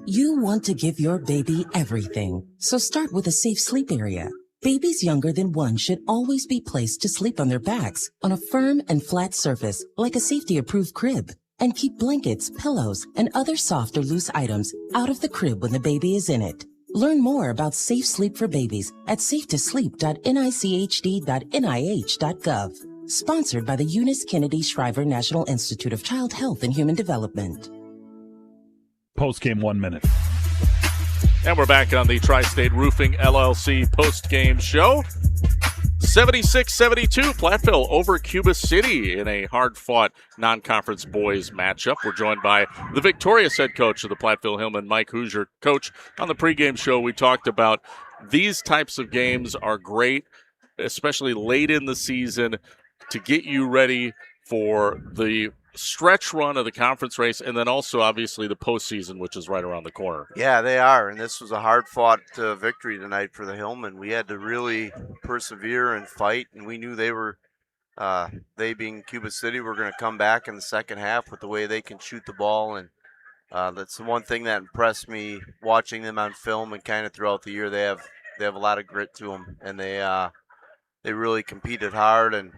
You want to give your baby everything, so start with a safe sleep area. Babies younger than 1 should always be placed to sleep on their backs on a firm and flat surface like a safety-approved crib. And keep blankets, pillows, and other soft or loose items out of the crib when the baby is in it. Learn more about safe sleep for babies at safetosleep.nichd.nih.gov. Sponsored by the Eunice Kennedy Shriver National Institute of Child Health and Human Development. Postgame 1 minute. And we're back on the Tri-State Roofing LLC postgame show. 76-72, Platteville over Cuba City in a hard-fought non-conference boys matchup. We're joined by the victorious head coach of the Platteville Hillman, Mike Hoosier. Coach, on the pregame show, we talked about these types of games are great, especially late in the season, to get you ready for the stretch run of the conference race, and then also obviously the postseason, which is right around the corner. Yeah, they are, and this was a hard-fought victory tonight for the Hillmen. We had to really persevere and fight, and we knew they were, they being Cuba City, were going to come back in the second half with the way they can shoot the ball, and that's the one thing that impressed me watching them on film and kind of throughout the year. They have a lot of grit to them, and they really competed hard, and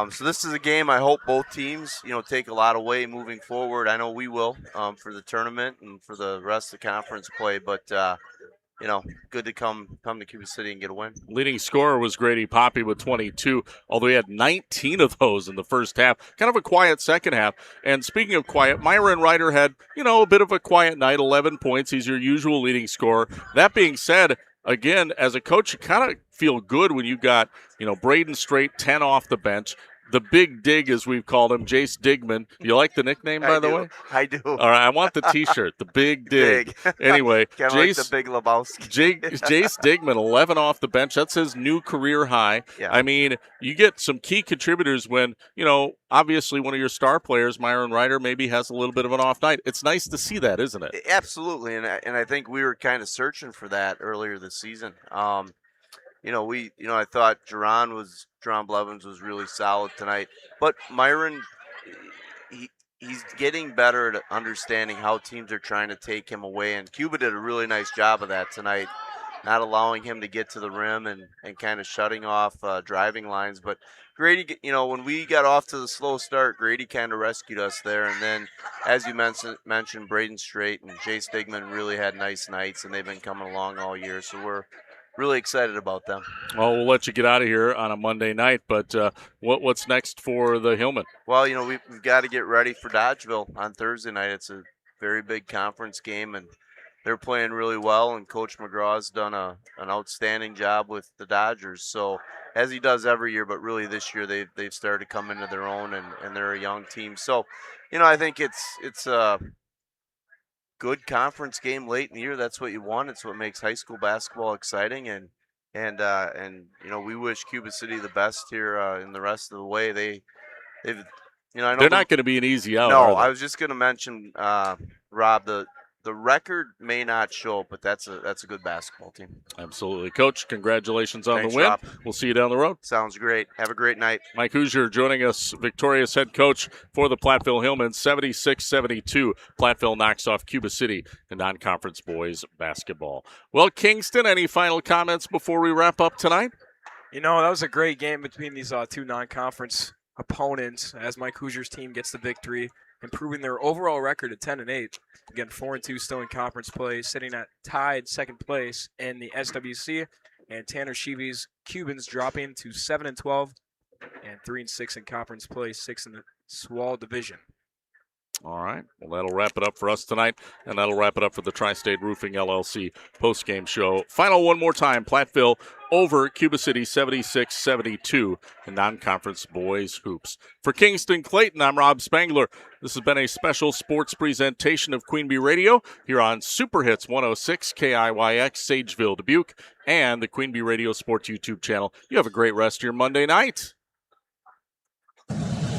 so this is a game I hope both teams, take a lot away moving forward. I know we will for the tournament and for the rest of the conference play, but, good to come to Cuba City and get a win. Leading scorer was Grady Poppy with 22, although he had 19 of those in the first half. Kind of a quiet second half. And speaking of quiet, Myron Ryder had, a bit of a quiet night, 11 points. He's your usual leading scorer. That being said, again, as a coach, you kind of feel good when you got, Braden Strait, 10 off the bench. The big dig, as we've called him, Jace Digman. You like the nickname, by the way? I do. All right, I want the T-shirt, the big dig. Anyway, Jace, like the Big Lebowski. Jace Digman, 11 off the bench. That's his new career high. Yeah. I mean, you get some key contributors when, obviously one of your star players, Myron Ryder, maybe has a little bit of an off night. It's nice to see that, isn't it? Absolutely, and I think we were kind of searching for that earlier this season. I thought Dron Blevins was really solid tonight, but Myron, he's getting better at understanding how teams are trying to take him away, and Cuba did a really nice job of that tonight, not allowing him to get to the rim and kind of shutting off driving lines. But Grady, when we got off to the slow start, Grady kind of rescued us there, and then, as you mentioned, Braden Strait and Jace Digman really had nice nights, and they've been coming along all year, so we're really excited about them. Well, we'll let you get out of here on a Monday night, but what's next for the Hillmen? Well, we've got to get ready for Dodgeville on Thursday night. It's a very big conference game, and they're playing really well. And Coach McGraw's done an outstanding job with the Dodgers. So as he does every year, but really this year they've started to come into their own, and they're a young team. So, I think it's a good conference game late in the year. That's what you want. It's what makes high school basketball exciting, and we wish Cuba City the best here in the rest of the way. They've I know they're not going to be an easy out. No, I was just going to mention, Rob, the record may not show, but that's a good basketball team. Absolutely. Coach, congratulations on Thanks, the win. Rob. We'll see you down the road. Sounds great. Have a great night. Mike Hoosier joining us, victorious head coach for the Platteville Hillmen, 76-72. Platteville knocks off Cuba City in non-conference boys basketball. Well, Kingston, any final comments before we wrap up tonight? That was a great game between these two non-conference opponents as Mike Hoosier's team gets the victory, improving their overall record to 10-8. Again, 4-2 still in conference play, sitting at tied second place in the SWC, and Tanner Sheevy's Cubans dropping to 7-12 and 3-6 in conference play, 6 in the SWAL division. All right. Well, that'll wrap it up for us tonight, and that'll wrap it up for the Tri-State Roofing LLC post-game show. Final one more time, Platteville over Cuba City, 76-72 in non-conference boys hoops. For Kingston Clayton, I'm Rob Spangler. This has been a special sports presentation of Queen Bee Radio here on Super Hits 106 KIYX, Sageville, Dubuque, and the Queen Bee Radio Sports YouTube channel. You have a great rest of your Monday night.